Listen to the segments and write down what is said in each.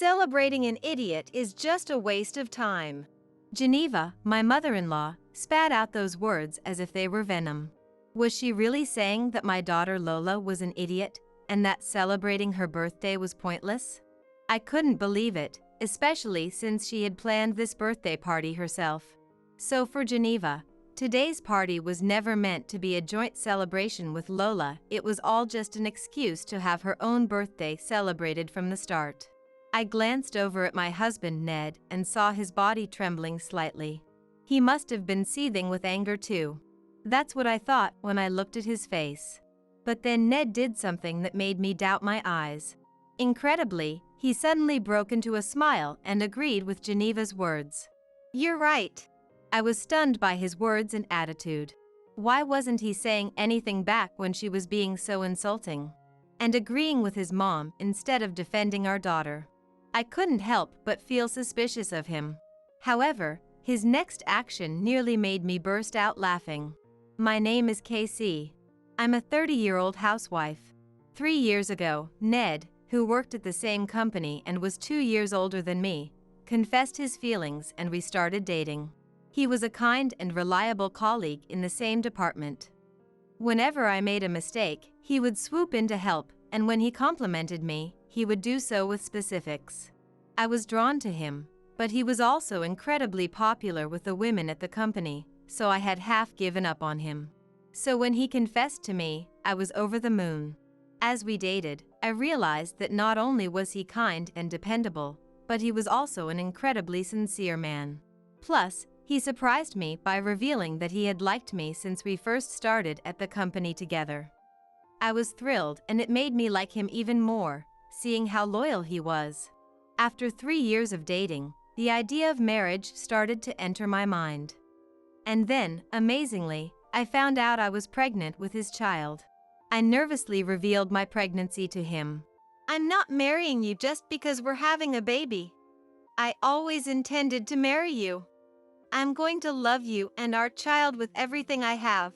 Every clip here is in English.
Celebrating an idiot is just a waste of time. Geneva, my mother-in-law, spat out those words as if they were venom. Was she really saying that my daughter Lola was an idiot, and that celebrating her birthday was pointless? I couldn't believe it, especially since she had planned this birthday party herself. So for Geneva, today's party was never meant to be a joint celebration with Lola, it was all just an excuse to have her own birthday celebrated from the start. I glanced over at my husband Ned and saw his body trembling slightly. He must have been seething with anger too. That's what I thought when I looked at his face. But then Ned did something that made me doubt my eyes. Incredibly, he suddenly broke into a smile and agreed with Geneva's words. "You're right." I was stunned by his words and attitude. Why wasn't he saying anything back when she was being so insulting? And agreeing with his mom instead of defending our daughter. I couldn't help but feel suspicious of him. However, his next action nearly made me burst out laughing. My name is KC. I'm a 30-year-old housewife. 3 years ago, Ned, who worked at the same company and was 2 years older than me, confessed his feelings and we started dating. He was a kind and reliable colleague in the same department. Whenever I made a mistake, he would swoop in to help, and when he complimented me, he would do so with specifics. I was drawn to him, but he was also incredibly popular with the women at the company, so I had half given up on him. So when he confessed to me, I was over the moon. As we dated, I realized that not only was he kind and dependable, but he was also an incredibly sincere man. Plus, he surprised me by revealing that he had liked me since we first started at the company together. I was thrilled, and it made me like him even more, seeing how loyal he was. After 3 years of dating, the idea of marriage started to enter my mind. And then, amazingly, I found out I was pregnant with his child. I nervously revealed my pregnancy to him. "I'm not marrying you just because we're having a baby. I always intended to marry you. I'm going to love you and our child with everything I have.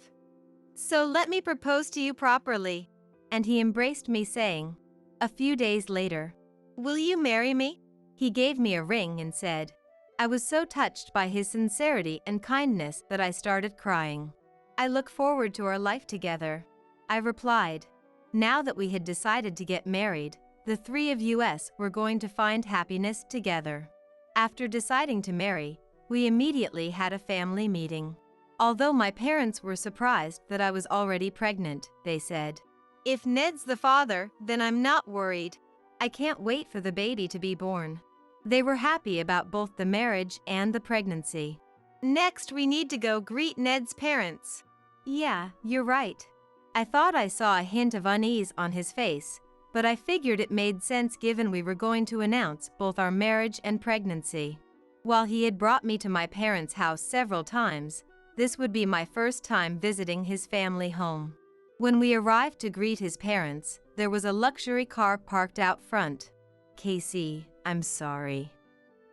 So let me propose to you properly." And he embraced me saying, a few days later, "Will you marry me?" He gave me a ring and said. I was so touched by his sincerity and kindness that I started crying. "I look forward to our life together," I replied. Now that we had decided to get married, the three of us were going to find happiness together. After deciding to marry, we immediately had a family meeting. Although my parents were surprised that I was already pregnant, they said, "If Ned's the father, then I'm not worried. I can't wait for the baby to be born." They were happy about both the marriage and the pregnancy. "Next, we need to go greet Ned's parents." Yeah, you're right. I thought I saw a hint of unease on his face, but I figured it made sense given we were going to announce both our marriage and pregnancy. While he had brought me to my parents' house several times, this would be my first time visiting his family home. When we arrived to greet his parents, there was a luxury car parked out front. "Casey, I'm sorry.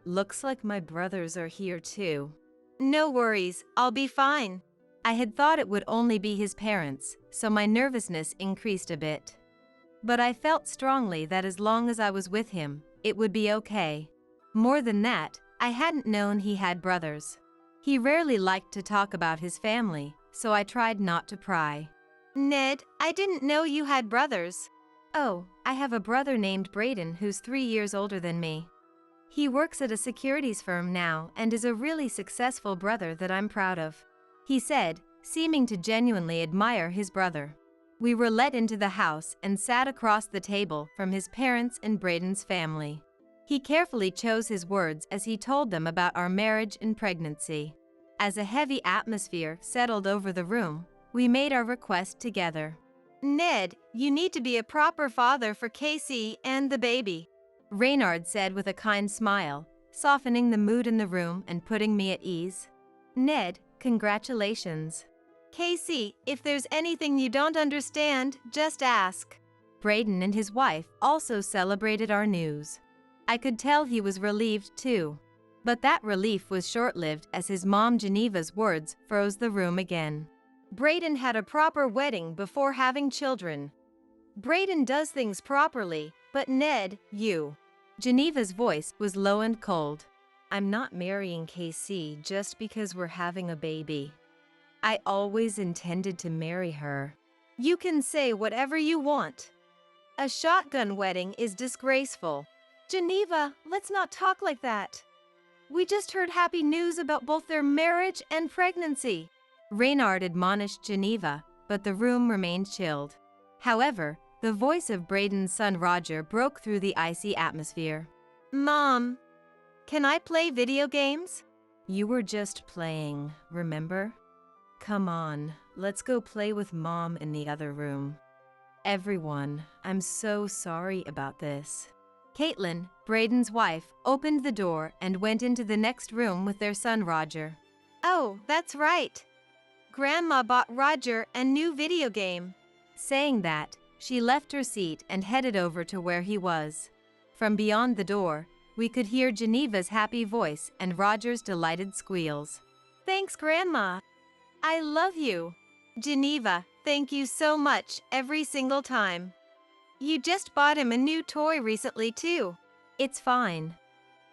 Looks like my brothers are here too." "No worries, I'll be fine." I had thought it would only be his parents, so my nervousness increased a bit. But I felt strongly that as long as I was with him, it would be okay. More than that, I hadn't known he had brothers. He rarely liked to talk about his family, so I tried not to pry. "Ned, I didn't know you had brothers." "Oh, I have a brother named Braden who's 3 years older than me. He works at a securities firm now and is a really successful brother that I'm proud of," he said, seeming to genuinely admire his brother. We were let into the house and sat across the table from his parents and Braden's family. He carefully chose his words as he told them about our marriage and pregnancy. As a heavy atmosphere settled over the room, we made our request together. "Ned, you need to be a proper father for Casey and the baby," Reynard said with a kind smile, softening the mood in the room and putting me at ease. "Ned, congratulations." "Casey, if there's anything you don't understand, just ask." Braden and his wife also celebrated our news. I could tell he was relieved too. But that relief was short-lived as his mom Geneva's words froze the room again. "Braden had a proper wedding before having children. Braden does things properly, but Ned, you Geneva's voice was low and cold. I'm not marrying Casey just because we're having a baby. I always intended to marry her. You can say whatever you want. A shotgun wedding is disgraceful. Geneva, let's not talk like that. We just heard happy news about both their marriage and pregnancy. Reynard admonished Geneva, but the room remained chilled. However, the voice of Braden's son Roger broke through the icy atmosphere. Mom, can I play video games? You were just playing, remember? Come on, let's go play with Mom in the other room. Everyone, I'm so sorry about this. Caitlin, Braden's wife, opened the door and went into the next room with their son Roger. Oh, that's right. Grandma bought Roger a new video game. Saying that, she left her seat and headed over to where he was. From beyond the door, we could hear Geneva's happy voice and Roger's delighted squeals. Thanks, Grandma. I love you. Geneva, thank you so much every single time. You just bought him a new toy recently, too. It's fine.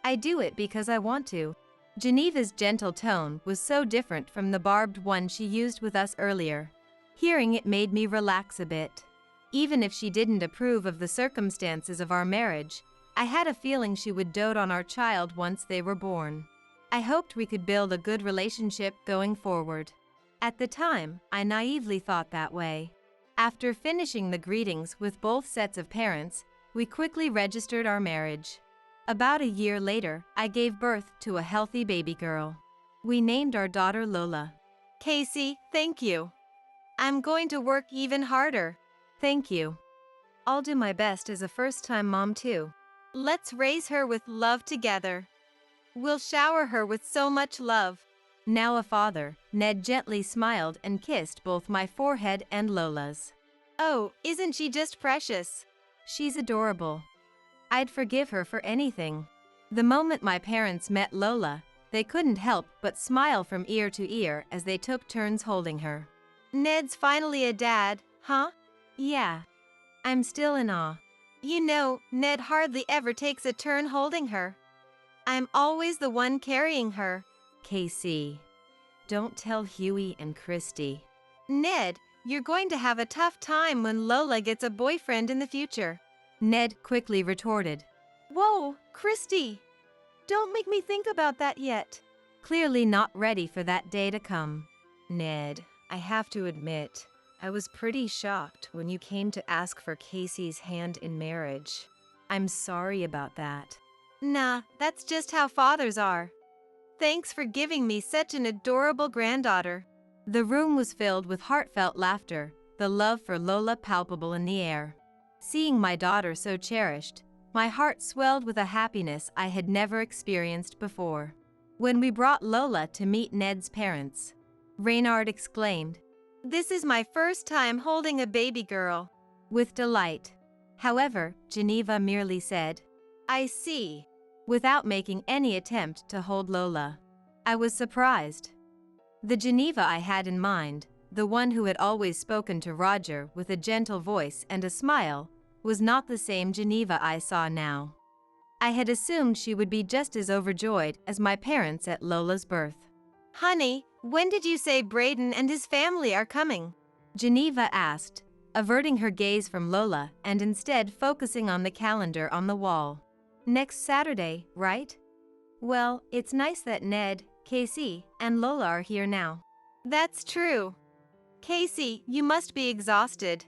I do it because I want to. Geneva's gentle tone was so different from the barbed one she used with us earlier. Hearing it made me relax a bit. Even if she didn't approve of the circumstances of our marriage, I had a feeling she would dote on our child once they were born. I hoped we could build a good relationship going forward. At the time, I naively thought that way. After finishing the greetings with both sets of parents, we quickly registered our marriage. About a year later, I gave birth to a healthy baby girl. We named our daughter Lola. Casey, thank you. I'm going to work even harder. Thank you. I'll do my best as a first-time mom too. Let's raise her with love together. We'll shower her with so much love. Now a father, Ned gently smiled and kissed both my forehead and Lola's. Oh, isn't she just precious? She's adorable. I'd forgive her for anything. The moment my parents met Lola, they couldn't help but smile from ear to ear as they took turns holding her. Ned's finally a dad, huh? Yeah. I'm still in awe. You know, Ned hardly ever takes a turn holding her. I'm always the one carrying her. Casey, don't tell Huey and Christy. Ned, you're going to have a tough time when Lola gets a boyfriend in the future. Ned quickly retorted. Whoa, Christy! Don't make me think about that yet. Clearly not ready for that day to come. Ned, I have to admit, I was pretty shocked when you came to ask for Casey's hand in marriage. I'm sorry about that. Nah, that's just how fathers are. Thanks for giving me such an adorable granddaughter. The room was filled with heartfelt laughter, the love for Lola palpable in the air. Seeing my daughter so cherished, my heart swelled with a happiness I had never experienced before. When we brought Lola to meet Ned's parents, Reynard exclaimed, "This is my first time holding a baby girl," with delight. However, Geneva merely said, "I see," without making any attempt to hold Lola. I was surprised. The Geneva I had in mind, the one who had always spoken to Roger with a gentle voice and a smile, was not the same Geneva I saw now. I had assumed she would be just as overjoyed as my parents at Lola's birth. Honey, when did you say Braden and his family are coming? Geneva asked, averting her gaze from Lola and instead focusing on the calendar on the wall. Next Saturday, right? Well, it's nice that Ned, Casey, and Lola are here now. That's true. Casey, you must be exhausted.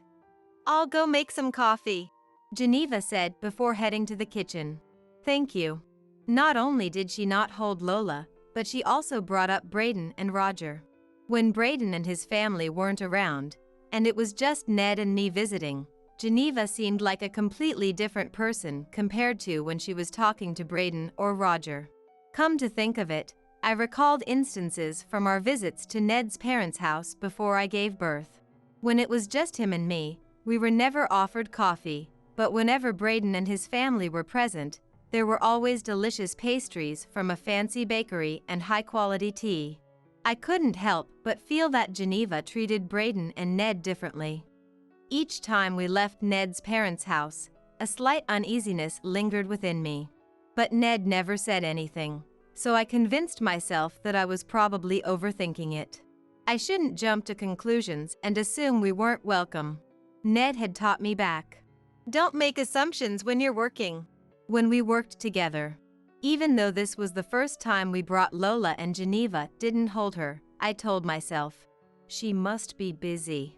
I'll go make some coffee, Geneva said before heading to the kitchen. Thank you. Not only did she not hold Lola, but she also brought up Braden and Roger. When Braden and his family weren't around, and it was just Ned and me visiting, Geneva seemed like a completely different person compared to when she was talking to Braden or Roger. Come to think of it, I recalled instances from our visits to Ned's parents' house before I gave birth. When it was just him and me, we were never offered coffee, but whenever Braden and his family were present, there were always delicious pastries from a fancy bakery and high-quality tea. I couldn't help but feel that Geneva treated Braden and Ned differently. Each time we left Ned's parents' house, a slight uneasiness lingered within me. But Ned never said anything, so I convinced myself that I was probably overthinking it. I shouldn't jump to conclusions and assume we weren't welcome. Ned had taught me back. Don't make assumptions when you're working. When we worked together. Even though this was the first time we brought Lola and Geneva didn't hold her, I told myself, she must be busy.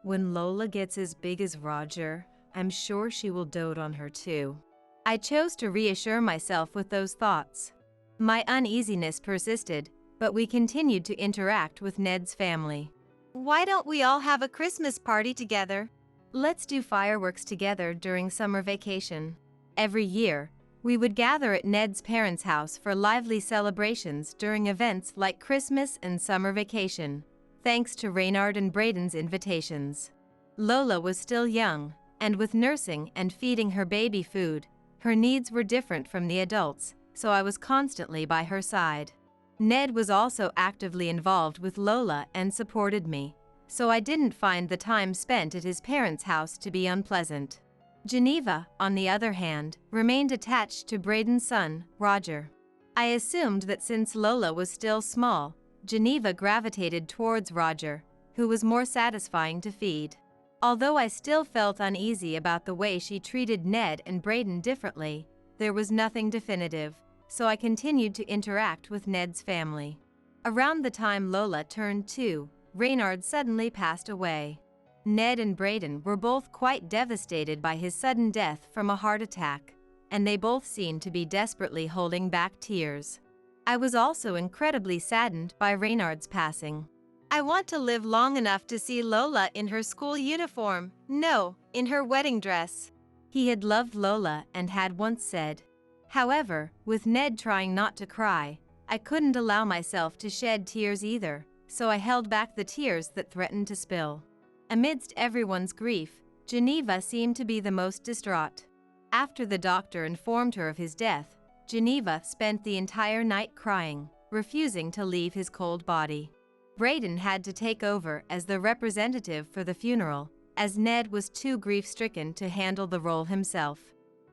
When Lola gets as big as Roger, I'm sure she will dote on her too. I chose to reassure myself with those thoughts. My uneasiness persisted, but we continued to interact with Ned's family. Why don't we all have a Christmas party together? Let's do fireworks together during summer vacation. Every year, we would gather at Ned's parents' house for lively celebrations during events like Christmas and summer vacation, thanks to Reynard and Braden's invitations. Lola was still young, and with nursing and feeding her baby food, her needs were different from the adults, so I was constantly by her side. Ned was also actively involved with Lola and supported me, so I didn't find the time spent at his parents' house to be unpleasant. Geneva, on the other hand, remained attached to Braden's son, Roger. I assumed that since Lola was still small, Geneva gravitated towards Roger, who was more satisfying to feed. Although I still felt uneasy about the way she treated Ned and Braden differently, there was nothing definitive, so I continued to interact with Ned's family. Around the time Lola turned 2, Reynard suddenly passed away. Ned and Braden were both quite devastated by his sudden death from a heart attack, and they both seemed to be desperately holding back tears. I was also incredibly saddened by Reynard's passing. I want to live long enough to see Lola in her school uniform, no, in her wedding dress. He had loved Lola and had once said. However, with Ned trying not to cry, I couldn't allow myself to shed tears either, so I held back the tears that threatened to spill. Amidst everyone's grief, Geneva seemed to be the most distraught. After the doctor informed her of his death, Geneva spent the entire night crying, refusing to leave his cold body. Braden had to take over as the representative for the funeral, as Ned was too grief-stricken to handle the role himself.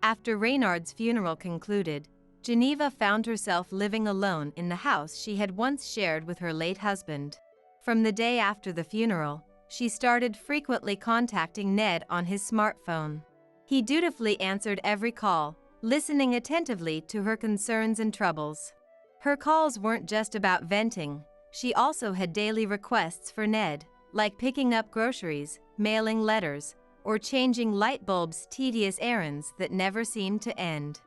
After Reynard's funeral concluded, Geneva found herself living alone in the house she had once shared with her late husband. From the day after the funeral, she started frequently contacting Ned on his smartphone. He dutifully answered every call, listening attentively to her concerns and troubles. Her calls weren't just about venting, she also had daily requests for Ned, like picking up groceries, mailing letters, or changing light bulbs, tedious errands that never seemed to end.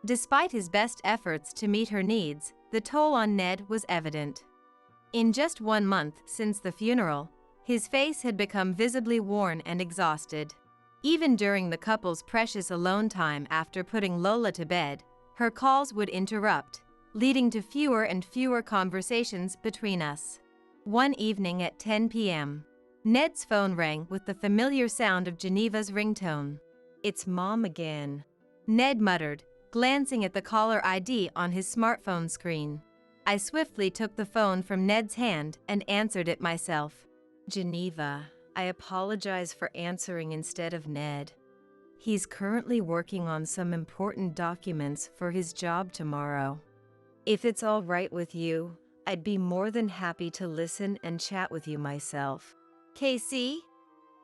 Despite his best efforts to meet her needs, the toll on Ned was evident. In just 1 month since the funeral, his face had become visibly worn and exhausted. Even during the couple's precious alone time after putting Lola to bed, her calls would interrupt, leading to fewer and fewer conversations between us. One evening at 10 p.m., Ned's phone rang with the familiar sound of Geneva's ringtone. "It's Mom again," Ned muttered, glancing at the caller ID on his smartphone screen. I swiftly took the phone from Ned's hand and answered it myself. "Geneva, I apologize for answering instead of Ned. He's currently working on some important documents for his job tomorrow. If it's all right with you, I'd be more than happy to listen and chat with you myself." "Casey?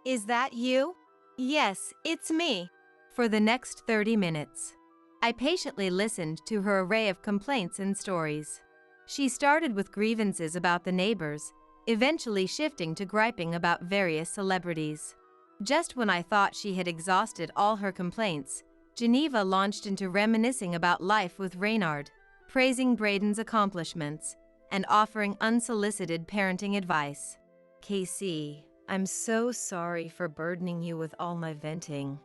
Is that you?" "Yes, it's me." For the next 30 minutes, I patiently listened to her array of complaints and stories. She started with grievances about the neighbors, eventually shifting to griping about various celebrities. Just when I thought she had exhausted all her complaints, Geneva launched into reminiscing about life with Reynard, praising Braden's accomplishments, and offering unsolicited parenting advice. "Casey, I'm so sorry for burdening you with all my venting.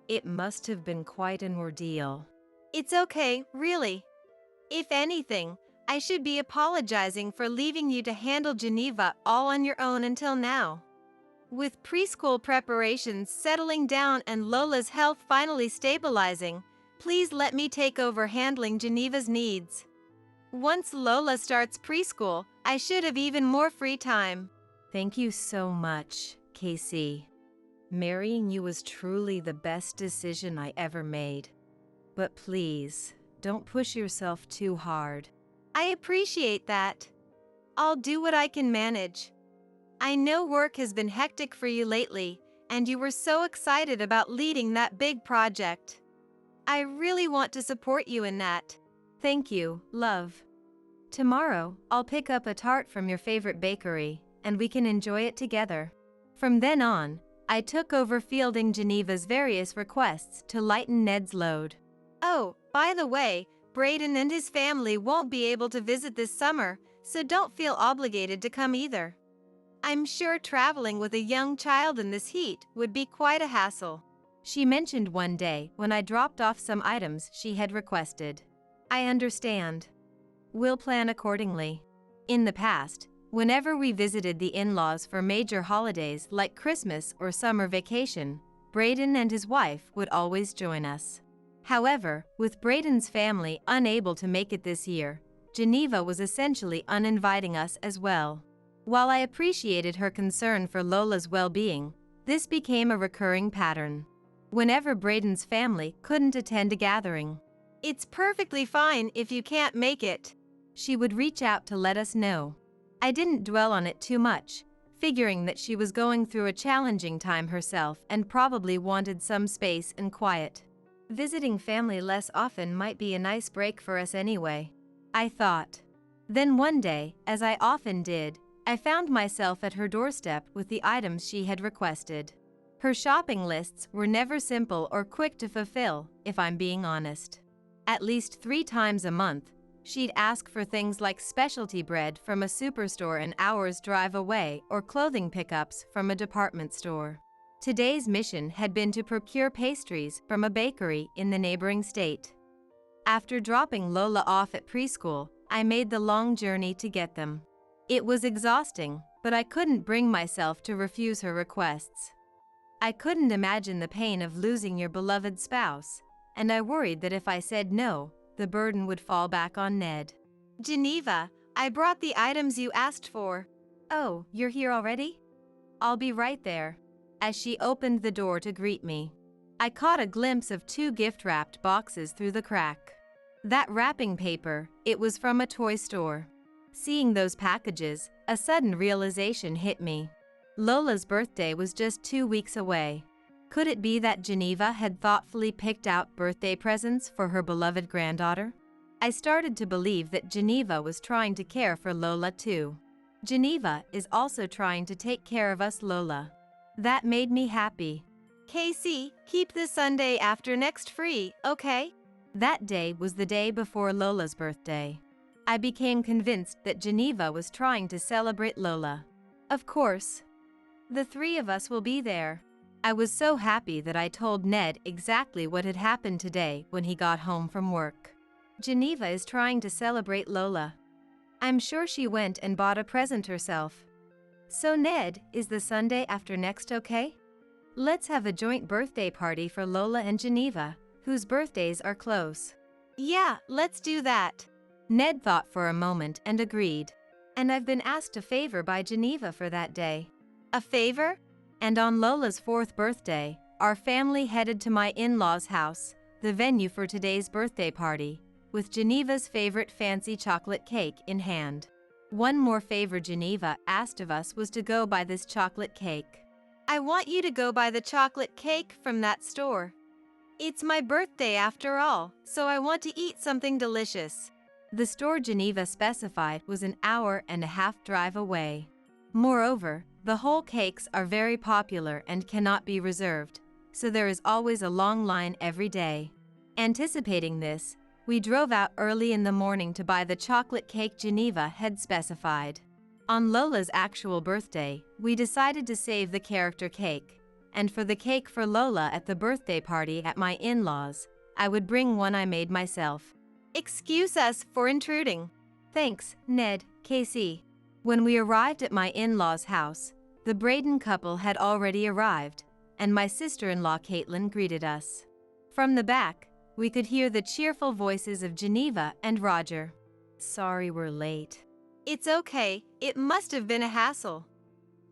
It must have been quite an ordeal." "It's okay, really. If anything, I should be apologizing for leaving you to handle Geneva all on your own until now. With preschool preparations settling down and Lola's health finally stabilizing, please let me take over handling Geneva's needs. Once Lola starts preschool, I should have even more free time." "Thank you so much, Casey. Marrying you was truly the best decision I ever made. But please, don't push yourself too hard. I appreciate that. I'll do what I can manage. I know work has been hectic for you lately, and you were so excited about leading that big project. I really want to support you in that. Thank you, love. Tomorrow, I'll pick up a tart from your favorite bakery, and we can enjoy it together. From then on, I took over fielding Geneva's various requests to lighten Ned's load. Oh, by the way, Braden and his family won't be able to visit this summer, so don't feel obligated to come either. I'm sure traveling with a young child in this heat would be quite a hassle, she mentioned one day when I dropped off some items she had requested. I understand. We'll plan accordingly. In the past, whenever we visited the in-laws for major holidays like Christmas or summer vacation, Braden and his wife would always join us. However, with Braden's family unable to make it this year, Geneva was essentially uninviting us as well. While I appreciated her concern for Lola's well-being, this became a recurring pattern. Whenever Braden's family couldn't attend a gathering, "It's perfectly fine if you can't make it," she would reach out to let us know. I didn't dwell on it too much, figuring that she was going through a challenging time herself and probably wanted some space and quiet. Visiting family less often might be a nice break for us anyway, I thought. Then one day, as I often did, I found myself at her doorstep with the items she had requested. Her shopping lists were never simple or quick to fulfill, if I'm being honest. At least 3 times a month, she'd ask for things like specialty bread from a superstore an hour's drive away or clothing pickups from a department store. Today's mission had been to procure pastries from a bakery in the neighboring state. After dropping Lola off at preschool, I made the long journey to get them. It was exhausting, but I couldn't bring myself to refuse her requests. I couldn't imagine the pain of losing your beloved spouse, and I worried that if I said no, the burden would fall back on Ned. Geneva, I brought the items you asked for. Oh, you're here already? I'll be right there. As she opened the door to greet me, I caught a glimpse of 2 gift-wrapped boxes through the crack. That wrapping paper, it was from a toy store. Seeing those packages, a sudden realization hit me. Lola's birthday was just 2 weeks away. Could it be that Geneva had thoughtfully picked out birthday presents for her beloved granddaughter? I started to believe that Geneva was trying to care for Lola too. Geneva is also trying to take care of us, Lola. That made me happy. Casey, keep the Sunday after next free, okay? That day was the day before Lola's birthday. I became convinced that Geneva was trying to celebrate Lola. Of course. The 3 of us will be there. I was so happy that I told Ned exactly what had happened today when he got home from work. Geneva is trying to celebrate Lola. I'm sure she went and bought a present herself. So Ned, is the Sunday after next okay? Let's have a joint birthday party for Lola and Geneva, whose birthdays are close. Yeah, let's do that. Ned thought for a moment and agreed. And I've been asked a favor by Geneva for that day. A favor? And on Lola's 4th birthday, our family headed to my in-laws' house, the venue for today's birthday party, with Geneva's favorite fancy chocolate cake in hand. One more favor Geneva asked of us was to go buy this chocolate cake. I want you to go buy the chocolate cake from that store. It's my birthday after all, so I want to eat something delicious. The store Geneva specified was an hour-and-a-half drive away. Moreover, the whole cakes are very popular and cannot be reserved, so there is always a long line every day. Anticipating this, we drove out early in the morning to buy the chocolate cake Geneva had specified. On Lola's actual birthday, we decided to save the character cake, and for the cake for Lola at the birthday party at my in-laws, I would bring one I made myself. Excuse us for intruding. Thanks, Ned, Casey. When we arrived at my in-laws' house, the Braden couple had already arrived, and my sister-in-law Caitlin greeted us. From the back, we could hear the cheerful voices of Geneva and Roger. Sorry we're late. It's okay, it must have been a hassle.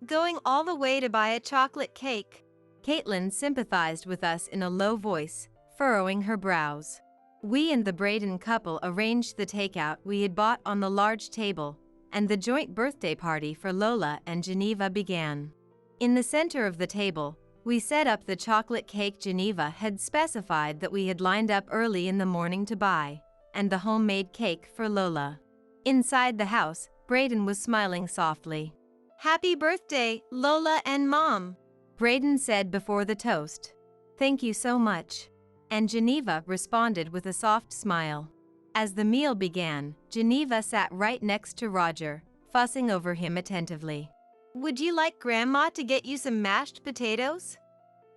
Going all the way to buy a chocolate cake. Caitlin sympathized with us in a low voice, furrowing her brows. We and the Braden couple arranged the takeout we had bought on the large table, and the joint birthday party for Lola and Geneva began. In the center of the table, we set up the chocolate cake Geneva had specified that we had lined up early in the morning to buy, and the homemade cake for Lola. Inside the house, Braden was smiling softly. "Happy birthday, Lola and Mom," Braden said before the toast. "Thank you so much." And Geneva responded with a soft smile. As the meal began, Geneva sat right next to Roger, fussing over him attentively. "Would you like Grandma to get you some mashed potatoes?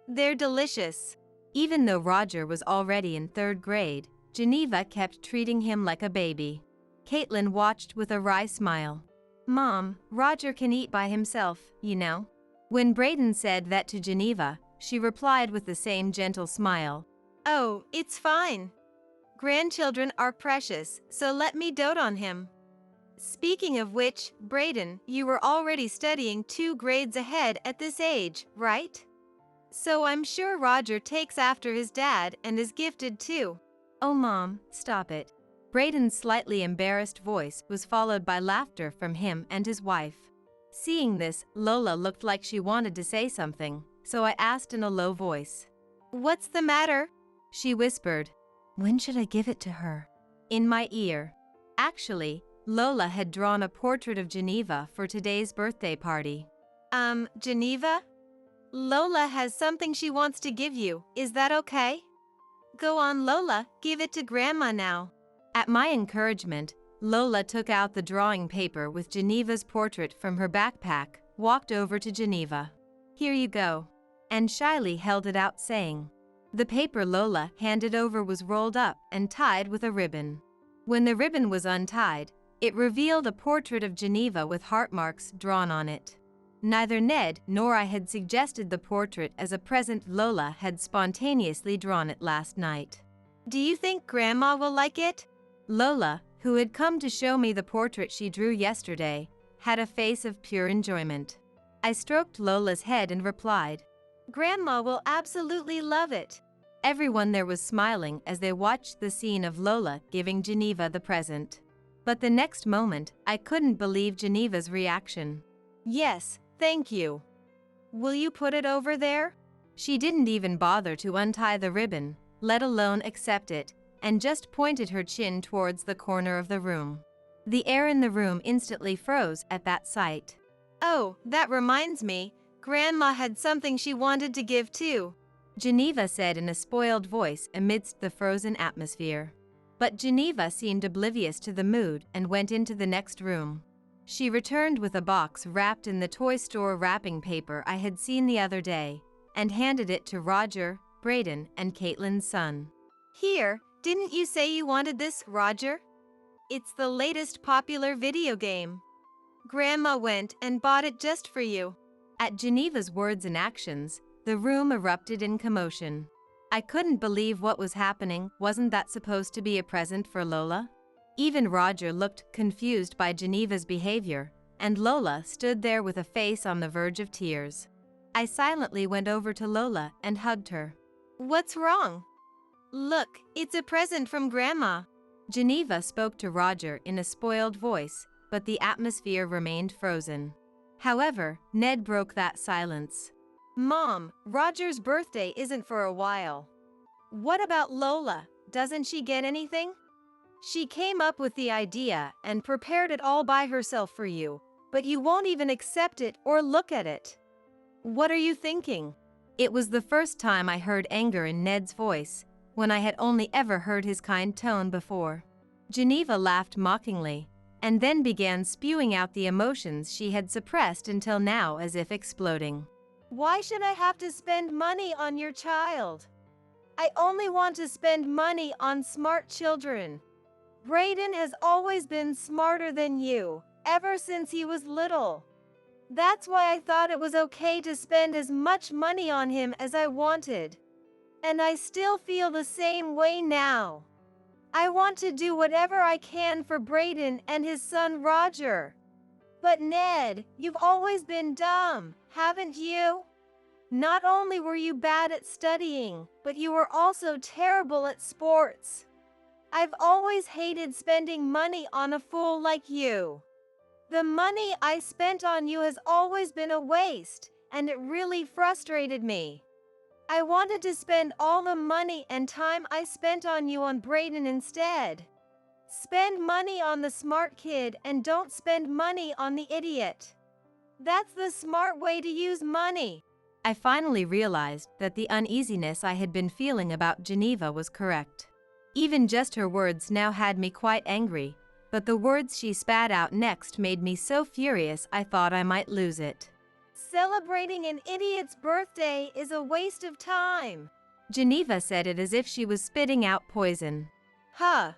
They're delicious." Even though Roger was already in 3rd grade, Geneva kept treating him like a baby. Caitlin watched with a wry smile. "Mom, Roger can eat by himself, you know." When Braden said that to Geneva, she replied with the same gentle smile. "Oh, it's fine. Grandchildren are precious, so let me dote on him." Speaking of which, Braden, you were already studying 2 grades ahead at this age, right? So I'm sure Roger takes after his dad and is gifted too. "Oh Mom, stop it." Braden's slightly embarrassed voice was followed by laughter from him and his wife. Seeing this, Lola looked like she wanted to say something, so I asked in a low voice. "What's the matter?" She whispered. "When should I give it to her?" In my ear. Actually, Lola had drawn a portrait of Geneva for today's birthday party. Geneva? Lola has something she wants to give you, is that okay? Go on Lola, give it to Grandma now." At my encouragement, Lola took out the drawing paper with Geneva's portrait from her backpack, walked over to Geneva. "Here you go," and shyly held it out saying. The paper Lola handed over was rolled up and tied with a ribbon. When the ribbon was untied, it revealed a portrait of Geneva with heart marks drawn on it. Neither Ned nor I had suggested the portrait as a present. Lola had spontaneously drawn it last night. "Do you think Grandma will like it?" Lola, who had come to show me the portrait she drew yesterday, had a face of pure enjoyment. I stroked Lola's head and replied, "Grandma will absolutely love it." Everyone there was smiling as they watched the scene of Lola giving Geneva the present. But the next moment, I couldn't believe Geneva's reaction. "Yes, thank you. Will you put it over there?" She didn't even bother to untie the ribbon, let alone accept it, and just pointed her chin towards the corner of the room. The air in the room instantly froze at that sight. "Oh, that reminds me, Grandma had something she wanted to give too," Geneva said in a spoiled voice amidst the frozen atmosphere. But Geneva seemed oblivious to the mood and went into the next room. She returned with a box wrapped in the toy store wrapping paper I had seen the other day, and handed it to Roger, Braden, and Caitlin's son. "Here, didn't you say you wanted this, Roger? It's the latest popular video game. Grandma went and bought it just for you." At Geneva's words and actions, the room erupted in commotion. I couldn't believe what was happening. Wasn't that supposed to be a present for Lola? Even Roger looked confused by Geneva's behavior, and Lola stood there with a face on the verge of tears. I silently went over to Lola and hugged her. "What's wrong?" "Look, it's a present from Grandma." Geneva spoke to Roger in a spoiled voice, but the atmosphere remained frozen. However, Ned broke that silence. "Mom, Roger's birthday isn't for a while. What about Lola? Doesn't she get anything? She came up with the idea and prepared it all by herself for you, but you won't even accept it or look at it. What are you thinking?" It was the first time I heard anger in Ned's voice, when I had only ever heard his kind tone before. Geneva laughed mockingly, and then began spewing out the emotions she had suppressed until now, as if exploding. "Why should I have to spend money on your child? I only want to spend money on smart children. Braden has always been smarter than you, ever since he was little. That's why I thought it was okay to spend as much money on him as I wanted. And I still feel the same way now. I want to do whatever I can for Braden and his son Roger. But Ned, you've always been dumb, haven't you?" Not only were you bad at studying, but you were also terrible at sports. I've always hated spending money on a fool like you. The money I spent on you has always been a waste, and it really frustrated me. I wanted to spend all the money and time I spent on you on Brayden instead. Spend money on the smart kid and don't spend money on the idiot. That's the smart way to use money. I finally realized that the uneasiness I had been feeling about Geneva was correct. Even just her words now had me quite angry, but the words she spat out next made me so furious I thought I might lose it. Celebrating an idiot's birthday is a waste of time. Geneva said it as if she was spitting out poison. Huh.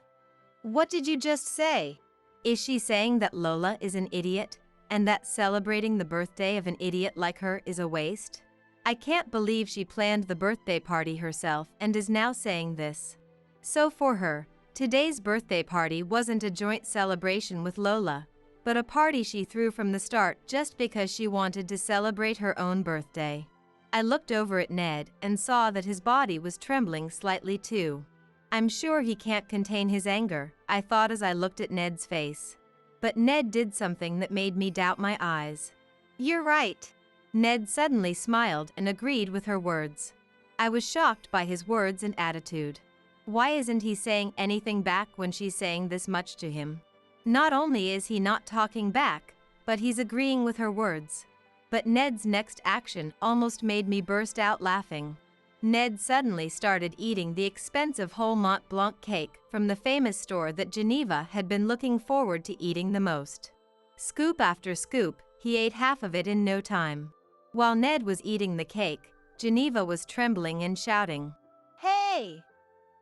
What did you just say? Is she saying that Lola is an idiot, and that celebrating the birthday of an idiot like her is a waste? I can't believe she planned the birthday party herself and is now saying this. So for her, today's birthday party wasn't a joint celebration with Lola, but a party she threw from the start just because she wanted to celebrate her own birthday. I looked over at Ned and saw that his body was trembling slightly too. I'm sure he can't contain his anger, I thought as I looked at Ned's face. But Ned did something that made me doubt my eyes. You're right. Ned suddenly smiled and agreed with her words. I was shocked by his words and attitude. Why isn't he saying anything back when she's saying this much to him? Not only is he not talking back, but he's agreeing with her words. But Ned's next action almost made me burst out laughing. Ned suddenly started eating the expensive whole Mont Blanc cake from the famous store that Geneva had been looking forward to eating the most. Scoop after scoop, he ate half of it in no time. While Ned was eating the cake, Geneva was trembling and shouting, "Hey!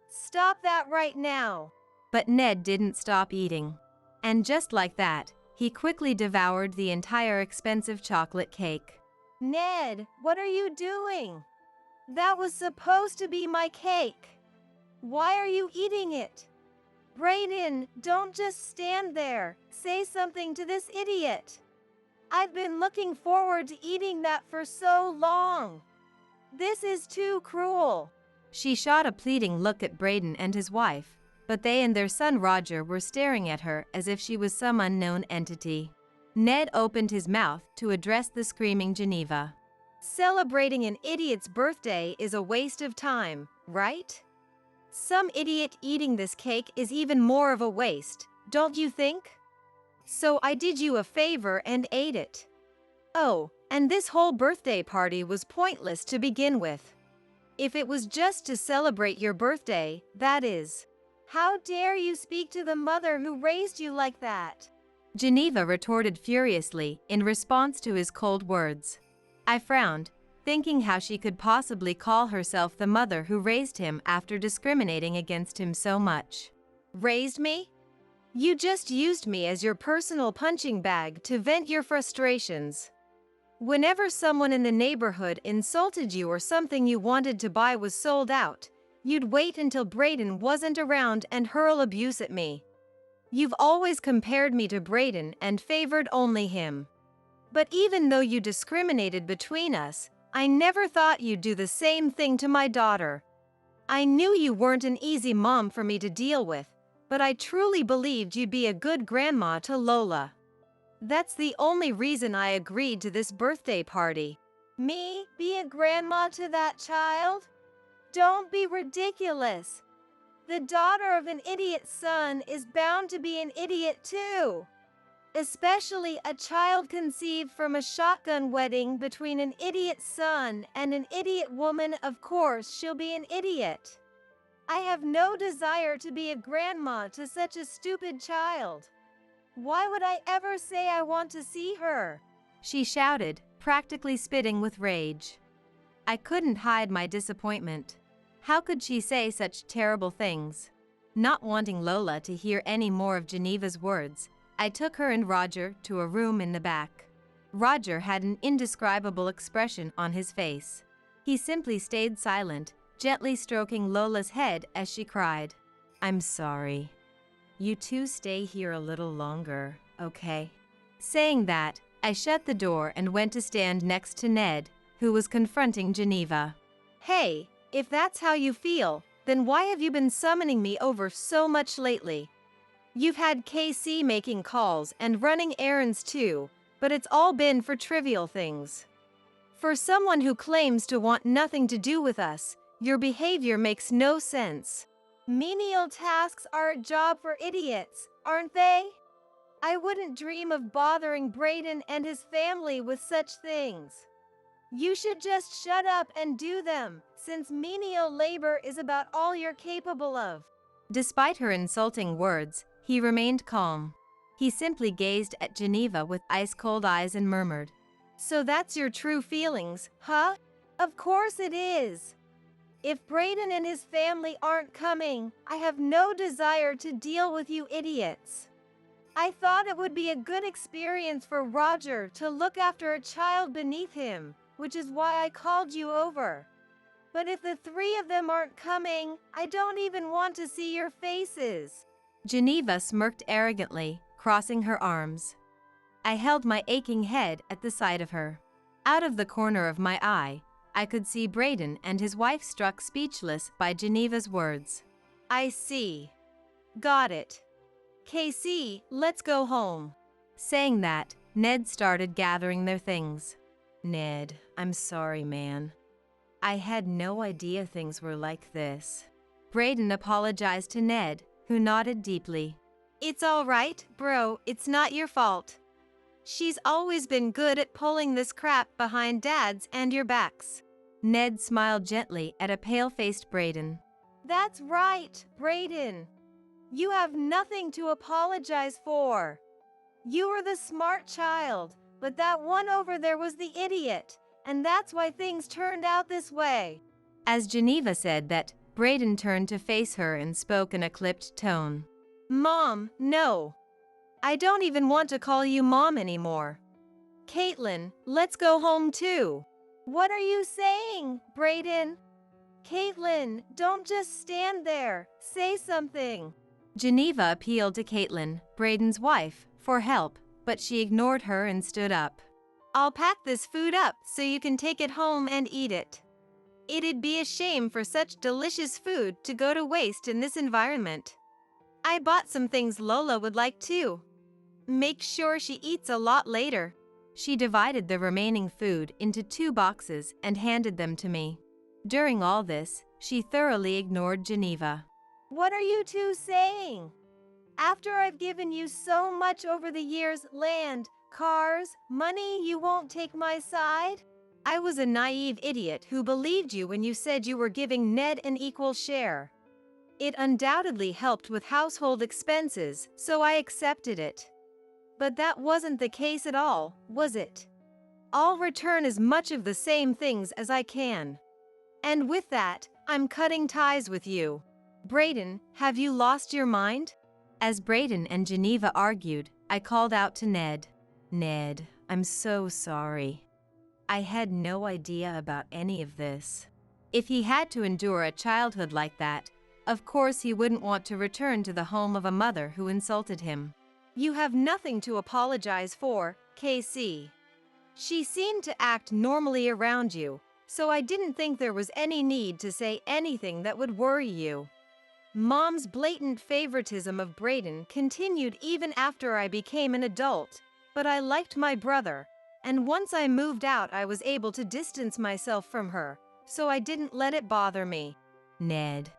Stop that right now!" But Ned didn't stop eating. And just like that, he quickly devoured the entire expensive chocolate cake. Ned, what are you doing? That was supposed to be my cake. Why are you eating it? Brayden, don't just stand there. Say something to this idiot. I've been looking forward to eating that for so long. This is too cruel. She shot a pleading look at Brayden and his wife, but they and their son Roger were staring at her as if she was some unknown entity. Ned opened his mouth to address the screaming Geneva. Celebrating an idiot's birthday is a waste of time, right? Some idiot eating this cake is even more of a waste, don't you think? So I did you a favor and ate it. Oh, and this whole birthday party was pointless to begin with. If it was just to celebrate your birthday, that is. How dare you speak to the mother who raised you like that? Geneva retorted furiously in response to his cold words. I frowned, thinking how she could possibly call herself the mother who raised him after discriminating against him so much. Raised me? You just used me as your personal punching bag to vent your frustrations. Whenever someone in the neighborhood insulted you or something you wanted to buy was sold out, you'd wait until Brayden wasn't around and hurl abuse at me. You've always compared me to Brayden and favored only him. But even though you discriminated between us, I never thought you'd do the same thing to my daughter. I knew you weren't an easy mom for me to deal with, but I truly believed you'd be a good grandma to Lola. That's the only reason I agreed to this birthday party. Me be a grandma to that child? Don't be ridiculous. The daughter of an idiot's son is bound to be an idiot too. Especially a child conceived from a shotgun wedding between an idiot's son and an idiot woman. Of course she'll be an idiot. I have no desire to be a grandma to such a stupid child. Why would I ever say I want to see her? She shouted, practically spitting with rage. I couldn't hide my disappointment. How could she say such terrible things? Not wanting Lola to hear any more of Geneva's words, I took her and Roger to a room in the back. Roger had an indescribable expression on his face. He simply stayed silent, gently stroking Lola's head as she cried. I'm sorry. You two stay here a little longer, okay? Saying that, I shut the door and went to stand next to Ned, who who was confronting Geneva. Hey, if that's how you feel, then why have you been summoning me over so much lately? You've had KC making calls and running errands too, but it's all been for trivial things. For someone who claims to want nothing to do with us, your behavior makes no sense. Menial tasks are a job for idiots, aren't they? I wouldn't dream of bothering Brayden and his family with such things. You should just shut up and do them, since menial labor is about all you're capable of. Despite her insulting words, he remained calm. He simply gazed at Geneva with ice-cold eyes and murmured, "So that's your true feelings, huh? Of course it is. If Brayden and his family aren't coming, I have no desire to deal with you idiots. I thought it would be a good experience for Roger to look after a child beneath him, which is why I called you over. But if the three of them aren't coming, I don't even want to see your faces." Geneva smirked arrogantly, crossing her arms. I held my aching head at the sight of her. Out of the corner of my eye, I could see Brayden and his wife struck speechless by Geneva's words. I see. Got it. KC, let's go home. Saying that, Ned started gathering their things. Ned, I'm sorry, man. I had no idea things were like this. Brayden apologized to Ned, who nodded deeply. It's all right, bro, it's not your fault. She's always been good at pulling this crap behind Dad's and your backs. Ned smiled gently at a pale-faced Brayden. That's right, Brayden. You have nothing to apologize for. You were the smart child, but that one over there was the idiot, and that's why things turned out this way. As Geneva said that, Brayden turned to face her and spoke in a clipped tone. Mom, no. I don't even want to call you Mom anymore. Caitlin, let's go home too. What are you saying, Brayden? Caitlin, don't just stand there. Say something. Geneva appealed to Caitlin, Brayden's wife, for help, but she ignored her and stood up. I'll pack this food up so you can take it home and eat it. It'd be a shame for such delicious food to go to waste in this environment. I bought some things Lola would like too. Make sure she eats a lot later. She divided the remaining food into 2 boxes and handed them to me. During all this, she thoroughly ignored Geneva. What are you two saying? After I've given you so much over the years, land, cars, money, you won't take my side? I was a naive idiot who believed you when you said you were giving Ned an equal share. It undoubtedly helped with household expenses, so I accepted it. But that wasn't the case at all, was it? I'll return as much of the same things as I can. And with that, I'm cutting ties with you. Brayden, have you lost your mind? As Brayden and Geneva argued, I called out to Ned. Ned, I'm so sorry. I had no idea about any of this. If he had to endure a childhood like that, of course he wouldn't want to return to the home of a mother who insulted him. You have nothing to apologize for, KC. She seemed to act normally around you, so I didn't think there was any need to say anything that would worry you. Mom's blatant favoritism of Brayden continued even after I became an adult, but I liked my brother, and once I moved out I was able to distance myself from her, so I didn't let it bother me. Ned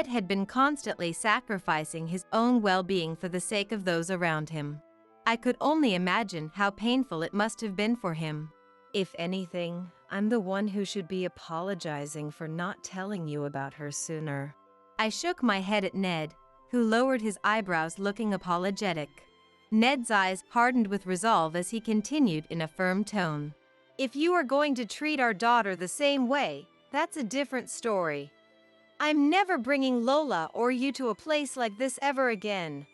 had been constantly sacrificing his own well-being for the sake of those around him. I could only imagine how painful it must have been for him. If anything, I'm the one who should be apologizing for not telling you about her sooner. I shook my head at Ned, who lowered his eyebrows looking apologetic. Ned's eyes hardened with resolve as he continued in a firm tone. If you are going to treat our daughter the same way, that's a different story. I'm never bringing Lola or you to a place like this ever again.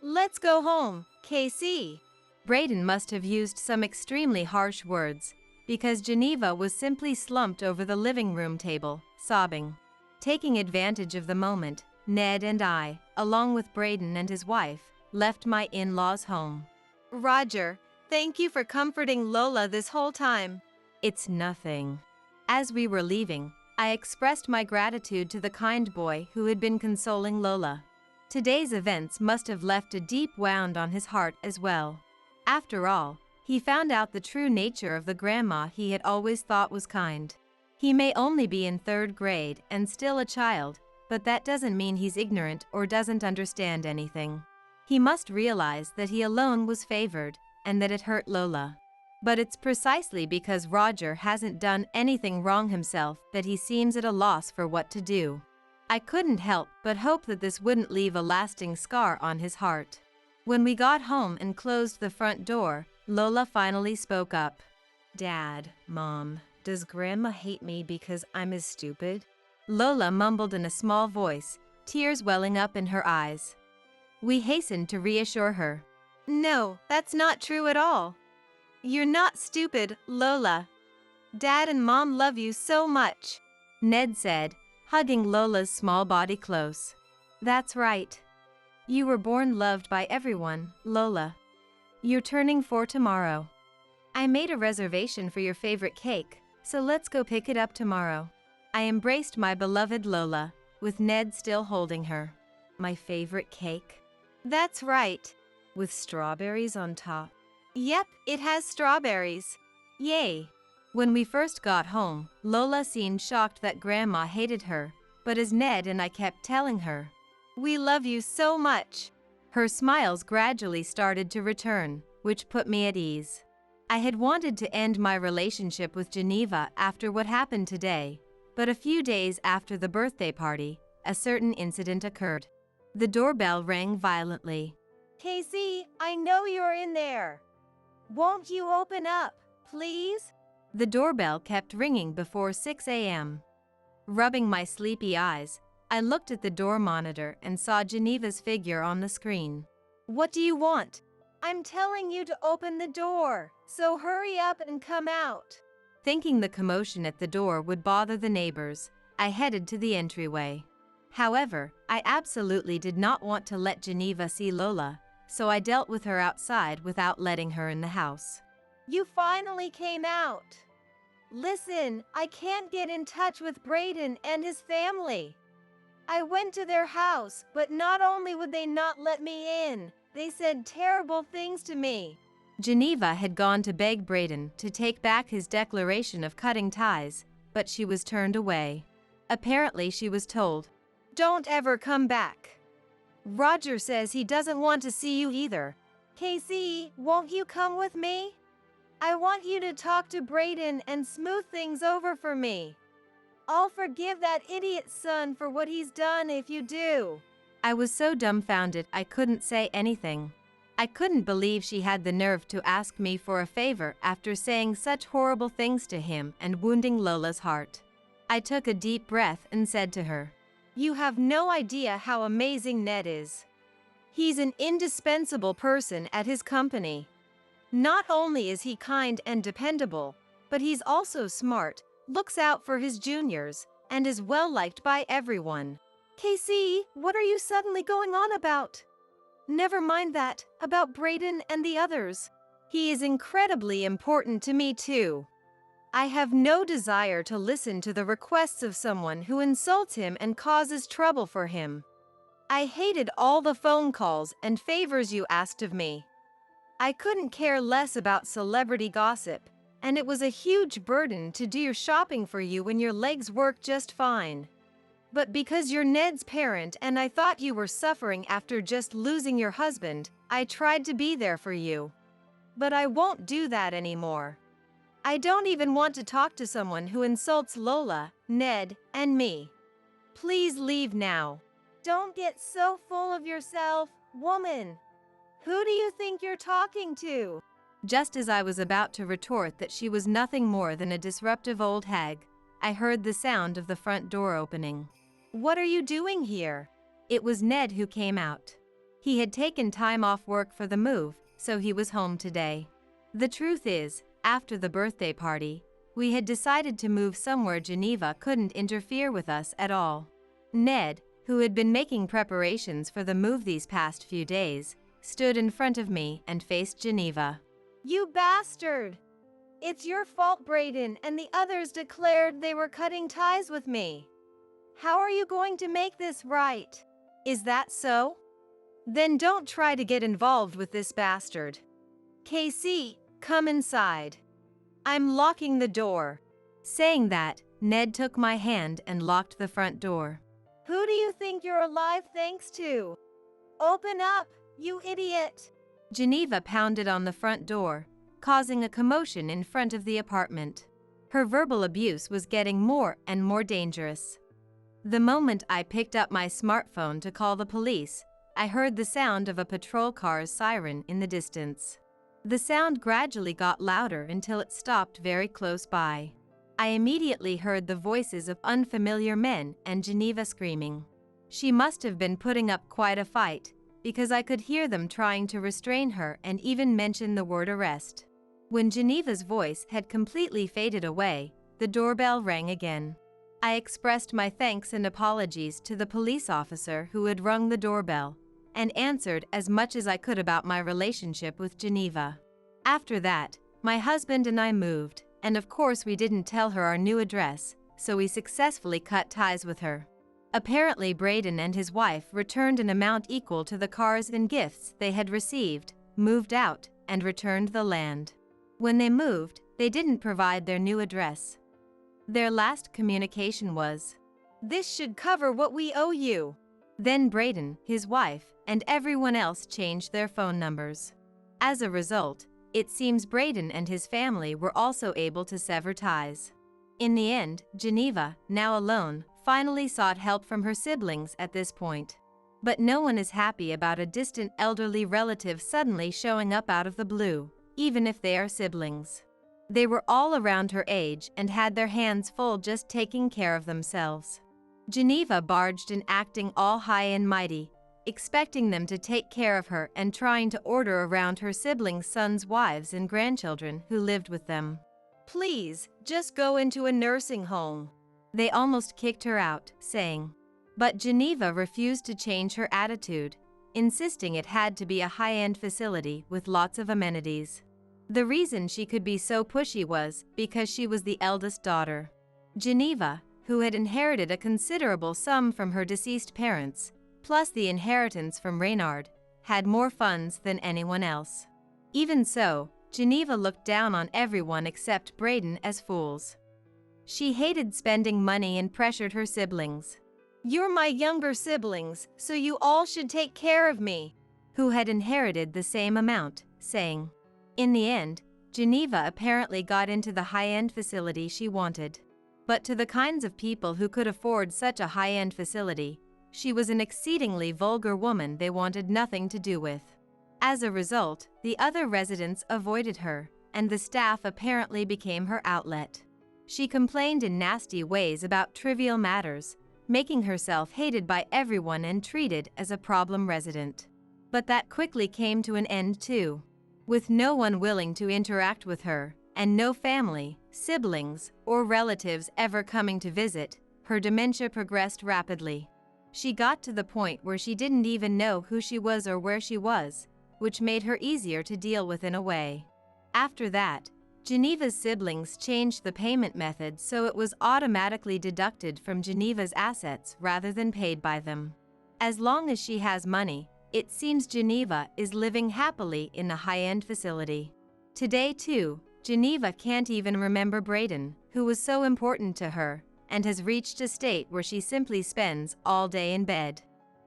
Let's go home, KC. Brayden must have used some extremely harsh words, because Geneva was simply slumped over the living room table, sobbing. Taking advantage of the moment, Ned and I, along with Brayden and his wife, left my in-laws' home. Roger, thank you for comforting Lola this whole time. It's nothing. As we were leaving, I expressed my gratitude to the kind boy who had been consoling Lola. Today's events must have left a deep wound on his heart as well. After all, he found out the true nature of the grandma he had always thought was kind. He may only be in 3rd grade and still a child, but that doesn't mean he's ignorant or doesn't understand anything. He must realize that he alone was favored, and that it hurt Lola. But it's precisely because Roger hasn't done anything wrong himself that he seems at a loss for what to do. I couldn't help but hope that this wouldn't leave a lasting scar on his heart. When we got home and closed the front door, Lola finally spoke up. "Dad, Mom, does Grandma hate me because I'm as stupid?" Lola mumbled in a small voice, tears welling up in her eyes. We hastened to reassure her. "No, that's not true at all. You're not stupid, Lola. Dad and Mom love you so much," Ned said, hugging Lola's small body close. "That's right. You were born loved by everyone, Lola. You're turning 4 tomorrow. I made a reservation for your favorite cake, so let's go pick it up tomorrow." I embraced my beloved Lola, with Ned still holding her. "My favorite cake?" "That's right. With strawberries on top." "Yep, it has strawberries." "Yay." When we first got home, Lola seemed shocked that Grandma hated her, but as Ned and I kept telling her, "We love you so much," her smiles gradually started to return, which put me at ease. I had wanted to end my relationship with Geneva after what happened today, but a few days after the birthday party, a certain incident occurred. The doorbell rang violently. "Casey, I know you're in there. Won't you open up, please?" The doorbell kept ringing before 6 a.m. Rubbing my sleepy eyes, I looked at the door monitor and saw Geneva's figure on the screen. "What do you want?" "I'm telling you to open the door, so hurry up and come out." Thinking the commotion at the door would bother the neighbors, I headed to the entryway. However, I absolutely did not want to let Geneva see Lola, so I dealt with her outside without letting her in the house. "You finally came out. Listen, I can't get in touch with Brayden and his family. I went to their house, but not only would they not let me in, they said terrible things to me." Geneva had gone to beg Brayden to take back his declaration of cutting ties, but she was turned away. Apparently she was told, "Don't ever come back. Roger says he doesn't want to see you either." "Casey, won't you come with me? I want you to talk to Brayden and smooth things over for me. I'll forgive that idiot son for what he's done if you do." I was so dumbfounded I couldn't say anything. I couldn't believe she had the nerve to ask me for a favor after saying such horrible things to him and wounding Lola's heart. I took a deep breath and said to her, "You have no idea how amazing Ned is. He's an indispensable person at his company. Not only is he kind and dependable, but he's also smart, looks out for his juniors, and is well-liked by everyone." "Casey, what are you suddenly going on about?" "Never mind that, about Brayden and the others. He is incredibly important to me too. I have no desire to listen to the requests of someone who insults him and causes trouble for him. I hated all the phone calls and favors you asked of me. I couldn't care less about celebrity gossip, and it was a huge burden to do your shopping for you when your legs work just fine. But because you're Ned's parent and I thought you were suffering after just losing your husband, I tried to be there for you. But I won't do that anymore. I don't even want to talk to someone who insults Lola, Ned, and me. Please leave now." "Don't get so full of yourself, woman. Who do you think you're talking to?" Just as I was about to retort that she was nothing more than a disruptive old hag, I heard the sound of the front door opening. "What are you doing here?" It was Ned who came out. He had taken time off work for the move, so he was home today. The truth is, after the birthday party, we had decided to move somewhere Geneva couldn't interfere with us at all. Ned, who had been making preparations for the move these past few days, stood in front of me and faced Geneva. "You bastard! It's your fault, Brayden, and the others declared they were cutting ties with me. How are you going to make this right? Is that so? Then don't try to get involved with this bastard. Casey, come inside. I'm locking the door. Saying that, Ned took my hand and locked the front door. Who do you think you're alive thanks to? Open up, you idiot! Geneva pounded on the front door, causing a commotion in front of the apartment. Her verbal abuse was getting more and more dangerous. The moment I picked up my smartphone to call the police, I heard the sound of a patrol car's siren in the distance. The sound gradually got louder until it stopped very close by. I immediately heard the voices of unfamiliar men and Geneva screaming. She must have been putting up quite a fight, because I could hear them trying to restrain her and even mention the word arrest. When Geneva's voice had completely faded away, the doorbell rang again. I expressed my thanks and apologies to the police officer who had rung the doorbell, and answered as much as I could about my relationship with Geneva. After that, my husband and I moved, and of course we didn't tell her our new address, so we successfully cut ties with her. Apparently Brayden and his wife returned an amount equal to the cars and gifts they had received, moved out, and returned the land. When they moved, they didn't provide their new address. Their last communication was, "This should cover what we owe you." Then Brayden, his wife, and everyone else changed their phone numbers. As a result, it seems Brayden and his family were also able to sever ties. In the end, Geneva, now alone, finally sought help from her siblings at this point. But no one is happy about a distant elderly relative suddenly showing up out of the blue, even if they are siblings. They were all around her age and had their hands full just taking care of themselves. Geneva barged in acting all high and mighty, expecting them to take care of her and trying to order around her siblings' sons' wives and grandchildren who lived with them. "Please, just go into a nursing home." They almost kicked her out, saying. But Geneva refused to change her attitude, insisting it had to be a high-end facility with lots of amenities. The reason she could be so pushy was because she was the eldest daughter. Geneva, who had inherited a considerable sum from her deceased parents, plus the inheritance from Reynard, had more funds than anyone else. Even so, Geneva looked down on everyone except Brayden as fools. She hated spending money and pressured her siblings. "You're my younger siblings, so you all should take care of me," who had inherited the same amount, saying. In the end, Geneva apparently got into the high-end facility she wanted. But to the kinds of people who could afford such a high-end facility, she was an exceedingly vulgar woman they wanted nothing to do with. As a result, the other residents avoided her, and the staff apparently became her outlet. She complained in nasty ways about trivial matters, making herself hated by everyone and treated as a problem resident. But that quickly came to an end too. With no one willing to interact with her, and no family, siblings, or relatives ever coming to visit, her dementia progressed rapidly. She got to the point where she didn't even know who she was or where she was, which made her easier to deal with in a way. After that, Geneva's siblings changed the payment method so it was automatically deducted from Geneva's assets rather than paid by them. As long as she has money, it seems Geneva is living happily in the high-end facility. Today too, Geneva can't even remember Brayden, who was so important to her, and has reached a state where she simply spends all day in bed.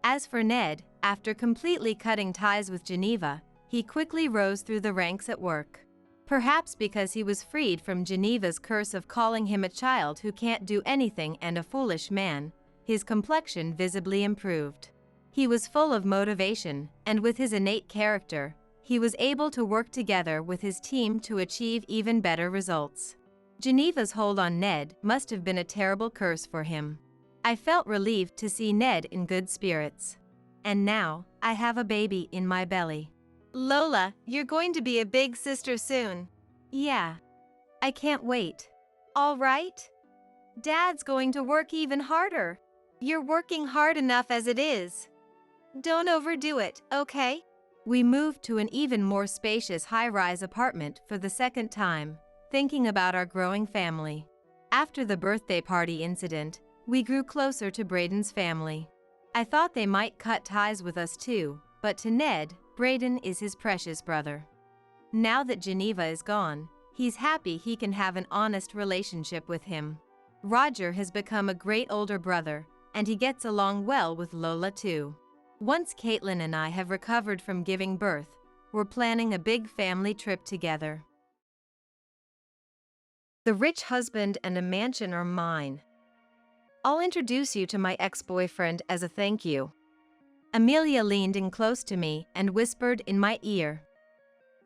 As for Ned, after completely cutting ties with Geneva, he quickly rose through the ranks at work. Perhaps because he was freed from Geneva's curse of calling him a child who can't do anything and a foolish man, his complexion visibly improved. He was full of motivation, and with his innate character, he was able to work together with his team to achieve even better results. Geneva's hold on Ned must have been a terrible curse for him. I felt relieved to see Ned in good spirits. And now, I have a baby in my belly. Lola, you're going to be a big sister soon. Yeah. I can't wait. All right? Dad's going to work even harder. You're working hard enough as it is. Don't overdo it, okay? We moved to an even more spacious high-rise apartment for the second time, thinking about our growing family. After the birthday party incident, we grew closer to Braden's family. I thought they might cut ties with us too, but to Ned, Braden is his precious brother. Now that Geneva is gone, he's happy he can have an honest relationship with him. Roger has become a great older brother, and he gets along well with Lola too. Once Caitlin and I have recovered from giving birth, we're planning a big family trip together. The rich husband and a mansion are mine. I'll introduce you to my ex-boyfriend as a thank you. Amelia leaned in close to me and whispered in my ear.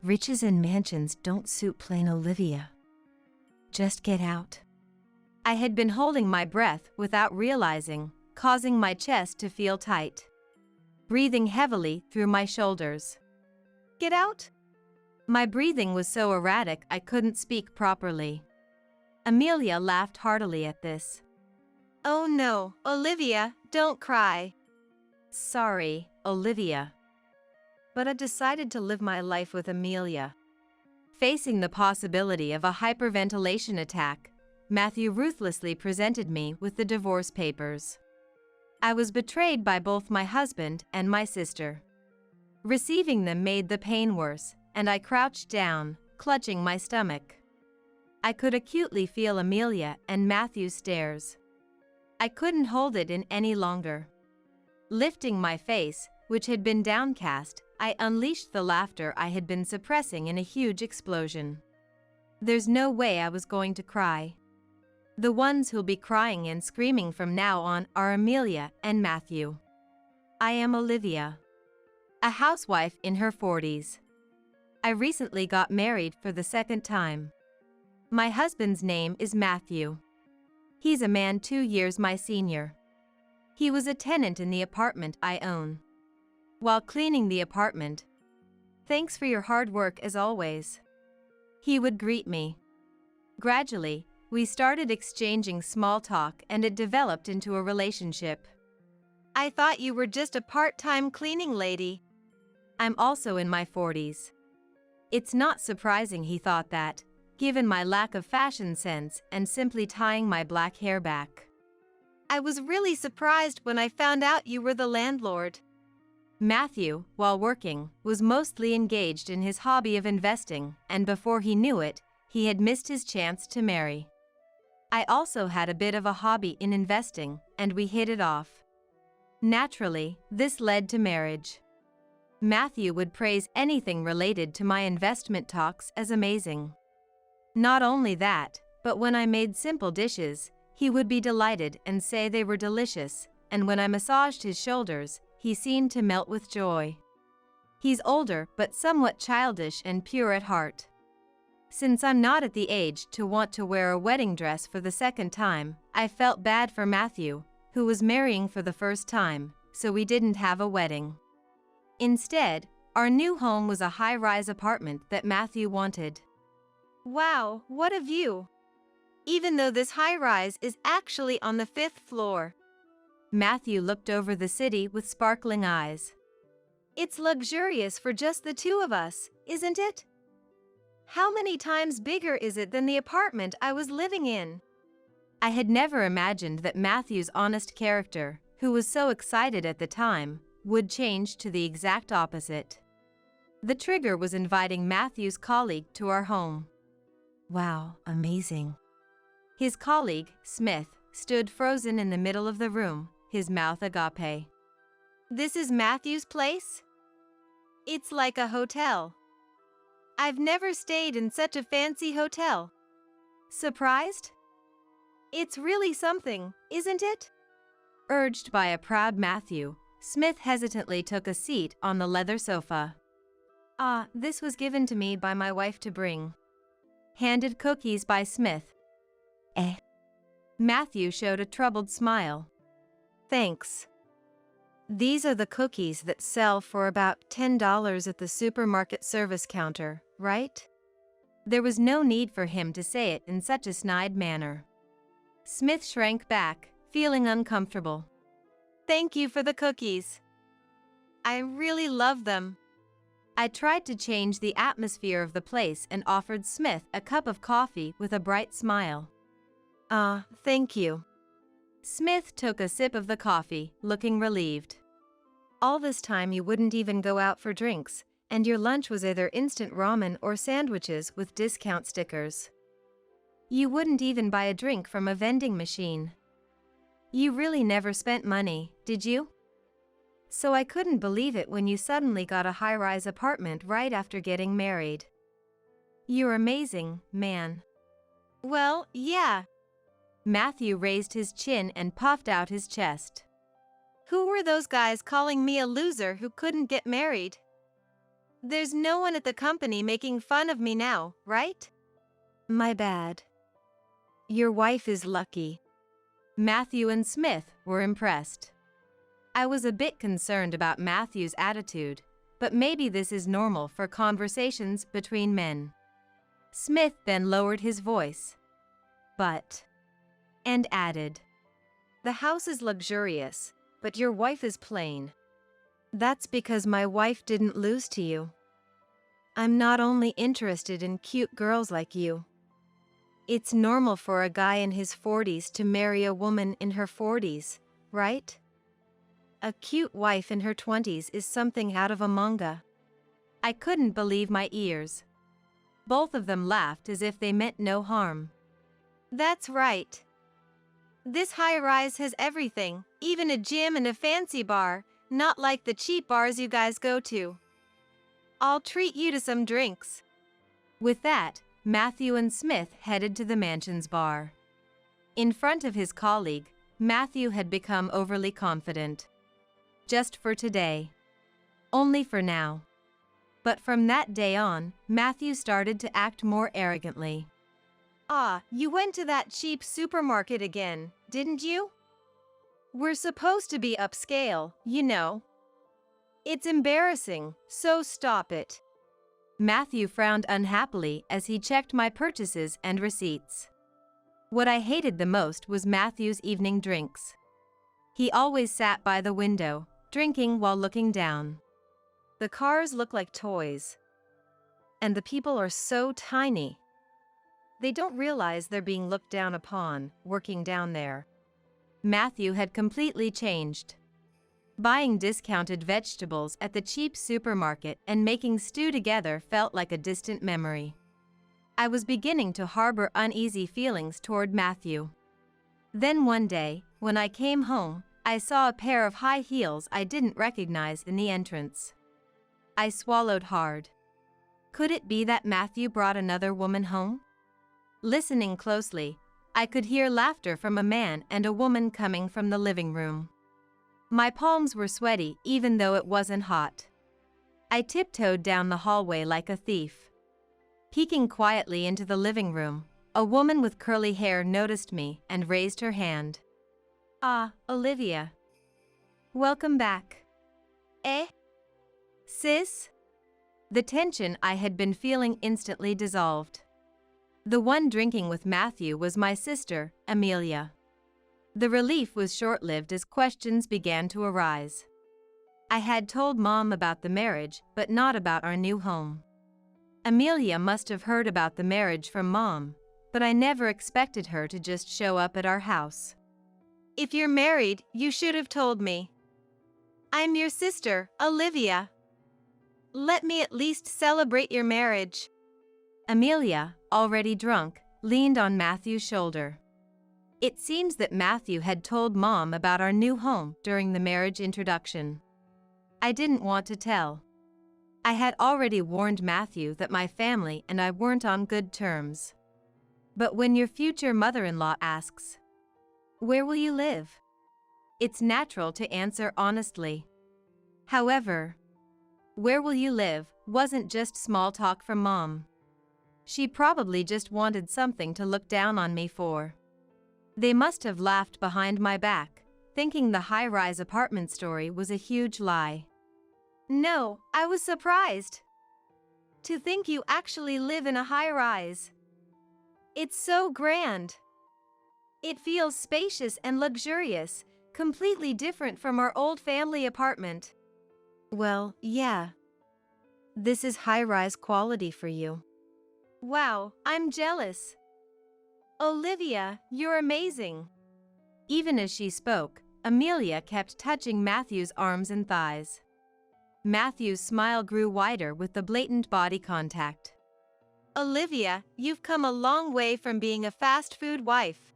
Riches and mansions don't suit plain Olivia. Just get out. I had been holding my breath without realizing, causing my chest to feel tight. Breathing heavily through my shoulders. Get out? My breathing was so erratic I couldn't speak properly. Amelia laughed heartily at this. Oh no, Olivia, don't cry. Sorry, Olivia. But I decided to live my life with Amelia. Facing the possibility of a hyperventilation attack, Matthew ruthlessly presented me with the divorce papers. I was betrayed by both my husband and my sister. Receiving them made the pain worse, and I crouched down, clutching my stomach. I could acutely feel Amelia and Matthew's stares. I couldn't hold it in any longer. Lifting my face, which had been downcast, I unleashed the laughter I had been suppressing in a huge explosion. There's no way I was going to cry. The ones who'll be crying and screaming from now on are Amelia and Matthew. I am Olivia, a housewife in her 40s. I recently got married for the second time. My husband's name is Matthew. He's a man 2 years my senior. He was a tenant in the apartment I own. While cleaning the apartment, "Thanks for your hard work as always," he would greet me. Gradually, we started exchanging small talk and it developed into a relationship. I thought you were just a part-time cleaning lady. I'm also in my 40s. It's not surprising he thought that, given my lack of fashion sense and simply tying my black hair back. I was really surprised when I found out you were the landlord. Matthew, while working, was mostly engaged in his hobby of investing, and before he knew it, he had missed his chance to marry. I also had a bit of a hobby in investing, and we hit it off. Naturally, this led to marriage. Matthew would praise anything related to my investment talks as amazing. Not only that, but when I made simple dishes, he would be delighted and say they were delicious, and when I massaged his shoulders, he seemed to melt with joy. He's older but somewhat childish and pure at heart. Since I'm not at the age to want to wear a wedding dress for the second time, I felt bad for Matthew, who was marrying for the first time, so we didn't have a wedding. Instead, our new home was a high-rise apartment that Matthew wanted. Wow, what a view! Even though this high-rise is actually on the 5th floor. Matthew looked over the city with sparkling eyes. It's luxurious for just the two of us, isn't it? How many times bigger is it than the apartment I was living in? I had never imagined that Matthew's honest character, who was so excited at the time, would change to the exact opposite. The trigger was inviting Matthew's colleague to our home. Wow, amazing. His colleague, Smith, stood frozen in the middle of the room, his mouth agape. This is Matthew's place? It's like a hotel. I've never stayed in such a fancy hotel. Surprised? It's really something, isn't it? Urged by a proud Matthew, Smith hesitantly took a seat on the leather sofa. This was given to me by my wife to bring. Handed cookies by Smith. Matthew showed a troubled smile. Thanks. These are the cookies that sell for about $10 at the supermarket service counter, right? There was no need for him to say it in such a snide manner. Smith shrank back, feeling uncomfortable. Thank you for the cookies. I really love them. I tried to change the atmosphere of the place and offered Smith a cup of coffee with a bright smile. Thank you. Smith took a sip of the coffee, looking relieved. All this time you wouldn't even go out for drinks, and your lunch was either instant ramen or sandwiches with discount stickers. You wouldn't even buy a drink from a vending machine. You really never spent money, did you? So I couldn't believe it when you suddenly got a high-rise apartment right after getting married. You're amazing, man. Well, yeah. Matthew raised his chin and puffed out his chest. Who were those guys calling me a loser who couldn't get married? There's no one at the company making fun of me now, right? My bad. Your wife is lucky. Matthew and Smith were impressed. I was a bit concerned about Matthew's attitude, but maybe this is normal for conversations between men. Smith then lowered his voice. And added, the house is luxurious, but your wife is plain. That's because my wife didn't lose to you. I'm not only interested in cute girls like you. It's normal for a guy in his 40s to marry a woman in her 40s, right? A cute wife in her 20s is something out of a manga. I couldn't believe my ears. Both of them laughed as if they meant no harm. That's right. This high-rise has everything, even a gym and a fancy bar, not like the cheap bars you guys go to. I'll treat you to some drinks. With that, Matthew and Smith headed to the mansion's bar. In front of his colleague, Matthew had become overly confident. Just for today. Only for now. But from that day on, Matthew started to act more arrogantly. You went to that cheap supermarket again, didn't you? We're supposed to be upscale, you know. It's embarrassing, so stop it. Matthew frowned unhappily as he checked my purchases and receipts. What I hated the most was Matthew's evening drinks. He always sat by the window, drinking while looking down. The cars look like toys. And the people are so tiny. They don't realize they're being looked down upon, working down there. Matthew had completely changed. Buying discounted vegetables at the cheap supermarket and making stew together felt like a distant memory. I was beginning to harbor uneasy feelings toward Matthew. Then one day, when I came home, I saw a pair of high heels I didn't recognize in the entrance. I swallowed hard. Could it be that Matthew brought another woman home? Listening closely, I could hear laughter from a man and a woman coming from the living room. My palms were sweaty even though it wasn't hot. I tiptoed down the hallway like a thief. Peeking quietly into the living room, a woman with curly hair noticed me and raised her hand. Olivia. Welcome back. Sis? The tension I had been feeling instantly dissolved. The one drinking with Matthew was my sister, Amelia. The relief was short-lived as questions began to arise. I had told Mom about the marriage, but not about our new home. Amelia must have heard about the marriage from Mom, but I never expected her to just show up at our house. If you're married, you should have told me. I'm your sister, Olivia. Let me at least celebrate your marriage. Amelia, already drunk, leaned on Matthew's shoulder. It seems that Matthew had told Mom about our new home during the marriage introduction. I didn't want to tell. I had already warned Matthew that my family and I weren't on good terms. But when your future mother-in-law asks, "Where will you live?" it's natural to answer honestly. However, "Where will you live?" wasn't just small talk from Mom. She probably just wanted something to look down on me for. They must have laughed behind my back, thinking the high-rise apartment story was a huge lie. No, I was surprised. To think you actually live in a high-rise. It's so grand. It feels spacious and luxurious, completely different from our old family apartment. Well, yeah. This is high-rise quality for you. Wow, I'm jealous. Olivia, you're amazing. Even as she spoke, Amelia kept touching Matthew's arms and thighs. Matthew's smile grew wider with the blatant body contact. Olivia, you've come a long way from being a fast food wife.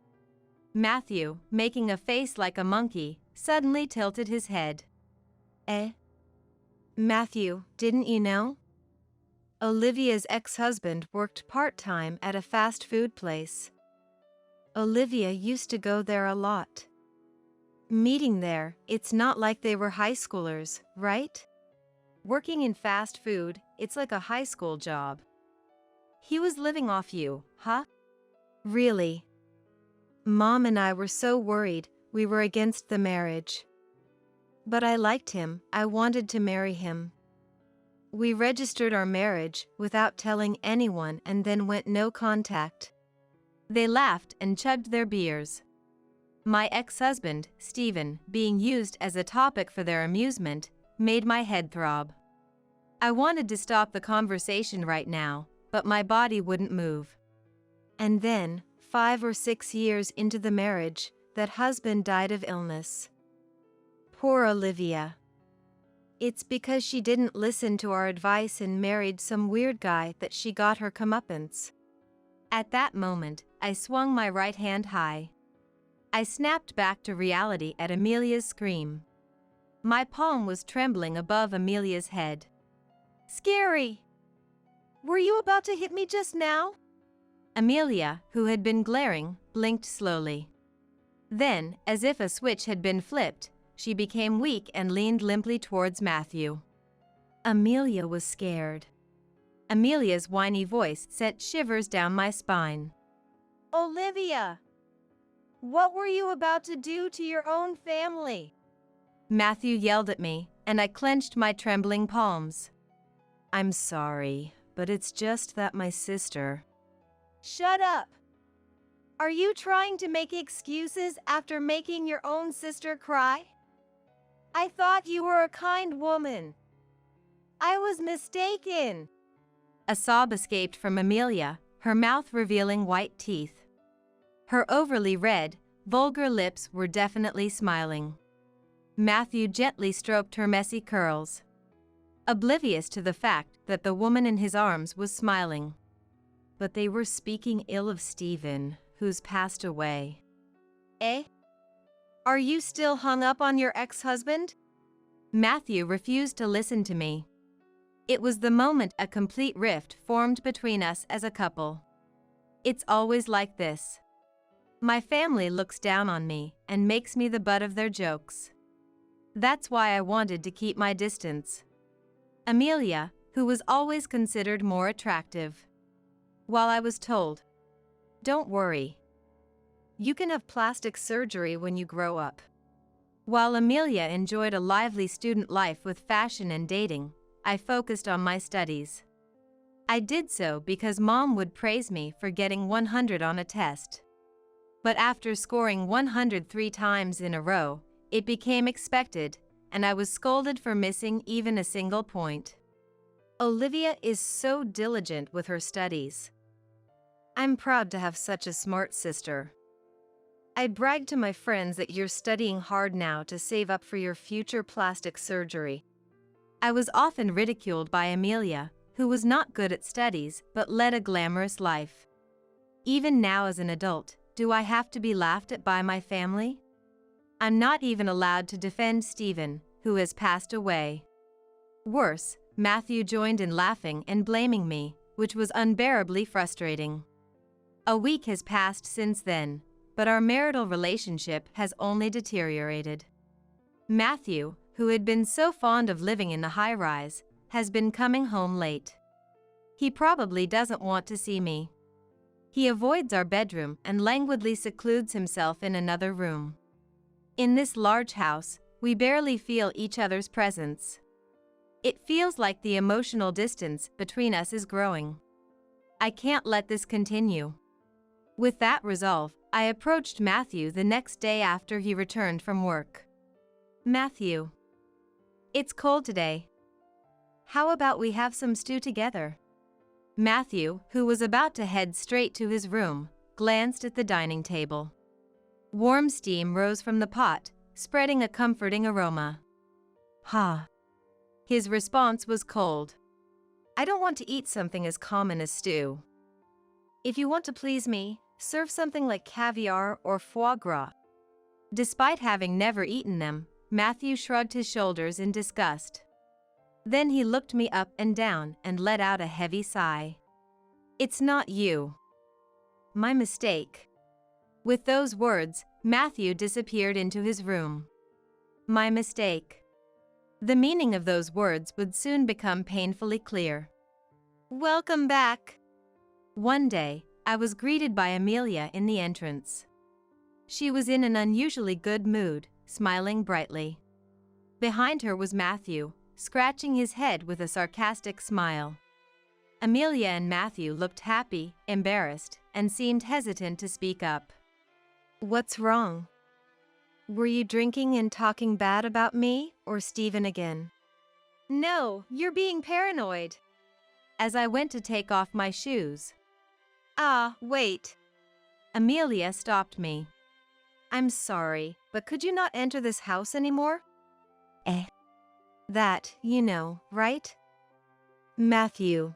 Matthew, making a face like a monkey, suddenly tilted his head. Matthew, didn't you know? Olivia's ex-husband worked part-time at a fast food place. Olivia used to go there a lot. Meeting there, it's not like they were high schoolers, right? Working in fast food, it's like a high school job. He was living off you, huh? Really? Mom and I were so worried, we were against the marriage. But I liked him, I wanted to marry him. We registered our marriage without telling anyone and then went no contact. They laughed and chugged their beers. My ex-husband, Stephen, being used as a topic for their amusement, made my head throb. I wanted to stop the conversation right now, but my body wouldn't move. And then, 5 or 6 years into the marriage, that husband died of illness. Poor Olivia. It's because she didn't listen to our advice and married some weird guy that she got her comeuppance. At that moment, I swung my right hand high. I snapped back to reality at Amelia's scream. My palm was trembling above Amelia's head. Scary! Were you about to hit me just now? Amelia, who had been glaring, blinked slowly. Then, as if a switch had been flipped, she became weak and leaned limply towards Matthew. Amelia was scared. Amelia's whiny voice sent shivers down my spine. Olivia! What were you about to do to your own family? Matthew yelled at me, and I clenched my trembling palms. I'm sorry, but it's just that my sister... Shut up! Are you trying to make excuses after making your own sister cry? I thought you were a kind woman. I was mistaken. A sob escaped from Amelia, her mouth revealing white teeth. Her overly red, vulgar lips were definitely smiling. Matthew gently stroked her messy curls, oblivious to the fact that the woman in his arms was smiling. But they were speaking ill of Stephen, who's passed away. Are you still hung up on your ex-husband? Matthew refused to listen to me. It was the moment a complete rift formed between us as a couple. It's always like this. My family looks down on me and makes me the butt of their jokes. That's why I wanted to keep my distance. Amelia, who was always considered more attractive. While I was told, don't worry. You can have plastic surgery when you grow up. While Amelia enjoyed a lively student life with fashion and dating, I focused on my studies. I did so because Mom would praise me for getting 100 on a test. But after scoring 103 times in a row, it became expected, and I was scolded for missing even a single point. Olivia is so diligent with her studies. I'm proud to have such a smart sister. I bragged to my friends that you're studying hard now to save up for your future plastic surgery. I was often ridiculed by Amelia, who was not good at studies but led a glamorous life. Even now as an adult, do I have to be laughed at by my family? I'm not even allowed to defend Stephen, who has passed away. Worse, Matthew joined in laughing and blaming me, which was unbearably frustrating. A week has passed since then, but our marital relationship has only deteriorated. Matthew, who had been so fond of living in the high-rise, has been coming home late. He probably doesn't want to see me. He avoids our bedroom and languidly secludes himself in another room. In this large house, we barely feel each other's presence. It feels like the emotional distance between us is growing. I can't let this continue. With that resolve, I approached Matthew the next day after he returned from work. Matthew. It's cold today. How about we have some stew together? Matthew, who was about to head straight to his room, glanced at the dining table. Warm steam rose from the pot, spreading a comforting aroma. Ha! His response was cold. I don't want to eat something as common as stew. If you want to please me, serve something like caviar or foie gras. Despite having never eaten them, Matthew shrugged his shoulders in disgust. Then he looked me up and down and let out a heavy sigh. It's not you. My mistake. With those words, Matthew disappeared into his room. My mistake. The meaning of those words would soon become painfully clear. Welcome back. One day, I was greeted by Amelia in the entrance. She was in an unusually good mood, smiling brightly. Behind her was Matthew, scratching his head with a sarcastic smile. Amelia and Matthew looked happy, embarrassed, and seemed hesitant to speak up. What's wrong? Were you drinking and talking bad about me or Stephen again? No, you're being paranoid. As I went to take off my shoes. Ah, wait. Amelia stopped me. I'm sorry, but could you not enter this house anymore? That, you know, right? Matthew.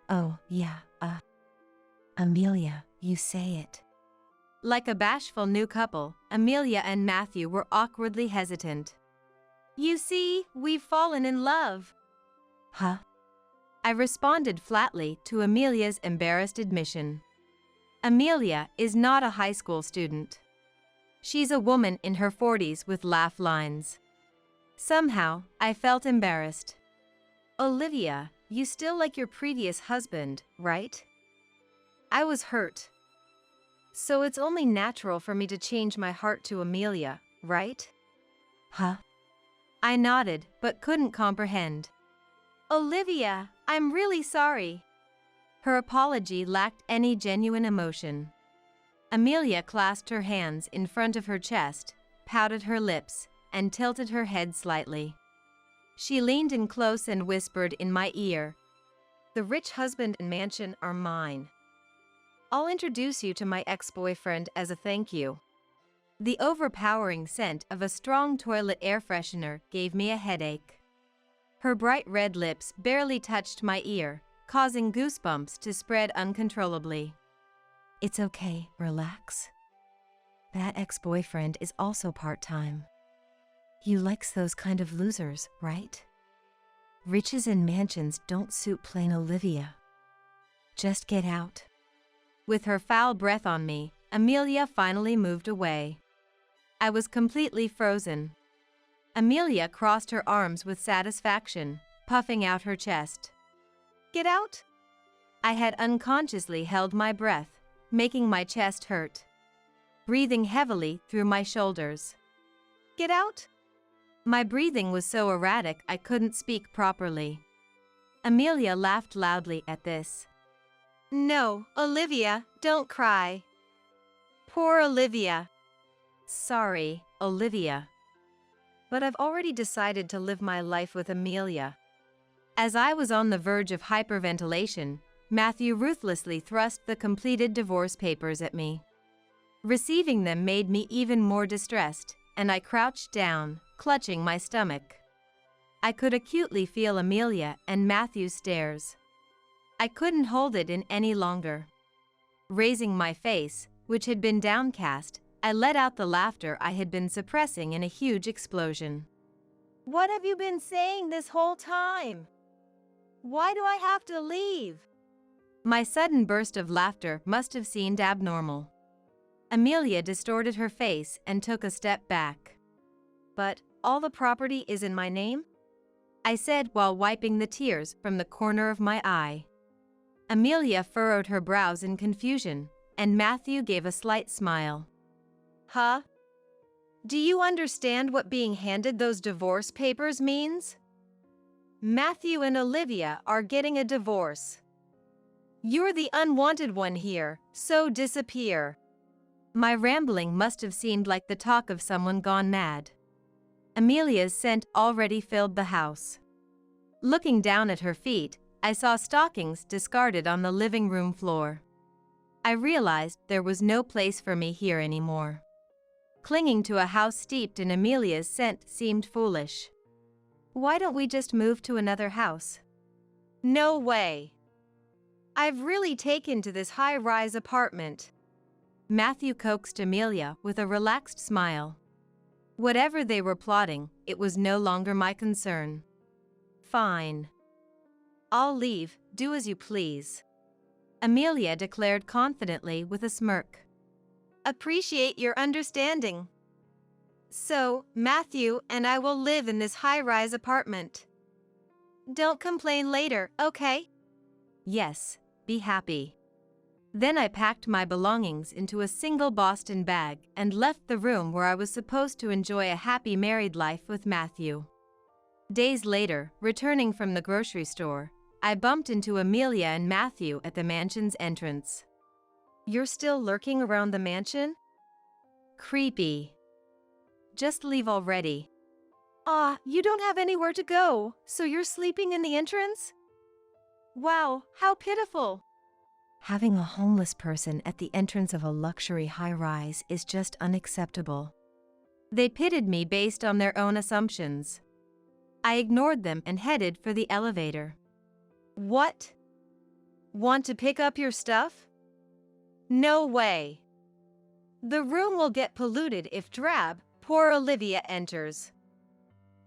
Oh, yeah, Amelia, you say it. Like a bashful new couple, Amelia and Matthew were awkwardly hesitant. You see, we've fallen in love. Huh? I responded flatly to Amelia's embarrassed admission. Amelia is not a high school student. She's a woman in her 40s with laugh lines. Somehow, I felt embarrassed. Olivia, you still like your previous husband, right? I was hurt. So it's only natural for me to change my heart to Amelia, right? Huh? I nodded, but couldn't comprehend. Olivia, I'm really sorry. Her apology lacked any genuine emotion. Amelia clasped her hands in front of her chest, pouted her lips, and tilted her head slightly. She leaned in close and whispered in my ear, "The rich husband and mansion are mine. I'll introduce you to my ex-boyfriend as a thank you." The overpowering scent of a strong toilet air freshener gave me a headache. Her bright red lips barely touched my ear, causing goosebumps to spread uncontrollably. It's okay, relax. That ex-boyfriend is also part-time. He likes those kind of losers, right? Riches and mansions don't suit plain Olivia. Just get out. With her foul breath on me, Amelia finally moved away. I was completely frozen. Amelia crossed her arms with satisfaction, puffing out her chest. Get out? I had unconsciously held my breath, making my chest hurt. Breathing heavily through my shoulders. Get out? My breathing was so erratic I couldn't speak properly. Amelia laughed loudly at this. No, Olivia, don't cry. Poor Olivia. Sorry, Olivia. But I've already decided to live my life with Amelia. As I was on the verge of hyperventilation, Matthew ruthlessly thrust the completed divorce papers at me. Receiving them made me even more distressed, and I crouched down, clutching my stomach. I could acutely feel Amelia and Matthew's stares. I couldn't hold it in any longer. Raising my face, which had been downcast, I let out the laughter I had been suppressing in a huge explosion. What have you been saying this whole time? Why do I have to leave? My sudden burst of laughter must have seemed abnormal. Amelia distorted her face and took a step back. But all the property is in my name? I said while wiping the tears from the corner of my eye. Amelia furrowed her brows in confusion, and Matthew gave a slight smile. Huh? Do you understand what being handed those divorce papers means? Matthew and Olivia are getting a divorce. You're the unwanted one here, so disappear. My rambling must have seemed like the talk of someone gone mad. Amelia's scent already filled the house. Looking down at her feet, I saw stockings discarded on the living room floor. I realized there was no place for me here anymore. Clinging to a house steeped in Amelia's scent seemed foolish. Why don't we just move to another house? No way. I've really taken to this high-rise apartment. Matthew coaxed Amelia with a relaxed smile. Whatever they were plotting, it was no longer my concern. Fine. I'll leave, do as you please. Amelia declared confidently with a smirk. Appreciate your understanding. So, Matthew and I will live in this high-rise apartment. Don't complain later, okay? Yes, be happy. Then I packed my belongings into a single Boston bag and left the room where I was supposed to enjoy a happy married life with Matthew. Days later, returning from the grocery store, I bumped into Amelia and Matthew at the mansion's entrance. You're still lurking around the mansion? Creepy. Just leave already. You don't have anywhere to go, so you're sleeping in the entrance? Wow, how pitiful. Having a homeless person at the entrance of a luxury high-rise is just unacceptable. They pitted me based on their own assumptions. I ignored them and headed for the elevator. What? Want to pick up your stuff? No way. The room will get polluted if drab, poor Olivia enters.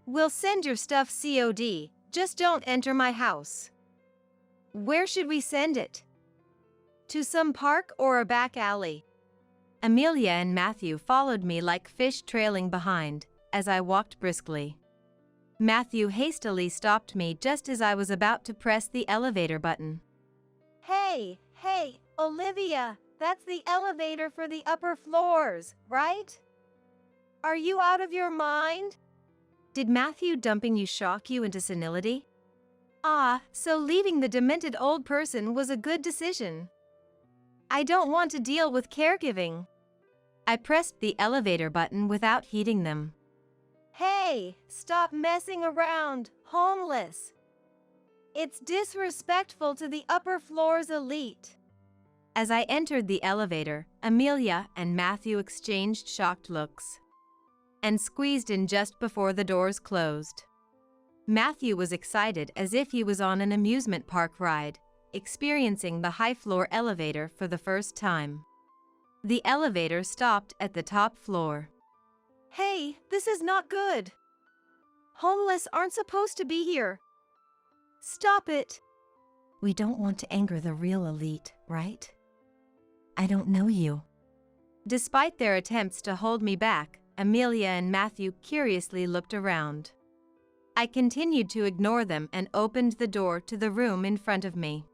We'll send your stuff COD, just don't enter my house. Where should we send it? To some park or a back alley? Amelia and Matthew followed me like fish trailing behind, as I walked briskly. Matthew hastily stopped me just as I was about to press the elevator button. Hey, Olivia, that's the elevator for the upper floors, right? Are you out of your mind? Did Matthew dumping you shock you into senility? So leaving the demented old person was a good decision. I don't want to deal with caregiving. I pressed the elevator button without heeding them. Hey, stop messing around, homeless. It's disrespectful to the upper floor's elite. As I entered the elevator, Amelia and Matthew exchanged shocked looks and squeezed in just before the doors closed. Matthew was excited as if he was on an amusement park ride, experiencing the high-floor elevator for the first time. The elevator stopped at the top floor. Hey, this is not good. Homeless aren't supposed to be here. Stop it. We don't want to anger the real elite, right? I don't know you. Despite their attempts to hold me back, Amelia and Matthew curiously looked around. I continued to ignore them and opened the door to the room in front of me.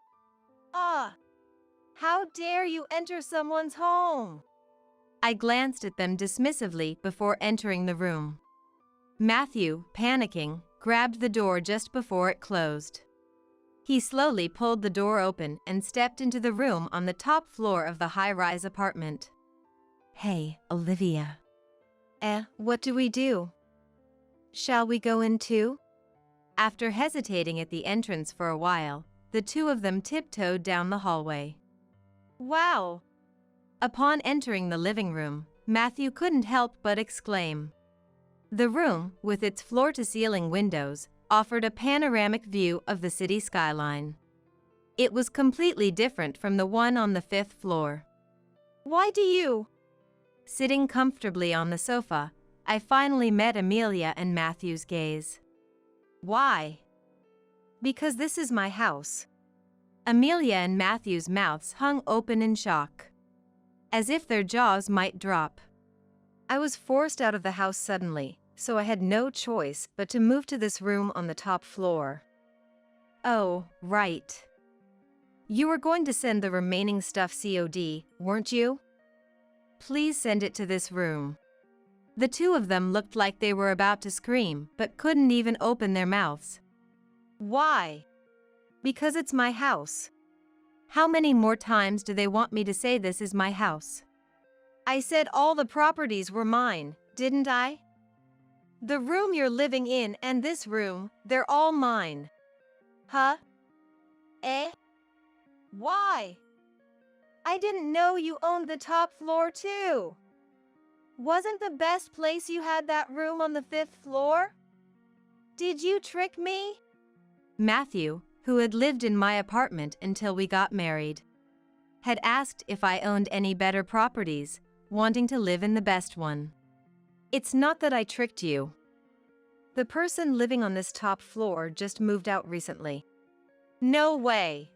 How dare you enter someone's home? I glanced at them dismissively before entering the room. Matthew, panicking, grabbed the door just before it closed. He slowly pulled the door open and stepped into the room on the top floor of the high-rise apartment. Hey, Olivia. What do we do? Shall we go in too? After hesitating at the entrance for a while, the two of them tiptoed down the hallway. Wow! Upon entering the living room, Matthew couldn't help but exclaim. The room, with its floor-to-ceiling windows, offered a panoramic view of the city skyline. It was completely different from the one on the 5th floor. Why do you? Sitting comfortably on the sofa, I finally met Amelia and Matthew's gaze. Why? Because this is my house. Amelia and Matthew's mouths hung open in shock, as if their jaws might drop. I was forced out of the house suddenly, so I had no choice but to move to this room on the top floor. Oh, right. You were going to send the remaining stuff COD, weren't you? Please send it to this room. The two of them looked like they were about to scream, but couldn't even open their mouths. Why? Because it's my house. How many more times do they want me to say this is my house? I said all the properties were mine, didn't I? The room you're living in and this room, they're all mine. Huh? Eh? Why? I didn't know you owned the top floor too. Wasn't the best place you had that room on the 5th floor? Did you trick me? Matthew, who had lived in my apartment until we got married, had asked if I owned any better properties, wanting to live in the best one. It's not that I tricked you. The person living on this top floor just moved out recently. No way.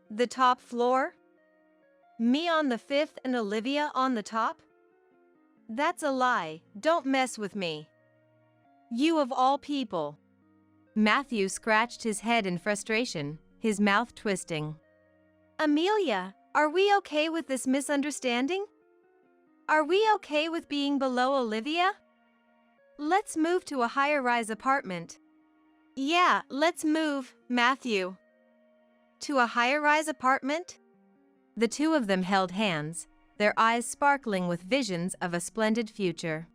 The top floor? Me on the 5th and Olivia on the top? That's a lie. Don't mess with me. You of all people. Matthew scratched his head in frustration, his mouth twisting. Amelia, are we okay with this misunderstanding? Are we okay with being below Olivia? Let's move to a higher-rise apartment. Yeah, let's move, Matthew. To a higher-rise apartment? The two of them held hands, their eyes sparkling with visions of a splendid future.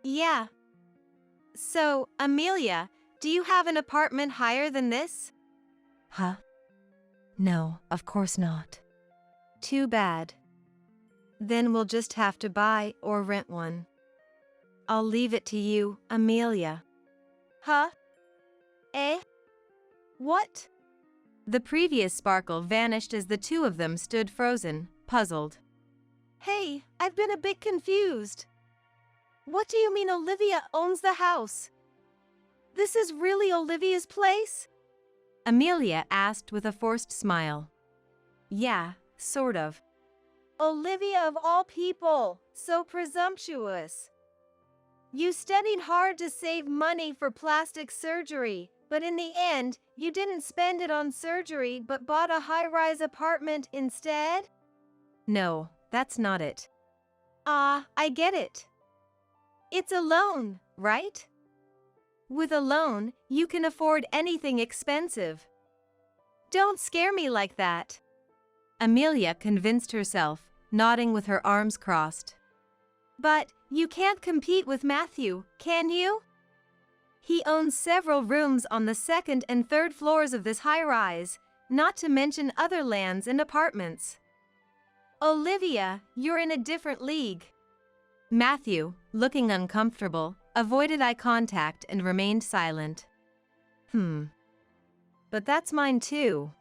Yeah. So, Amelia, do you have an apartment higher than this? Huh? No, of course not. Too bad. Then we'll just have to buy or rent one. I'll leave it to you, Amelia. Huh? Eh? What? The previous sparkle vanished as the two of them stood frozen, puzzled. Hey, I've been a bit confused. What do you mean Olivia owns the house? This is really Olivia's place? Amelia asked with a forced smile. Yeah, sort of. Olivia of all people, so presumptuous. You studied hard to save money for plastic surgery, but in the end, you didn't spend it on surgery but bought a high-rise apartment instead? No, that's not it. I get it. It's a loan, right? With a loan, you can afford anything expensive. Don't scare me like that. Amelia convinced herself, nodding with her arms crossed. But you can't compete with Matthew, can you? He owns several rooms on the 2nd and 3rd floors of this high-rise, not to mention other lands and apartments. Olivia, you're in a different league. Matthew, looking uncomfortable, avoided eye contact and remained silent. But that's mine too.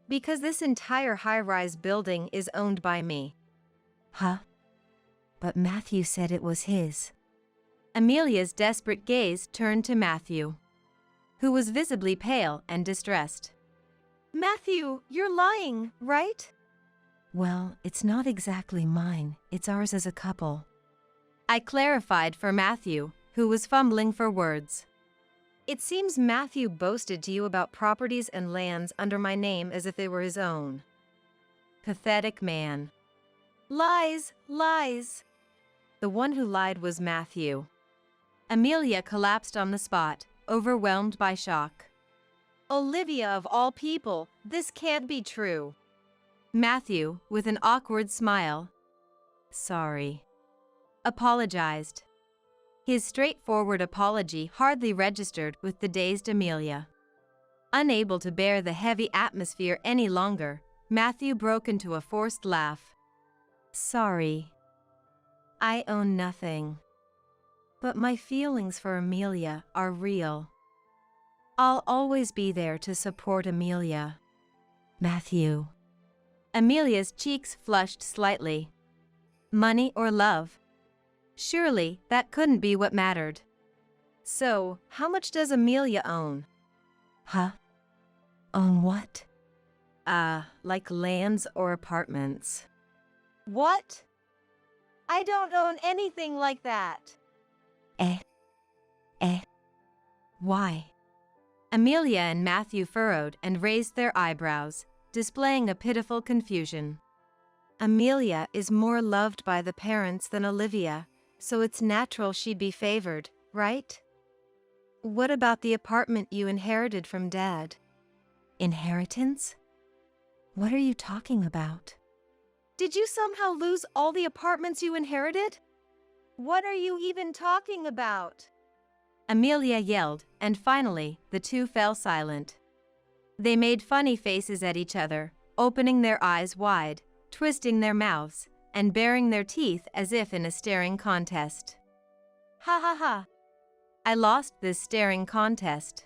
Because this entire high-rise building is owned by me. Huh? But Matthew said it was his. Amelia's desperate gaze turned to Matthew, who was visibly pale and distressed. Matthew, you're lying, right? Well, it's not exactly mine. It's ours as a couple. I clarified for Matthew, who was fumbling for words. It seems Matthew boasted to you about properties and lands under my name as if they were his own. Pathetic man. Lies, lies. The one who lied was Matthew. Amelia collapsed on the spot, overwhelmed by shock. Olivia of all people, this can't be true. Matthew, with an awkward smile, sorry, apologized. His straightforward apology hardly registered with the dazed Amelia. Unable to bear the heavy atmosphere any longer, Matthew broke into a forced laugh. Sorry. I own nothing. But my feelings for Amelia are real. I'll always be there to support Amelia. Matthew. Amelia's cheeks flushed slightly. Money or love? Surely that couldn't be what mattered. So, how much does Amelia own? Huh? Own what? Like lands or apartments. What? I don't own anything like that. Why? Amelia and Matthew furrowed and raised their eyebrows, displaying a pitiful confusion. Amelia is more loved by the parents than Olivia, so it's natural she'd be favored, right? What about the apartment you inherited from Dad? Inheritance? What are you talking about? Did you somehow lose all the apartments you inherited? What are you even talking about? Amelia yelled, and finally, the two fell silent. They made funny faces at each other, opening their eyes wide, twisting their mouths, and baring their teeth as if in a staring contest. Ha ha ha! I lost this staring contest.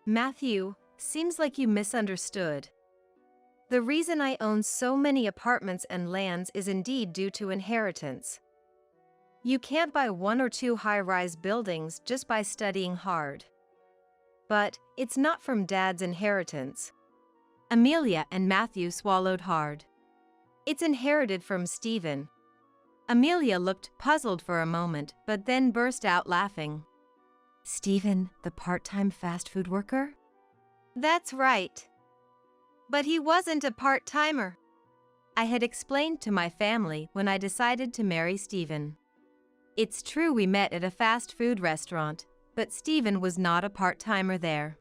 Matthew, seems like you misunderstood. The reason I own so many apartments and lands is indeed due to inheritance. You can't buy 1 or 2 high-rise buildings just by studying hard. But it's not from Dad's inheritance. Amelia and Matthew swallowed hard. It's inherited from Stephen. Amelia looked puzzled for a moment, but then burst out laughing. Stephen, the part-time fast food worker? That's right. But he wasn't a part-timer. I had explained to my family when I decided to marry Stephen. It's true we met at a fast food restaurant, but Stephen was not a part-timer there.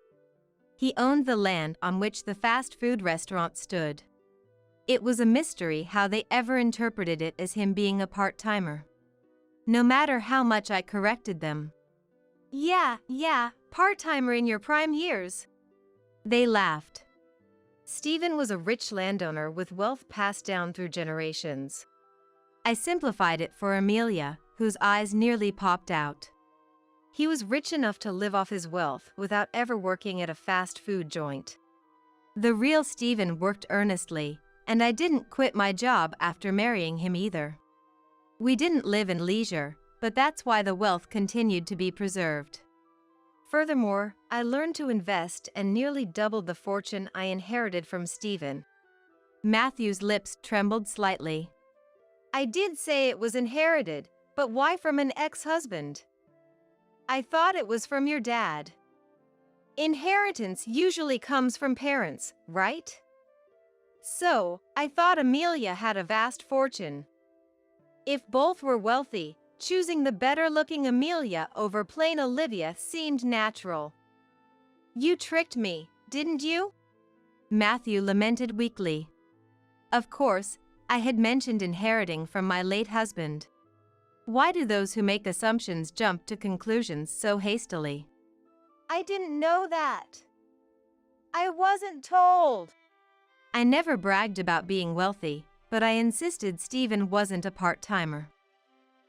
He owned the land on which the fast food restaurant stood. It was a mystery how they ever interpreted it as him being a part-timer. No matter how much I corrected them. Yeah, part-timer in your prime years. They laughed. Stephen was a rich landowner with wealth passed down through generations. I simplified it for Amelia, whose eyes nearly popped out. He was rich enough to live off his wealth without ever working at a fast food joint. The real Stephen worked earnestly, and I didn't quit my job after marrying him either. We didn't live in leisure, but that's why the wealth continued to be preserved. Furthermore, I learned to invest and nearly doubled the fortune I inherited from Stephen. Matthew's lips trembled slightly. I did say it was inherited, but why from an ex-husband? I thought it was from your dad. Inheritance usually comes from parents, right? So, I thought Amelia had a vast fortune. If both were wealthy, choosing the better-looking Amelia over plain Olivia seemed natural. You tricked me, didn't you? Matthew lamented weakly. Of course, I had mentioned inheriting from my late husband. Why do those who make assumptions jump to conclusions so hastily? I didn't know that. I wasn't told. I never bragged about being wealthy, but I insisted Stephen wasn't a part-timer.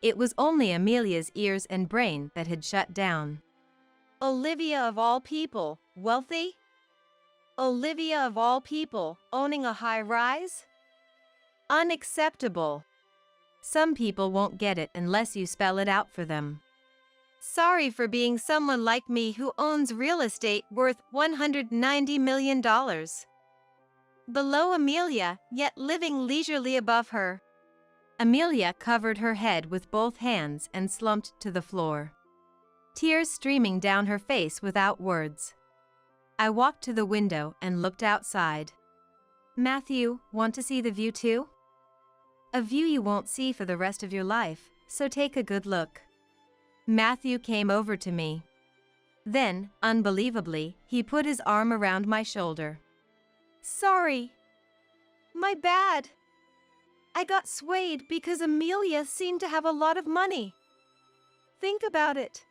It was only Amelia's ears and brain that had shut down. Olivia of all people, wealthy? Olivia of all people, owning a high-rise? Unacceptable. Some people won't get it unless you spell it out for them. Sorry for being someone like me who owns real estate worth $190 million. Below Amelia, yet living leisurely above her. Amelia covered her head with both hands and slumped to the floor. Tears streaming down her face without words. I walked to the window and looked outside. Matthew, want to see the view too? A view you won't see for the rest of your life, so take a good look. Matthew came over to me. Then, unbelievably, he put his arm around my shoulder. Sorry. My bad. I got swayed because Amelia seemed to have a lot of money. Think about it.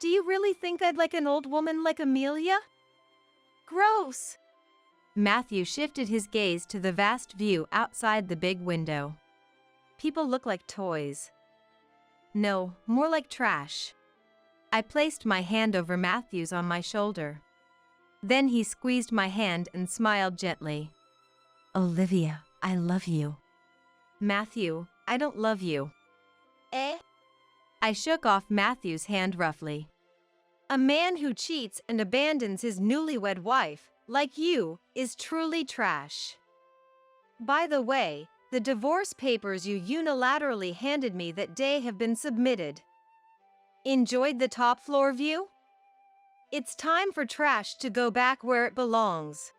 Do you really think I'd like an old woman like Amelia? Gross. Matthew shifted his gaze to the vast view outside the big window. People look like toys. No, more like trash. I placed my hand over Matthew's on my shoulder. Then he squeezed my hand and smiled gently. Olivia, I love you. Matthew, I don't love you. I shook off Matthew's hand roughly. A man who cheats and abandons his newlywed wife, like you, is truly trash. By the way, the divorce papers you unilaterally handed me that day have been submitted. Enjoyed the top floor view? It's time for trash to go back where it belongs.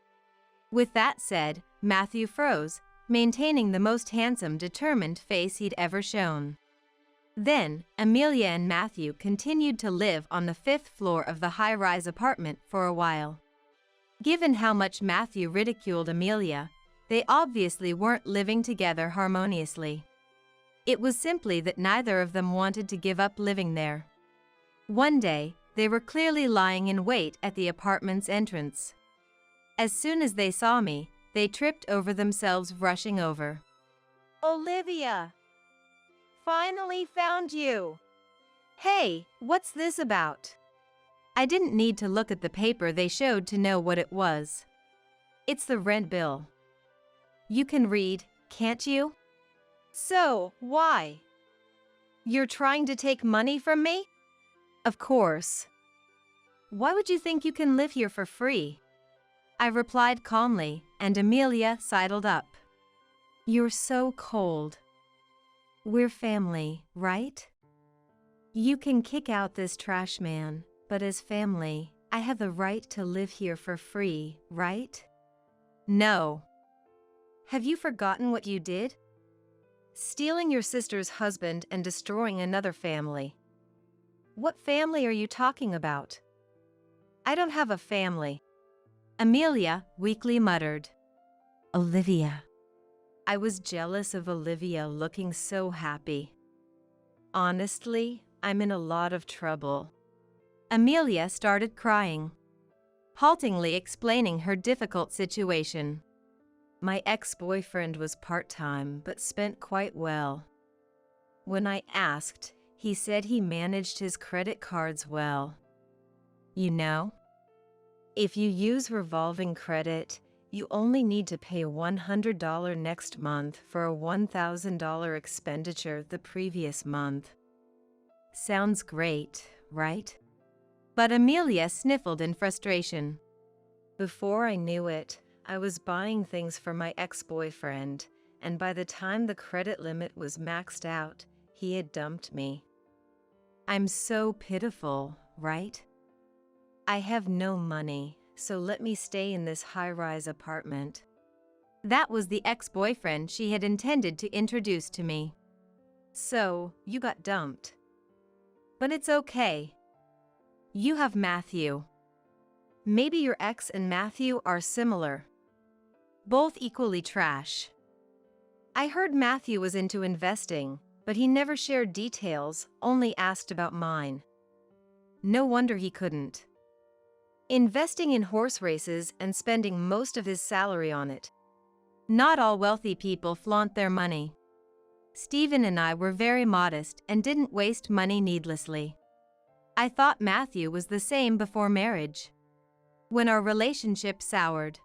With that said, Matthew froze, maintaining the most handsome, determined face he'd ever shown. Then, Amelia and Matthew continued to live on the 5th floor of the high-rise apartment for a while. Given how much Matthew ridiculed Amelia, they obviously weren't living together harmoniously. It was simply that neither of them wanted to give up living there. One day, they were clearly lying in wait at the apartment's entrance. As soon as they saw me, they tripped over themselves rushing over. Olivia! Finally found you! Hey, what's this about? I didn't need to look at the paper they showed to know what it was. It's the rent bill. You can read, can't you? So, why? You're trying to take money from me? Of course. Why would you think you can live here for free? I replied calmly, and Amelia sidled up. You're so cold. We're family, right? You can kick out this trash man, but as family, I have the right to live here for free, right? No. Have you forgotten what you did? Stealing your sister's husband and destroying another family. What family are you talking about? I don't have a family. Amelia weakly muttered. Olivia. I was jealous of Olivia looking so happy. Honestly, I'm in a lot of trouble. Amelia started crying, haltingly explaining her difficult situation. My ex-boyfriend was part-time but spent quite well. When I asked, he said he managed his credit cards well. You know, if you use revolving credit, you only need to pay $100 next month for a $1,000 expenditure the previous month. Sounds great, right? But Amelia sniffled in frustration. Before I knew it, I was buying things for my ex-boyfriend, and by the time the credit limit was maxed out, he had dumped me. I'm so pitiful, right? I have no money, so let me stay in this high-rise apartment. That was the ex-boyfriend she had intended to introduce to me. So, you got dumped. But it's okay. You have Matthew. Maybe your ex and Matthew are similar. Both equally trash. I heard Matthew was into investing, but he never shared details, only asked about mine. No wonder he couldn't. Investing in horse races and spending most of his salary on it. Not all wealthy people flaunt their money. Stephen and I were very modest and didn't waste money needlessly. I thought Matthew was the same before marriage. When our relationship soured,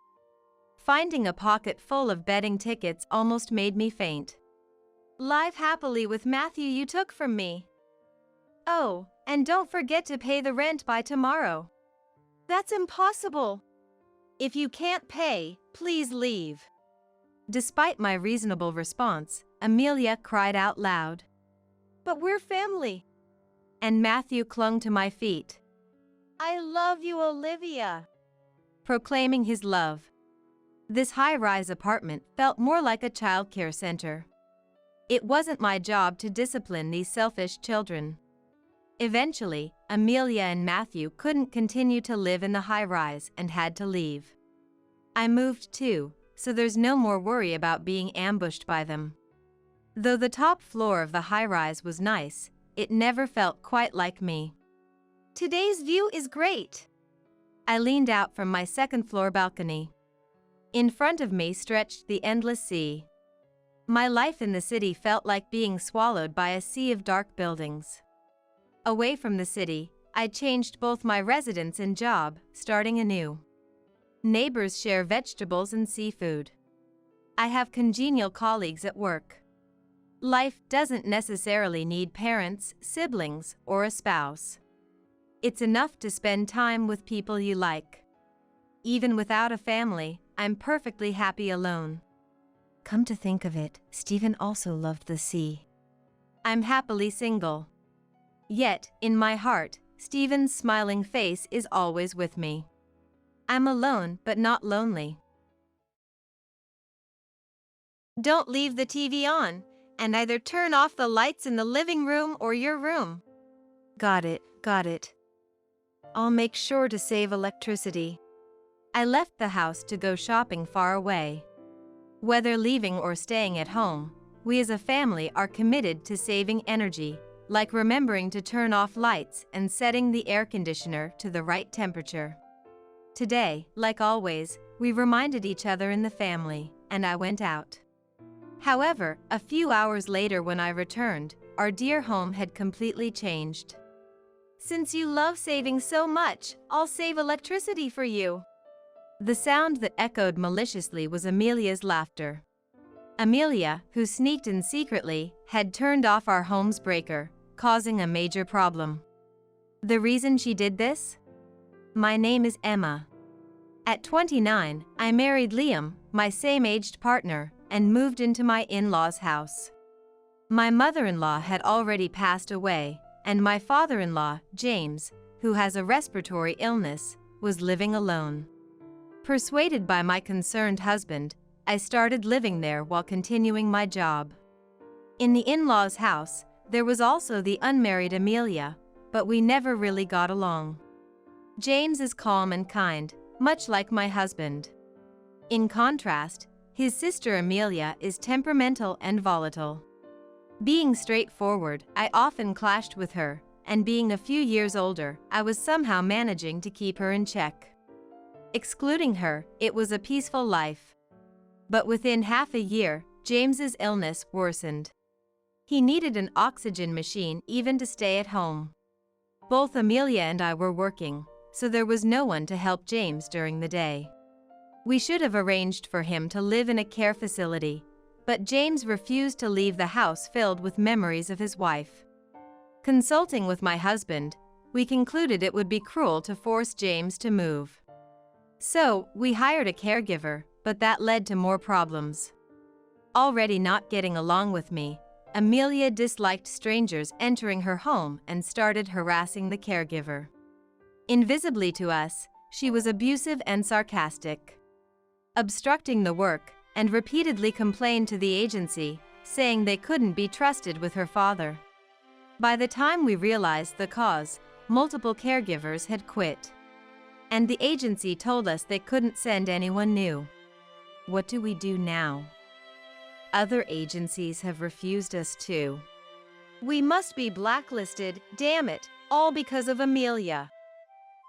finding a pocket full of betting tickets almost made me faint. Live happily with Matthew you took from me. Oh, and don't forget to pay the rent by tomorrow. That's impossible. If you can't pay, please leave. Despite my reasonable response, Amelia cried out loud. But we're family. And Matthew clung to my feet. I love you, Olivia. Proclaiming his love. This high-rise apartment felt more like a childcare center. It wasn't my job to discipline these selfish children. Eventually, Amelia and Matthew couldn't continue to live in the high-rise and had to leave. I moved too, so there's no more worry about being ambushed by them. Though the top floor of the high-rise was nice, it never felt quite like me. Today's view is great. I leaned out from my second-floor balcony. In front of me stretched the endless sea. My life in the city felt like being swallowed by a sea of dark buildings. Away from the city, I'd changed both my residence and job, starting anew. Neighbors share vegetables and seafood. I have congenial colleagues at work. Life doesn't necessarily need parents, siblings, or a spouse. It's enough to spend time with people you like. Even without a family, I'm perfectly happy alone. Come to think of it, Stephen also loved the sea. I'm happily single. Yet, in my heart, Stephen's smiling face is always with me. I'm alone but not lonely. Don't leave the TV on, and either turn off the lights in the living room or your room. Got it, got it. I'll make sure to save electricity. I left the house to go shopping far away. Whether leaving or staying at home, we as a family are committed to saving energy, like remembering to turn off lights and setting the air conditioner to the right temperature. Today, like always, we reminded each other in the family, and I went out. However, a few hours later when I returned, our dear home had completely changed. Since you love saving so much, I'll save electricity for you. The sound that echoed maliciously was Amelia's laughter. Amelia, who sneaked in secretly, had turned off our home's breaker, causing a major problem. The reason she did this? My name is Emma. At 29, I married Liam, my same-aged partner, and moved into my in-laws' house. My mother-in-law had already passed away, and my father-in-law, James, who has a respiratory illness, was living alone. Persuaded by my concerned husband, I started living there while continuing my job. In the in-laws' house, there was also the unmarried Amelia, but we never really got along. James is calm and kind, much like my husband. In contrast, his sister Amelia is temperamental and volatile. Being straightforward, I often clashed with her, and being a few years older, I was somehow managing to keep her in check. Excluding her, it was a peaceful life. But within half a year, James's illness worsened. He needed an oxygen machine even to stay at home. Both Amelia and I were working, so there was no one to help James during the day. We should have arranged for him to live in a care facility, but James refused to leave the house filled with memories of his wife. Consulting with my husband, we concluded it would be cruel to force James to move. So, we hired a caregiver, but that led to more problems. Already not getting along with me, Amelia disliked strangers entering her home and started harassing the caregiver. Invisibly to us, she was abusive and sarcastic, obstructing the work, and repeatedly complained to the agency, saying they couldn't be trusted with her father. By the time we realized the cause, multiple caregivers had quit. And the agency told us they couldn't send anyone new. What do we do now? Other agencies have refused us too. We must be blacklisted, damn it, all because of Amelia.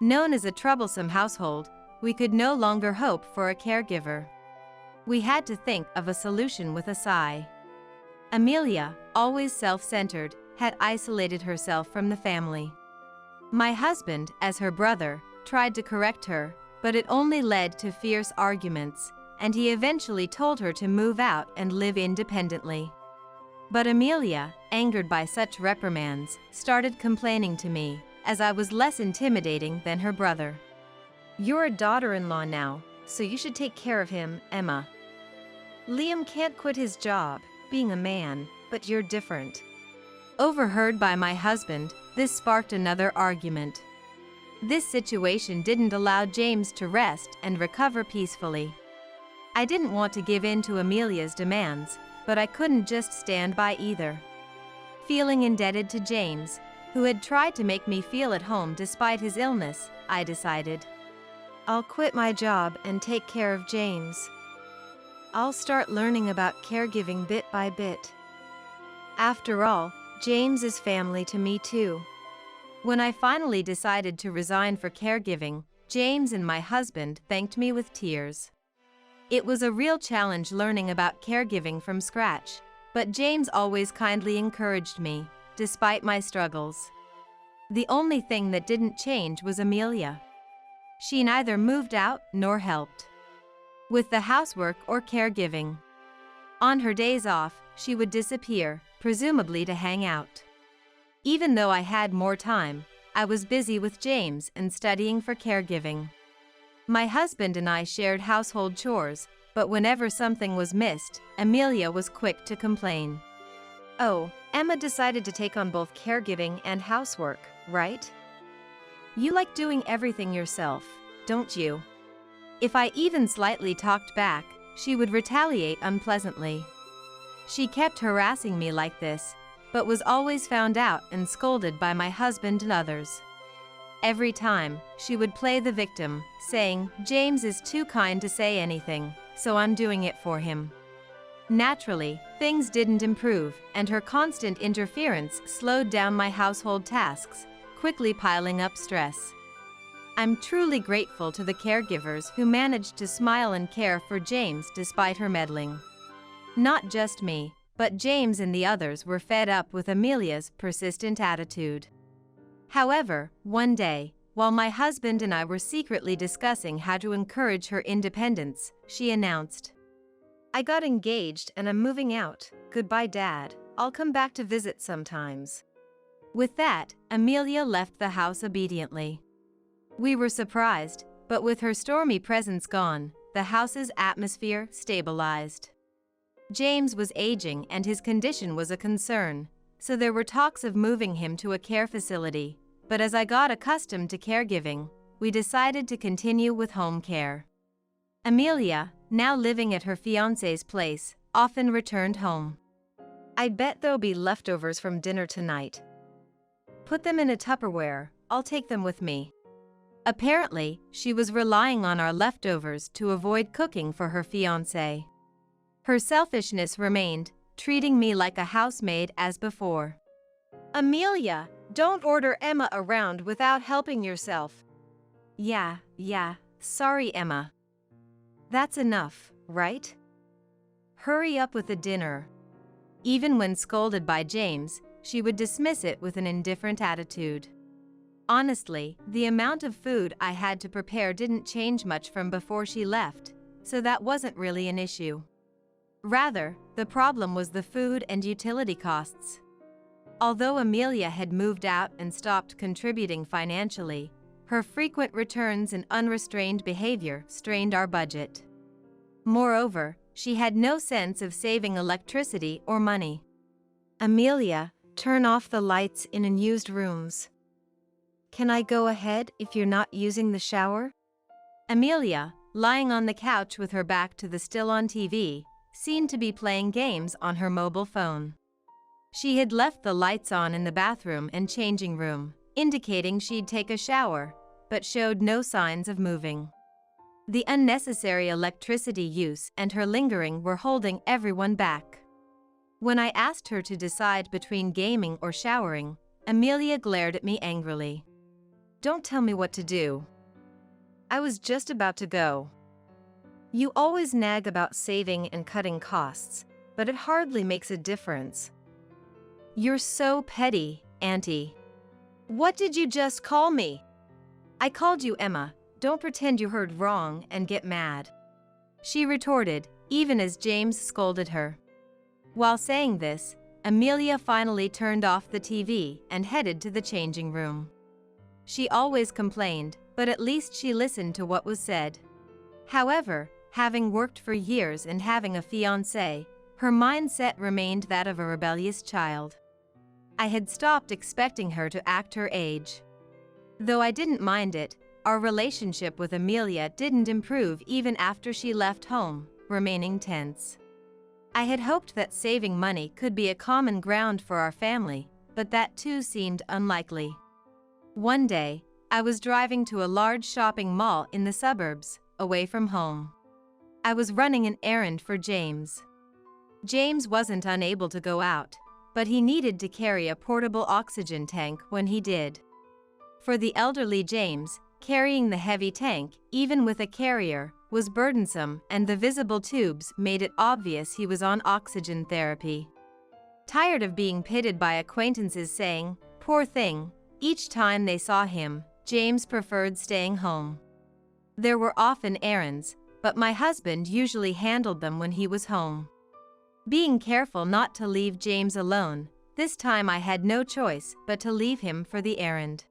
Known as a troublesome household, we could no longer hope for a caregiver. We had to think of a solution with a sigh. Amelia, always self-centered, had isolated herself from the family. My husband, as her brother, tried to correct her, but it only led to fierce arguments, and he eventually told her to move out and live independently. But Amelia, angered by such reprimands, started complaining to me, as I was less intimidating than her brother. You're a daughter-in-law now, so you should take care of him, Emma. Liam can't quit his job, being a man, but you're different. Overheard by my husband, this sparked another argument. This situation didn't allow James to rest and recover peacefully. I didn't want to give in to Amelia's demands, but I couldn't just stand by either. Feeling indebted to James, who had tried to make me feel at home despite his illness, I decided, I'll quit my job and take care of James. I'll start learning about caregiving bit by bit. After all, James is family to me too. When I finally decided to resign for caregiving, James and my husband thanked me with tears. It was a real challenge learning about caregiving from scratch, but James always kindly encouraged me, despite my struggles. The only thing that didn't change was Amelia. She neither moved out nor helped with the housework or caregiving. On her days off, she would disappear, presumably to hang out. Even though I had more time, I was busy with James and studying for caregiving. My husband and I shared household chores, but whenever something was missed, Amelia was quick to complain. Oh, Emma decided to take on both caregiving and housework, right? You like doing everything yourself, don't you? If I even slightly talked back, she would retaliate unpleasantly. She kept harassing me like this, but was always found out and scolded by my husband and others. Every time, she would play the victim, saying, James is too kind to say anything, so I'm doing it for him. Naturally, things didn't improve, and her constant interference slowed down my household tasks, quickly piling up stress. I'm truly grateful to the caregivers who managed to smile and care for James despite her meddling. Not just me, but James and the others were fed up with Amelia's persistent attitude. However, one day, while my husband and I were secretly discussing how to encourage her independence, she announced, "I got engaged and I'm moving out. Goodbye, Dad. I'll come back to visit sometimes." With that, Amelia left the house obediently. We were surprised, but with her stormy presence gone, the house's atmosphere stabilized. James was aging and his condition was a concern, so there were talks of moving him to a care facility, but as I got accustomed to caregiving, we decided to continue with home care. Amelia, now living at her fiancé's place, often returned home. "I bet there'll be leftovers from dinner tonight. Put them in a Tupperware, I'll take them with me." Apparently, she was relying on our leftovers to avoid cooking for her fiancé. Her selfishness remained, treating me like a housemaid as before. "Amelia, don't order Emma around without helping yourself." Yeah, sorry Emma. That's enough, right? Hurry up with the dinner." Even when scolded by James, she would dismiss it with an indifferent attitude. Honestly, the amount of food I had to prepare didn't change much from before she left, so that wasn't really an issue. Rather, the problem was the food and utility costs. Although Amelia had moved out and stopped contributing financially, her frequent returns and unrestrained behavior strained our budget. Moreover, she had no sense of saving electricity or money. "Amelia, turn off the lights in unused rooms." "Can I go ahead if you're not using the shower?" Amelia, lying on the couch with her back to the still-on TV, seemed to be playing games on her mobile phone. She had left the lights on in the bathroom and changing room, indicating she'd take a shower, but showed no signs of moving. The unnecessary electricity use and her lingering were holding everyone back. When I asked her to decide between gaming or showering, Amelia glared at me angrily. "Don't tell me what to do. I was just about to go. You always nag about saving and cutting costs, but it hardly makes a difference." "You're so petty, Auntie." "What did you just call me?" "I called you Emma. Don't pretend you heard wrong and get mad," she retorted, even as James scolded her. While saying this, Amelia finally turned off the TV and headed to the changing room. She always complained, but at least she listened to what was said. However, having worked for years and having a fiancé, her mindset remained that of a rebellious child. I had stopped expecting her to act her age. Though I didn't mind it, our relationship with Amelia didn't improve even after she left home, remaining tense. I had hoped that saving money could be a common ground for our family, but that too seemed unlikely. One day, I was driving to a large shopping mall in the suburbs, away from home. I was running an errand for James. James wasn't unable to go out, but he needed to carry a portable oxygen tank when he did. For the elderly James, carrying the heavy tank, even with a carrier, was burdensome, and the visible tubes made it obvious he was on oxygen therapy. Tired of being pitted by acquaintances saying, "Poor thing," each time they saw him, James preferred staying home. There were often errands, but my husband usually handled them when he was home. Being careful not to leave James alone, this time I had no choice but to leave him for the errand.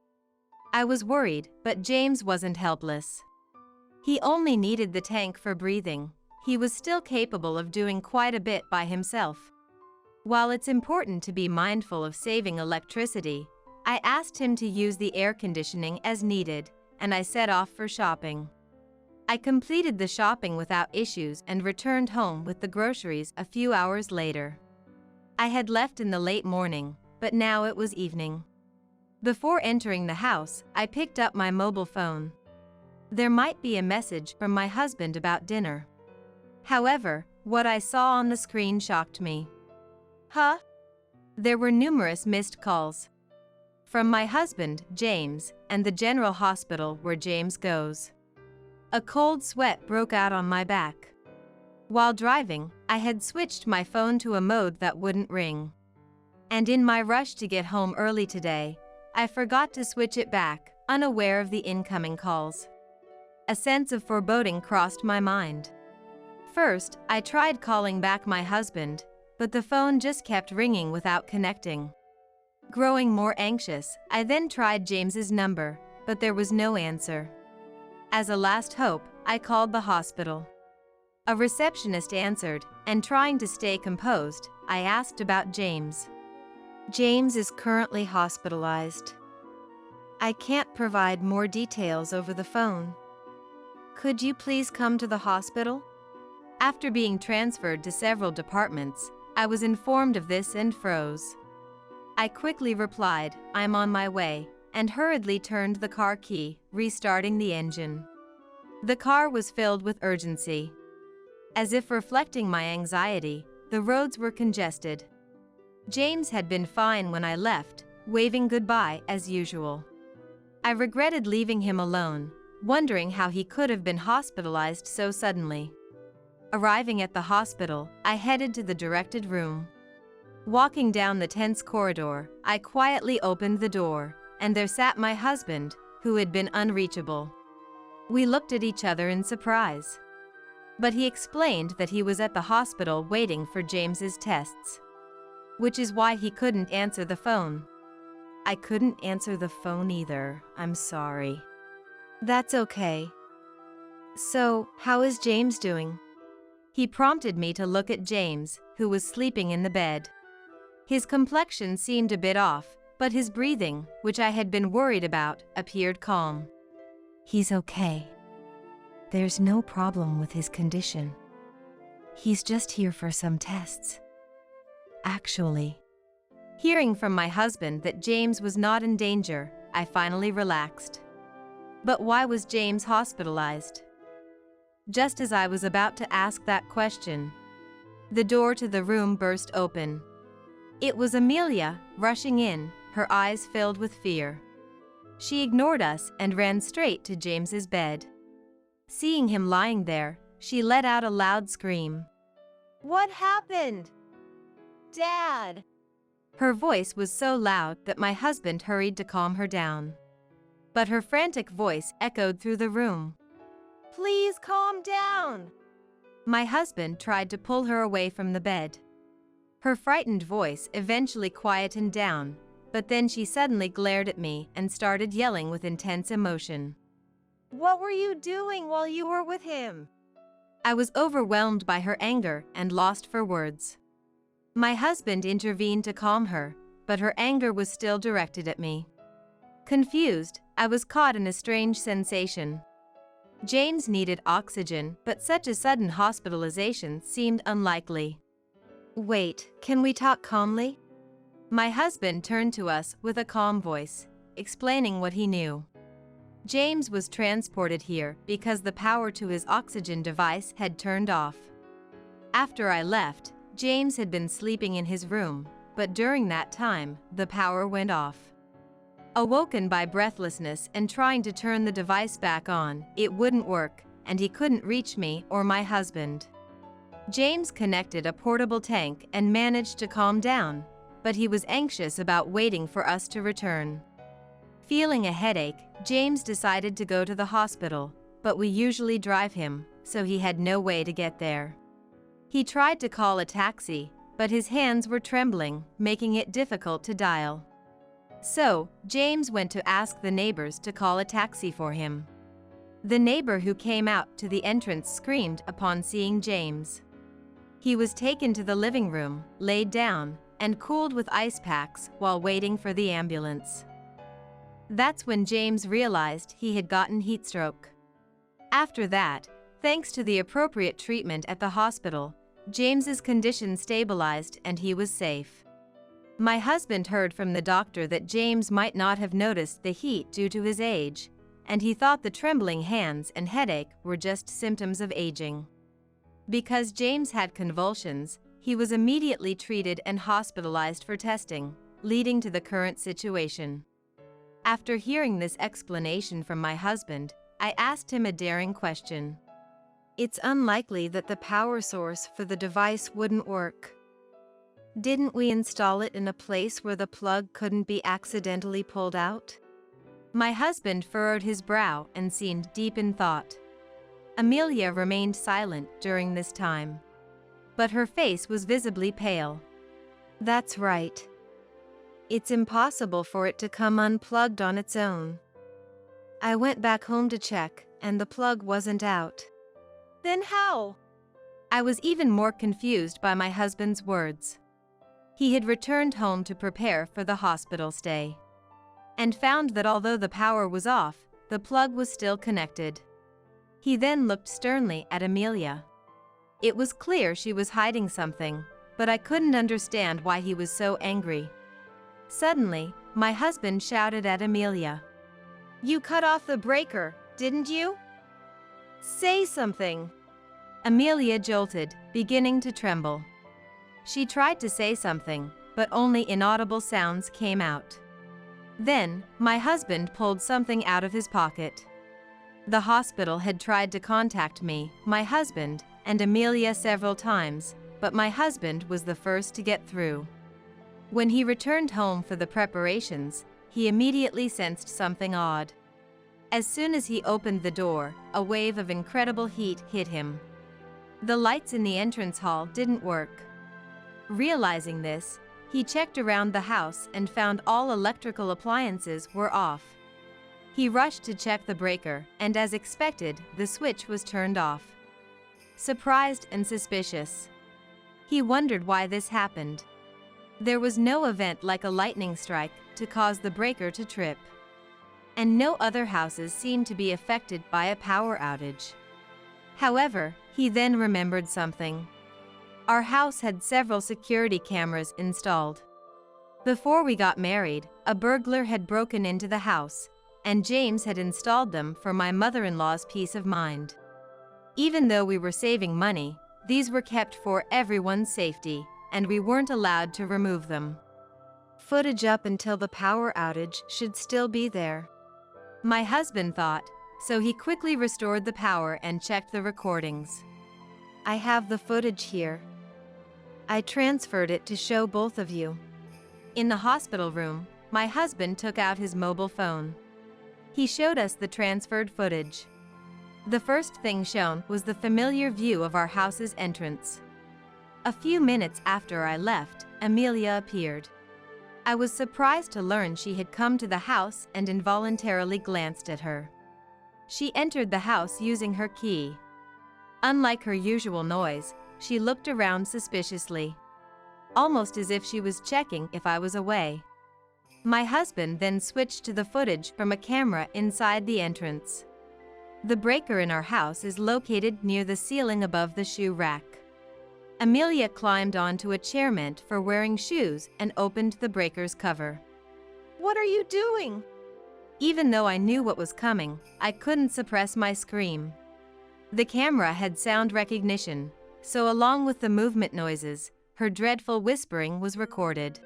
I was worried, but James wasn't helpless. He only needed the tank for breathing. He was still capable of doing quite a bit by himself. While it's important to be mindful of saving electricity, I asked him to use the air conditioning as needed, and I set off for shopping. I completed the shopping without issues and returned home with the groceries a few hours later. I had left in the late morning, but now it was evening. Before entering the house, I picked up my mobile phone. There might be a message from my husband about dinner. However, what I saw on the screen shocked me. Huh? There were numerous missed calls. From my husband, James, and the general hospital where James goes. A cold sweat broke out on my back. While driving, I had switched my phone to a mode that wouldn't ring. And in my rush to get home early today, I forgot to switch it back, unaware of the incoming calls. A sense of foreboding crossed my mind. First, I tried calling back my husband, but the phone just kept ringing without connecting. Growing more anxious, I then tried James's number, but there was no answer. As a last hope, I called the hospital. A receptionist answered, and trying to stay composed, I asked about James. James is currently hospitalized. I can't provide more details over the phone. Could you please come to the hospital? After being transferred to several departments, I was informed of this and froze. I quickly replied, "I'm on my way," and hurriedly turned the car key, restarting the engine. The car was filled with urgency. As if reflecting my anxiety, the roads were congested. James had been fine when I left, waving goodbye as usual. I regretted leaving him alone, wondering how he could have been hospitalized so suddenly. Arriving at the hospital, I headed to the directed room. Walking down the tense corridor, I quietly opened the door, and there sat my husband, who had been unreachable. We looked at each other in surprise. But he explained that he was at the hospital waiting for James's tests, which is why he couldn't answer the phone. I couldn't answer the phone either, I'm sorry. That's okay. So, how is James doing? He prompted me to look at James, who was sleeping in the bed. His complexion seemed a bit off, but his breathing, which I had been worried about, appeared calm. He's okay. There's no problem with his condition. He's just here for some tests. Actually, hearing from my husband that James was not in danger, I finally relaxed. But why was James hospitalized? Just as I was about to ask that question, the door to the room burst open. It was Amelia, rushing in, her eyes filled with fear. She ignored us and ran straight to James's bed. Seeing him lying there, she let out a loud scream. "What happened? Dad!" Her voice was so loud that my husband hurried to calm her down. But her frantic voice echoed through the room. "Please calm down!" My husband tried to pull her away from the bed. Her frightened voice eventually quietened down, but then she suddenly glared at me and started yelling with intense emotion. "What were you doing while you were with him?" I was overwhelmed by her anger and lost for words. My husband intervened to calm her, but her anger was still directed at me. Confused, I was caught in a strange sensation. James needed oxygen, but such a sudden hospitalization seemed unlikely. Wait, can we talk calmly? My husband turned to us with a calm voice, explaining what he knew. James was transported here because the power to his oxygen device had turned off. After I left, James had been sleeping in his room, but during that time, the power went off. Awoken by breathlessness and trying to turn the device back on, it wouldn't work, and he couldn't reach me or my husband. James connected a portable tank and managed to calm down, but he was anxious about waiting for us to return. Feeling a headache, James decided to go to the hospital, but we usually drive him, so he had no way to get there. He tried to call a taxi, but his hands were trembling, making it difficult to dial. So, James went to ask the neighbors to call a taxi for him. The neighbor who came out to the entrance screamed upon seeing James. He was taken to the living room, laid down, and cooled with ice packs while waiting for the ambulance. That's when James realized he had gotten heat stroke. After that, thanks to the appropriate treatment at the hospital, James's condition stabilized and he was safe. My husband heard from the doctor that James might not have noticed the heat due to his age, and he thought the trembling hands and headache were just symptoms of aging. Because James had convulsions, he was immediately treated and hospitalized for testing, leading to the current situation. After hearing this explanation from my husband, I asked him a daring question. It's unlikely that the power source for the device wouldn't work. Didn't we install it in a place where the plug couldn't be accidentally pulled out? My husband furrowed his brow and seemed deep in thought. Amelia remained silent during this time, but her face was visibly pale. That's right. It's impossible for it to come unplugged on its own. I went back home to check, and the plug wasn't out. Then how? I was even more confused by my husband's words. He had returned home to prepare for the hospital stay, and found that although the power was off, the plug was still connected. He then looked sternly at Amelia. It was clear she was hiding something, but I couldn't understand why he was so angry. Suddenly, my husband shouted at Amelia. You cut off the breaker, didn't you? Say something. Amelia jolted, beginning to tremble. She tried to say something, but only inaudible sounds came out. Then, my husband pulled something out of his pocket. The hospital had tried to contact me, my husband, and Amelia several times, but my husband was the first to get through. When he returned home for the preparations, he immediately sensed something odd. As soon as he opened the door, a wave of incredible heat hit him. The lights in the entrance hall didn't work. Realizing this, he checked around the house and found all electrical appliances were off. He rushed to check the breaker, and as expected, the switch was turned off. Surprised and suspicious, he wondered why this happened. There was no event like a lightning strike to cause the breaker to trip, and no other houses seemed to be affected by a power outage. However, he then remembered something. Our house had several security cameras installed. Before we got married, a burglar had broken into the house, and James had installed them for my mother-in-law's peace of mind. Even though we were saving money, these were kept for everyone's safety, and we weren't allowed to remove them. Footage up until the power outage should still be there, my husband thought, so he quickly restored the power and checked the recordings. I have the footage here. I transferred it to show both of you. In the hospital room, my husband took out his mobile phone. He showed us the transferred footage. The first thing shown was the familiar view of our house's entrance. A few minutes after I left, Amelia appeared. I was surprised to learn she had come to the house and involuntarily glanced at her. She entered the house using her key. Unlike her usual noise, she looked around suspiciously, almost as if she was checking if I was away. My husband then switched to the footage from a camera inside the entrance. The breaker in our house is located near the ceiling above the shoe rack. Amelia climbed onto a chair meant for wearing shoes and opened the breaker's cover. What are you doing? Even though I knew what was coming, I couldn't suppress my scream. The camera had sound recognition, so along with the movement noises, her dreadful whispering was recorded.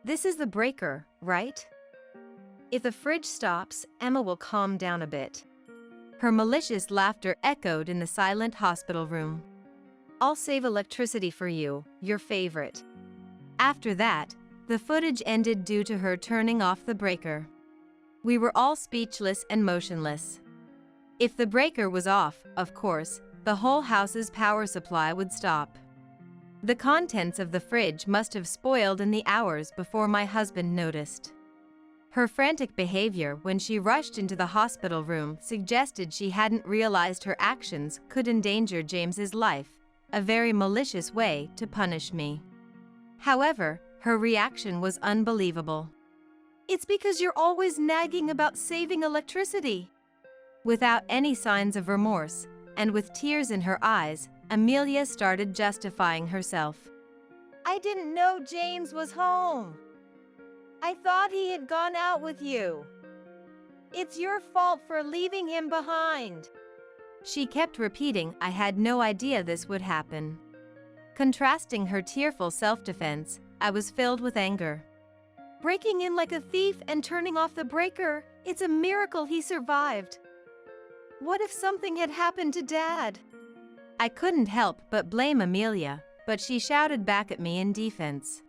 This is the breaker, right? If the fridge stops, Emma will calm down a bit. Her malicious laughter echoed in the silent hospital room. I'll save electricity for you, your favorite. After that, the footage ended due to her turning off the breaker. We were all speechless and motionless. If the breaker was off, of course, the whole house's power supply would stop. The contents of the fridge must have spoiled in the hours before my husband noticed. Her frantic behavior when she rushed into the hospital room suggested she hadn't realized her actions could endanger James's life, a very malicious way to punish me. However, her reaction was unbelievable. It's because you're always nagging about saving electricity. Without any signs of remorse, and with tears in her eyes, Amelia started justifying herself. I didn't know James was home. I thought he had gone out with you. It's your fault for leaving him behind. She kept repeating I had no idea this would happen. Contrasting her tearful self-defense, I was filled with anger. breaking in like a thief and turning off the breaker. It's a miracle he survived. What if something had happened to Dad? I couldn't help but blame Amelia, but she shouted back at me in defense.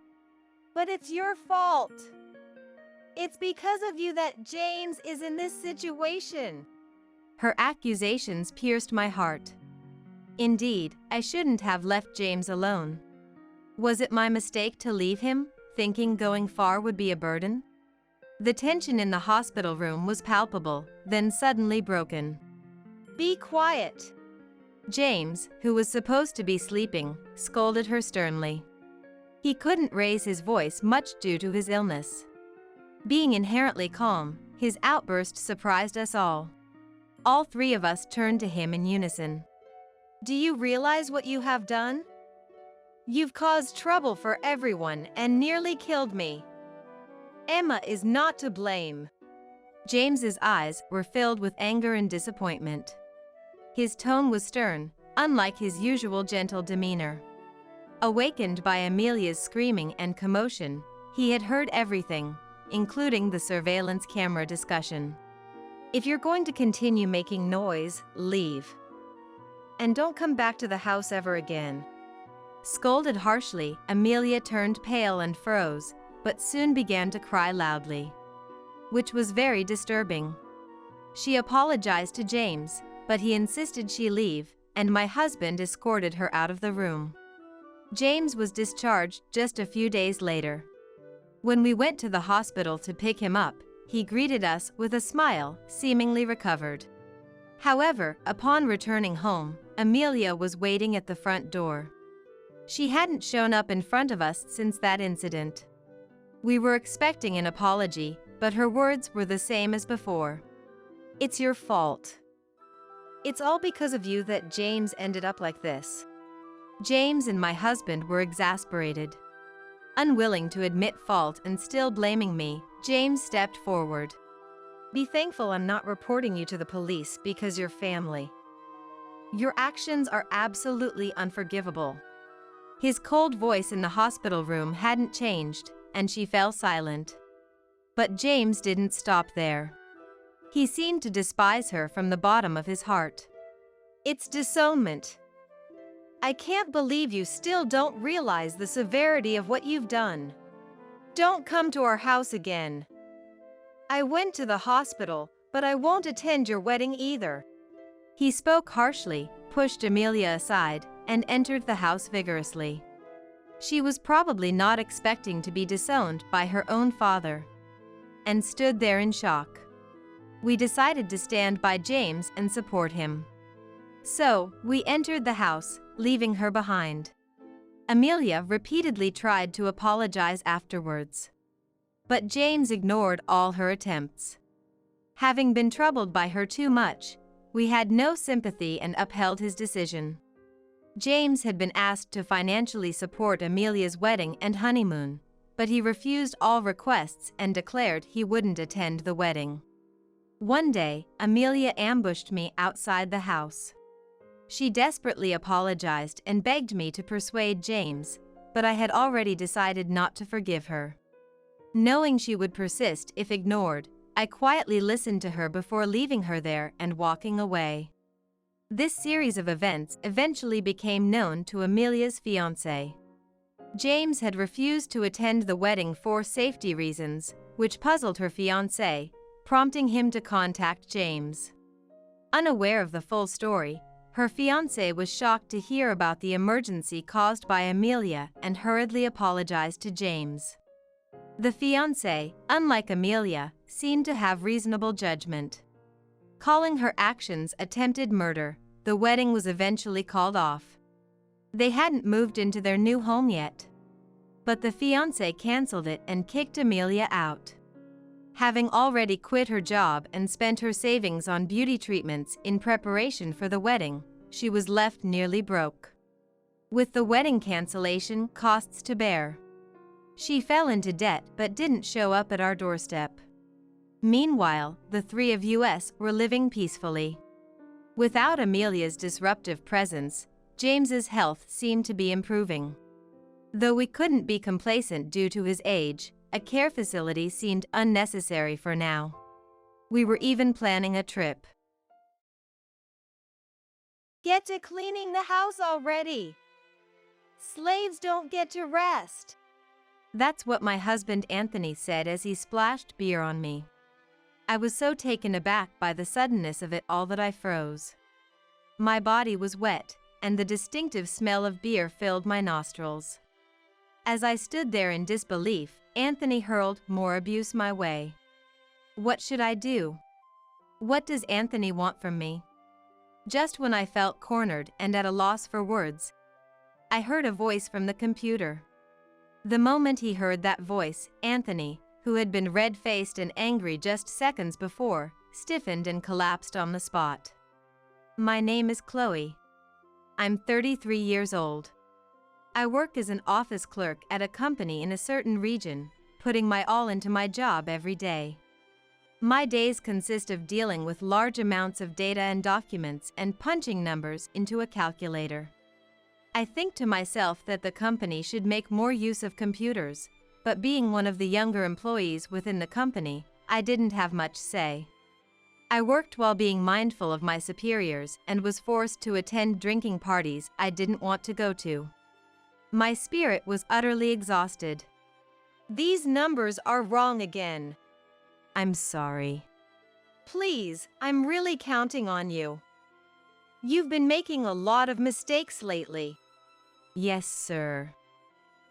But it's your fault. It's because of you that James is in this situation. Her accusations pierced my heart. Indeed, I shouldn't have left James alone. Was it my mistake to leave him, thinking going far would be a burden? The tension in the hospital room was palpable, then suddenly broken. Be quiet. James, who was supposed to be sleeping, scolded her sternly. He couldn't raise his voice much due to his illness. Being inherently calm, his outburst surprised us all. All three of us turned to him in unison. Do you realize what you have done? You've caused trouble for everyone and nearly killed me. Emma is not to blame. James's eyes were filled with anger and disappointment. His tone was stern, unlike his usual gentle demeanor. Awakened by Amelia's screaming and commotion, he had heard everything, including the surveillance camera discussion. If you're going to continue making noise, leave. And don't come back to the house ever again. Scolded harshly, Amelia turned pale and froze, but soon began to cry loudly, which was very disturbing. She apologized to James, but he insisted she leave, and my husband escorted her out of the room. James was discharged just a few days later. When we went to the hospital to pick him up, he greeted us with a smile, seemingly recovered. However, upon returning home, Amelia was waiting at the front door. She hadn't shown up in front of us since that incident. We were expecting an apology, but her words were the same as before. It's your fault. It's all because of you that James ended up like this. James and my husband were exasperated. Unwilling to admit fault and still blaming me, James stepped forward. Be thankful I'm not reporting you to the police because you're family. Your actions are absolutely unforgivable. His cold voice in the hospital room hadn't changed, and she fell silent. But James didn't stop there. He seemed to despise her from the bottom of his heart. It's disownment. I can't believe you still don't realize the severity of what you've done. Don't come to our house again. I went to the hospital, but I won't attend your wedding either. He spoke harshly, pushed Amelia aside, and entered the house vigorously. She was probably not expecting to be disowned by her own father, and stood there in shock. We decided to stand by James and support him. So, we entered the house, leaving her behind. Amelia repeatedly tried to apologize afterwards, but James ignored all her attempts. Having been troubled by her too much, we had no sympathy and upheld his decision. James had been asked to financially support Amelia's wedding and honeymoon, but he refused all requests and declared he wouldn't attend the wedding. One day, Amelia ambushed me outside the house. She desperately apologized and begged me to persuade James, but I had already decided not to forgive her. Knowing she would persist if ignored, I quietly listened to her before leaving her there and walking away. This series of events eventually became known to Amelia's fiancé. James had refused to attend the wedding for safety reasons, which puzzled her fiancé, prompting him to contact James. Unaware of the full story, her fiancé was shocked to hear about the emergency caused by Amelia and hurriedly apologized to James. The fiancé, unlike Amelia, seemed to have reasonable judgment. Calling her actions attempted murder, the wedding was eventually called off. They hadn't moved into their new home yet, but the fiancé canceled it and kicked Amelia out. Having already quit her job and spent her savings on beauty treatments in preparation for the wedding, she was left nearly broke, with the wedding cancellation costs to bear. She fell into debt but didn't show up at our doorstep. Meanwhile, the three of us were living peacefully. Without Amelia's disruptive presence, James's health seemed to be improving. Though we couldn't be complacent due to his age, a care facility seemed unnecessary for now. We were even planning a trip. Get to cleaning the house already. Slaves don't get to rest. That's what my husband Anthony said as he splashed beer on me. I was so taken aback by the suddenness of it all that I froze. My body was wet, and the distinctive smell of beer filled my nostrils. As I stood there in disbelief, Anthony hurled more abuse my way. What should I do? What does Anthony want from me? Just when I felt cornered and at a loss for words, I heard a voice from the computer. The moment he heard that voice, Anthony, who had been red-faced and angry just seconds before, stiffened and collapsed on the spot. My name is Chloe. I'm 33 years old. I work as an office clerk at a company in a certain region, putting my all into my job every day. My days consist of dealing with large amounts of data and documents and punching numbers into a calculator. I think to myself that the company should make more use of computers, but being one of the younger employees within the company, I didn't have much say. I worked while being mindful of my superiors and was forced to attend drinking parties I didn't want to go to. My spirit was utterly exhausted. These numbers are wrong again. I'm sorry. Please, I'm really counting on you. You've been making a lot of mistakes lately. Yes, sir.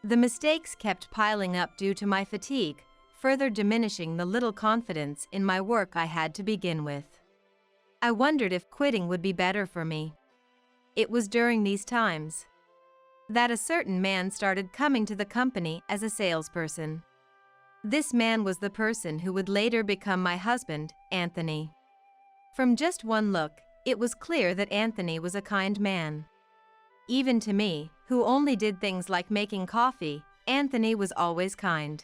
The mistakes kept piling up due to my fatigue, further diminishing the little confidence in my work I had to begin with. I wondered if quitting would be better for me. It was during these times that a certain man started coming to the company as a salesperson. This man was the person who would later become my husband, Anthony. From just one look, it was clear that Anthony was a kind man. Even to me, who only did things like making coffee, Anthony was always kind.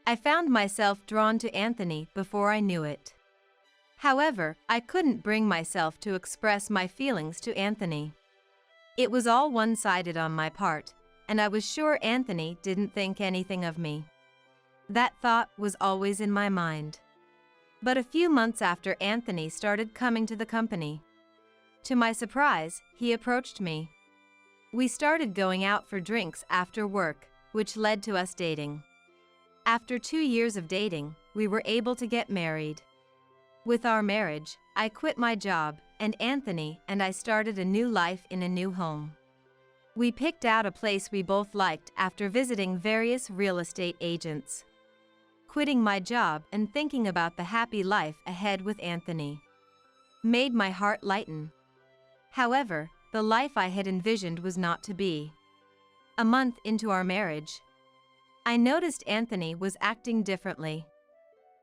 I found myself drawn to Anthony before I knew it. However, I couldn't bring myself to express my feelings to Anthony. It was all one-sided on my part, and I was sure Anthony didn't think anything of me. That thought was always in my mind. But a few months after Anthony started coming to the company, to my surprise, he approached me. We started going out for drinks after work, which led to us dating. After 2 years of dating, we were able to get married. With our marriage, I quit my job, and Anthony and I started a new life in a new home. We picked out a place we both liked after visiting various real estate agents. Quitting my job and thinking about the happy life ahead with Anthony made my heart lighten. However, the life I had envisioned was not to be. A month into our marriage, I noticed Anthony was acting differently.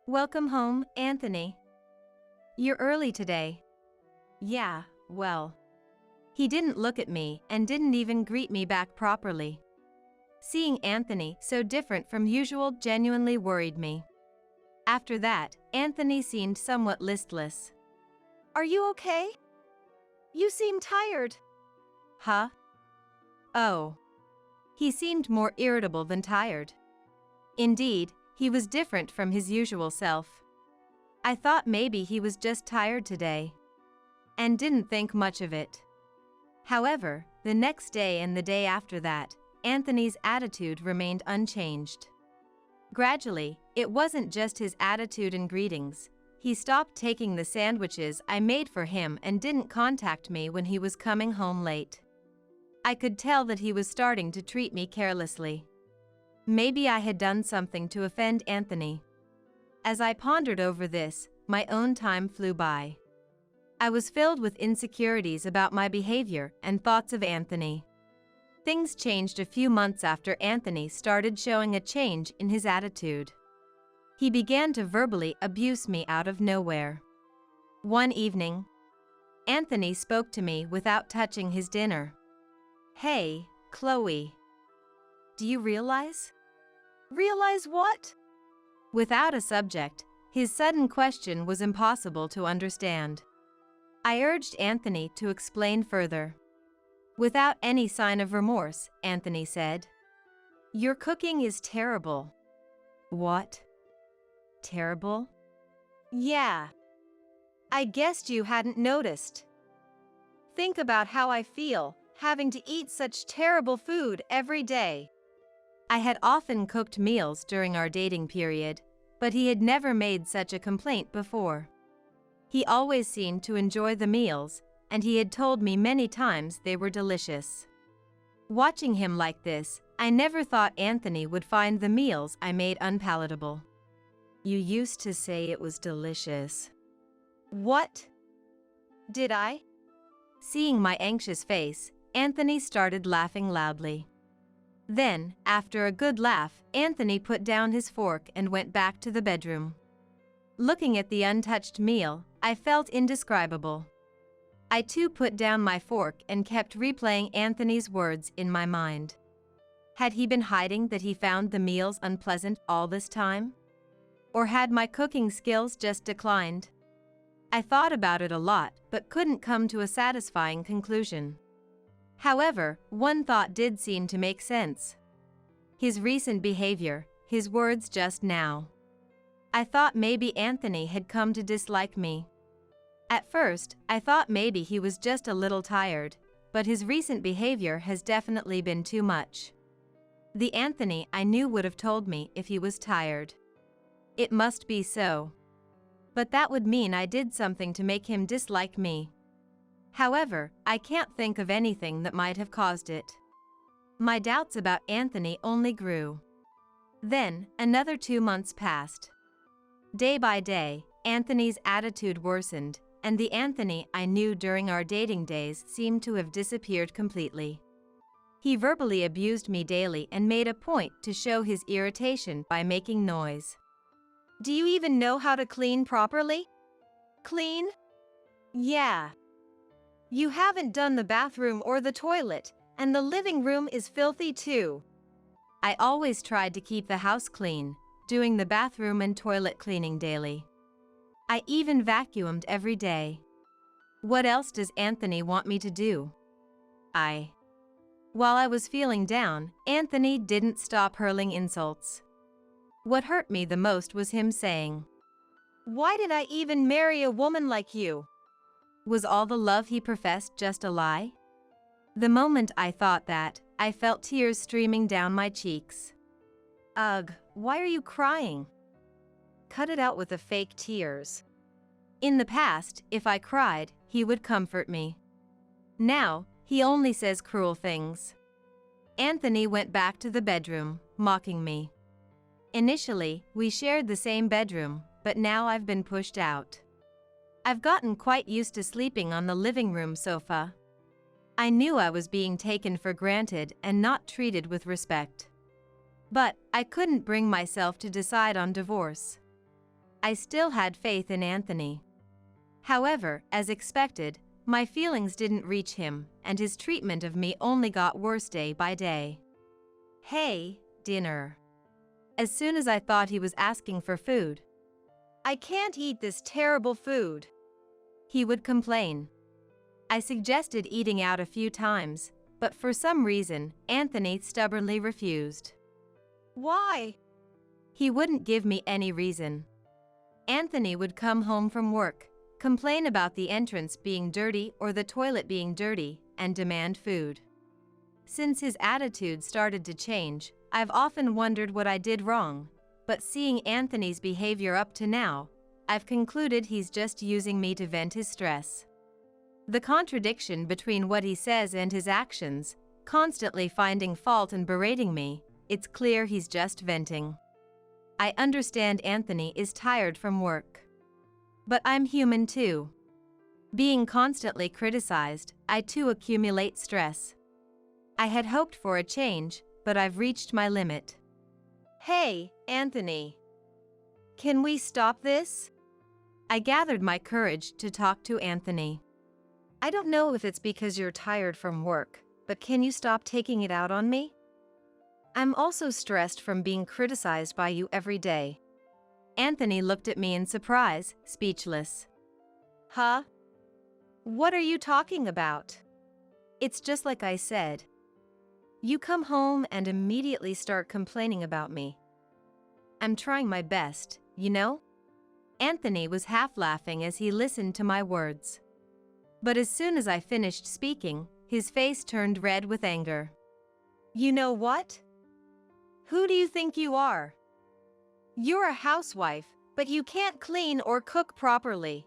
"Welcome home, Anthony. You're early today." "Yeah, well." He didn't look at me and didn't even greet me back properly. Seeing Anthony so different from usual genuinely worried me. After that, Anthony seemed somewhat listless. Are you okay? You seem tired. Huh? Oh. He seemed more irritable than tired. Indeed, he was different from his usual self. I thought maybe he was just tired today, and didn't think much of it. However, the next day and the day after that, Anthony's attitude remained unchanged. Gradually, it wasn't just his attitude and greetings. He stopped taking the sandwiches I made for him and didn't contact me when he was coming home late. I could tell that he was starting to treat me carelessly. Maybe I had done something to offend Anthony. As I pondered over this, my own time flew by. I was filled with insecurities about my behavior and thoughts of Anthony. Things changed a few months after Anthony started showing a change in his attitude. He began to verbally abuse me out of nowhere. One evening, Anthony spoke to me without touching his dinner. "Hey, Chloe. Do you realize?" Realize what? Without a subject, his sudden question was impossible to understand. I urged Anthony to explain further. Without any sign of remorse, Anthony said, "Your cooking is terrible. What? Terrible? Yeah. I guessed you hadn't noticed. Think about how I feel, having to eat such terrible food every day. I had often cooked meals during our dating period, but he had never made such a complaint before. He always seemed to enjoy the meals, and he had told me many times they were delicious. Watching him like this, I never thought Anthony would find the meals I made unpalatable. You used to say it was delicious. What? Did I? Seeing my anxious face, Anthony started laughing loudly. Then, after a good laugh, Anthony put down his fork and went back to the bedroom. Looking at the untouched meal, I felt indescribable. I too put down my fork and kept replaying Anthony's words in my mind. Had he been hiding that he found the meals unpleasant all this time? Or had my cooking skills just declined? I thought about it a lot, but couldn't come to a satisfying conclusion. However, one thought did seem to make sense. His recent behavior, his words just now. I thought maybe Anthony had come to dislike me. At first, I thought maybe he was just a little tired, but his recent behavior has definitely been too much. The Anthony I knew would have told me if he was tired. It must be so. But that would mean I did something to make him dislike me. However, I can't think of anything that might have caused it. My doubts about Anthony only grew. Then, another 2 months passed. Day by day, Anthony's attitude worsened, and the Anthony I knew during our dating days seemed to have disappeared completely. He verbally abused me daily and made a point to show his irritation by making noise. Do you even know how to clean properly? Clean? Yeah. You haven't done the bathroom or the toilet, and the living room is filthy too. I always tried to keep the house clean, doing the bathroom and toilet cleaning daily. I even vacuumed every day. What else does Anthony want me to do? While I was feeling down, Anthony didn't stop hurling insults. What hurt me the most was him saying, "Why did I even marry a woman like you?" Was all the love he professed just a lie? The moment I thought that, I felt tears streaming down my cheeks. Ugh, why are you crying? Cut it out with the fake tears. In the past, if I cried, he would comfort me. Now, he only says cruel things. Anthony went back to the bedroom, mocking me. Initially, we shared the same bedroom, but now I've been pushed out. I've gotten quite used to sleeping on the living room sofa. I knew I was being taken for granted and not treated with respect. But I couldn't bring myself to decide on divorce. I still had faith in Anthony. However, as expected, my feelings didn't reach him, and his treatment of me only got worse day by day. "Hey, dinner." As soon as I thought he was asking for food, "I can't eat this terrible food," he would complain. I suggested eating out a few times, but for some reason, Anthony stubbornly refused. "Why?" He wouldn't give me any reason. Anthony would come home from work, complain about the entrance being dirty or the toilet being dirty, and demand food. Since his attitude started to change, I've often wondered what I did wrong, but seeing Anthony's behavior up to now, I've concluded he's just using me to vent his stress. The contradiction between what he says and his actions, constantly finding fault and berating me, it's clear he's just venting. I understand Anthony is tired from work. But I'm human too. Being constantly criticized, I too accumulate stress. I had hoped for a change, but I've reached my limit. "Hey, Anthony. Can we stop this?" I gathered my courage to talk to Anthony. "I don't know if it's because you're tired from work, but can you stop taking it out on me? I'm also stressed from being criticized by you every day." Anthony looked at me in surprise, speechless. "Huh? What are you talking about?" It's just like I said. You come home and immediately start complaining about me. I'm trying my best, you know? Anthony was half laughing as he listened to my words. But as soon as I finished speaking, his face turned red with anger. You know what? Who do you think you are? You're a housewife, but you can't clean or cook properly.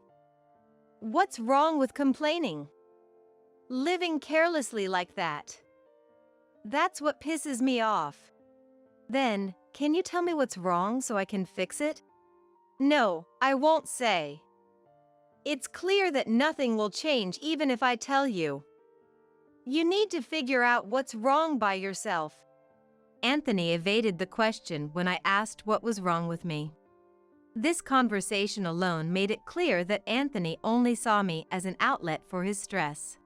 What's wrong with complaining? Living carelessly like that. That's what pisses me off. Then, can you tell me what's wrong so I can fix it? No, I won't say. It's clear that nothing will change even if I tell you. You need to figure out what's wrong by yourself. Anthony evaded the question when I asked what was wrong with me. This conversation alone made it clear that Anthony only saw me as an outlet for his stress.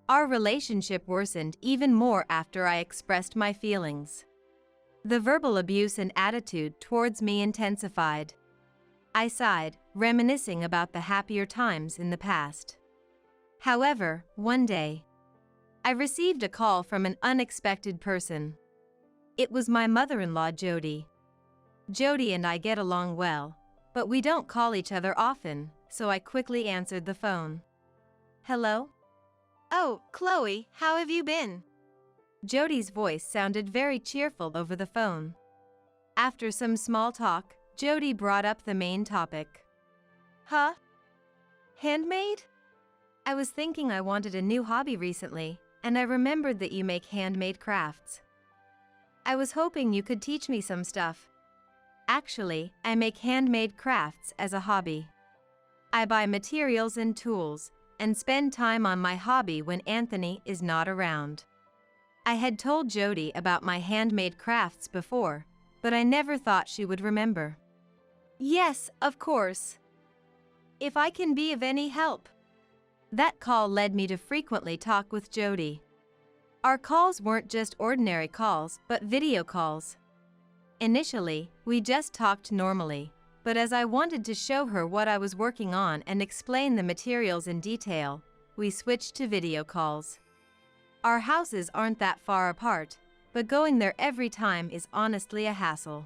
Our relationship worsened even more after I expressed my feelings. The verbal abuse and attitude towards me intensified. I sighed, reminiscing about the happier times in the past. However, one day, I received a call from an unexpected person. It was my mother-in-law, Jody. Jody and I get along well, but we don't call each other often, so I quickly answered the phone. Hello? Oh, Chloe, how have you been? Jody's voice sounded very cheerful over the phone. After some small talk, Jody brought up the main topic. Huh? Handmade? I was thinking I wanted a new hobby recently, and I remembered that you make handmade crafts. I was hoping you could teach me some stuff. Actually, I make handmade crafts as a hobby. I buy materials and tools, and spend time on my hobby when Anthony is not around. I had told Jody about my handmade crafts before, but I never thought she would remember. Yes, of course. If I can be of any help. That call led me to frequently talk with Jody. Our calls weren't just ordinary calls, but video calls. Initially, we just talked normally, but as I wanted to show her what I was working on and explain the materials in detail, we switched to video calls. Our houses aren't that far apart, but going there every time is honestly a hassle.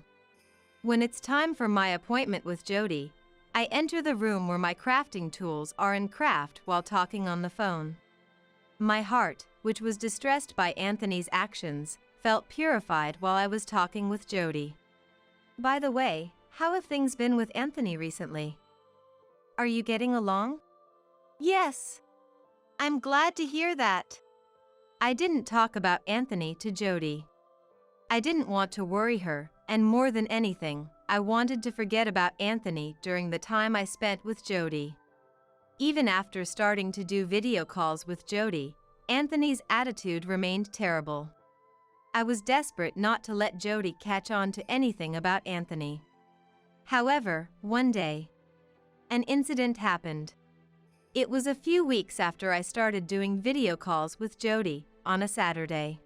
When it's time for my appointment with Jody, I enter the room where my crafting tools are and craft while talking on the phone. My heart, which was distressed by Anthony's actions, felt purified while I was talking with Jody. By the way, how have things been with Anthony recently? Are you getting along? Yes. I'm glad to hear that. I didn't talk about Anthony to Jody. I didn't want to worry her, and more than anything, I wanted to forget about Anthony during the time I spent with Jody. Even after starting to do video calls with Jody, Anthony's attitude remained terrible. I was desperate not to let Jody catch on to anything about Anthony. However, one day, an incident happened. It was a few weeks after I started doing video calls with Jody, on a Saturday.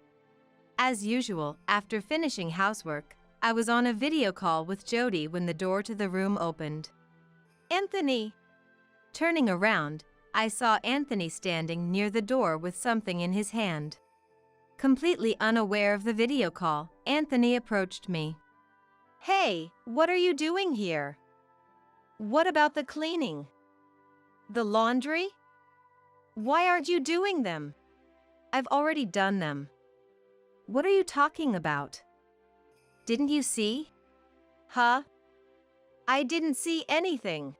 As usual, after finishing housework, I was on a video call with Jody when the door to the room opened. Anthony! Turning around, I saw Anthony standing near the door with something in his hand. Completely unaware of the video call, Anthony approached me. Hey, what are you doing here? What about the cleaning? The laundry? Why aren't you doing them? I've already done them. What are you talking about? Didn't you see? Huh? I didn't see anything.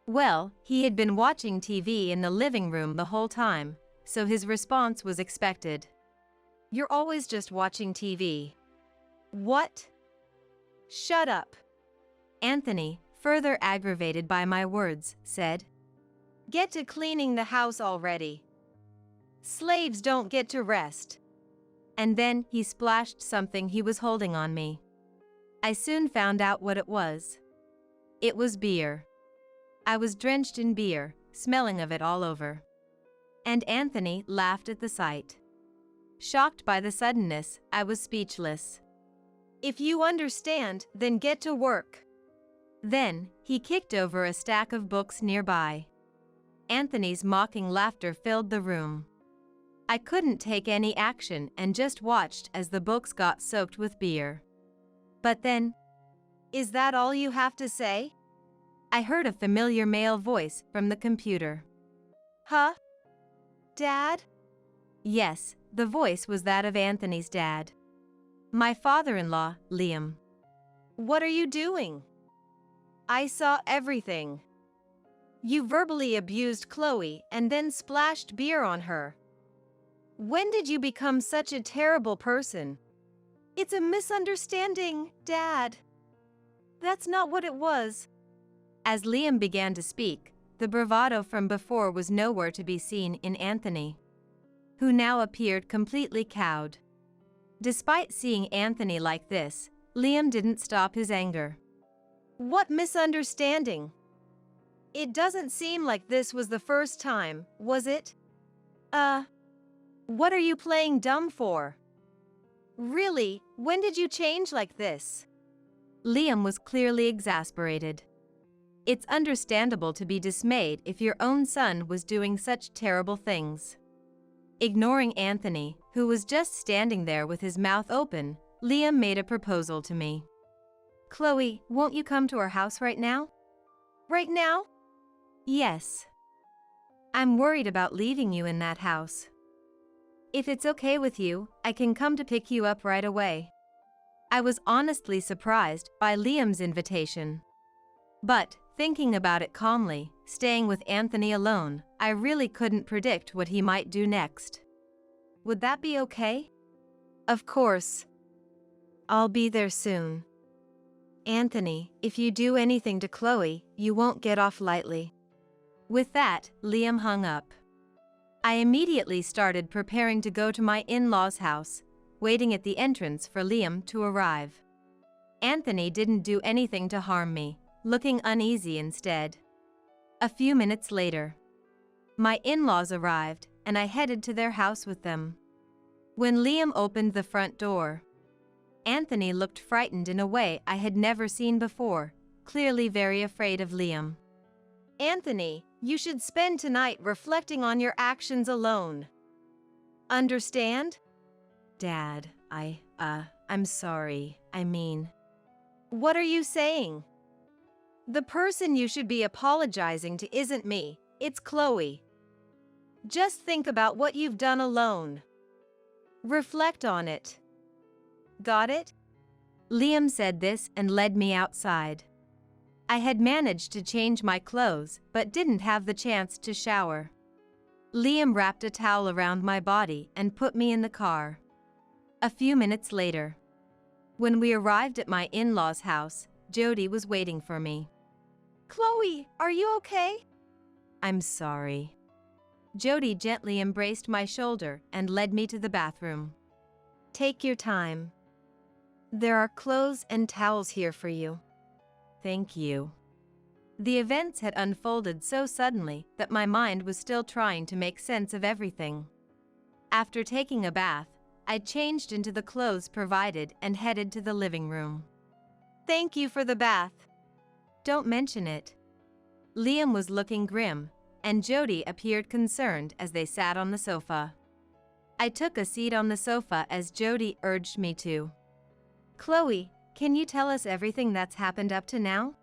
Well, he had been watching TV in the living room the whole time, so his response was expected. You're always just watching TV. What? Shut up. Anthony, further aggravated by my words, said, Get to cleaning the house already. Slaves don't get to rest. And then he splashed something he was holding on me. I soon found out what it was. It was beer. I was drenched in beer, smelling of it all over. And Anthony laughed at the sight. Shocked by the suddenness, I was speechless. If you understand, then get to work. Then, he kicked over a stack of books nearby. Anthony's mocking laughter filled the room. I couldn't take any action and just watched as the books got soaked with beer. But then, Is that all you have to say? I heard a familiar male voice from the computer. Huh? Dad? Yes, the voice was that of Anthony's dad. My father-in-law, Liam. What are you doing? I saw everything. You verbally abused Chloe and then splashed beer on her. When did you become such a terrible person? It's a misunderstanding, Dad. That's not what it was. As Liam began to speak, the bravado from before was nowhere to be seen in Anthony, who now appeared completely cowed. Despite seeing Anthony like this, Liam didn't stop his anger. What misunderstanding? It doesn't seem like this was the first time, was it? What are you playing dumb for? Really, when did you change like this? Liam was clearly exasperated. It's understandable to be dismayed if your own son was doing such terrible things. Ignoring Anthony, who was just standing there with his mouth open, Liam made a proposal to me. Chloe, won't you come to our house right now? Right now? Yes. I'm worried about leaving you in that house. If it's okay with you, I can come to pick you up right away. I was honestly surprised by Liam's invitation. But, thinking about it calmly, staying with Anthony alone, I really couldn't predict what he might do next. Would that be okay? Of course. I'll be there soon. Anthony, if you do anything to Chloe, you won't get off lightly. With that, Liam hung up. I immediately started preparing to go to my in-laws' house, waiting at the entrance for Liam to arrive. Anthony didn't do anything to harm me, looking uneasy instead. A few minutes later, my in-laws arrived, and I headed to their house with them. When Liam opened the front door, Anthony looked frightened in a way I had never seen before, clearly very afraid of Liam. Anthony, you should spend tonight reflecting on your actions alone. Understand? Dad, I'm sorry. What are you saying? The person you should be apologizing to isn't me, it's Chloe. Just think about what you've done alone. Reflect on it. Got it? Liam said this and led me outside. I had managed to change my clothes, but didn't have the chance to shower. Liam wrapped a towel around my body and put me in the car. A few minutes later, when we arrived at my in-laws' house, Jody was waiting for me. Chloe, are you okay? I'm sorry. Jody gently embraced my shoulder and led me to the bathroom. Take your time. There are clothes and towels here for you. Thank you. The events had unfolded so suddenly that my mind was still trying to make sense of everything. After taking a bath, I changed into the clothes provided and headed to the living room. Thank you for the bath. Don't mention it. Liam was looking grim, and Jody appeared concerned as they sat on the sofa. I took a seat on the sofa as Jody urged me to. Chloe, can you tell us everything that's happened up to now?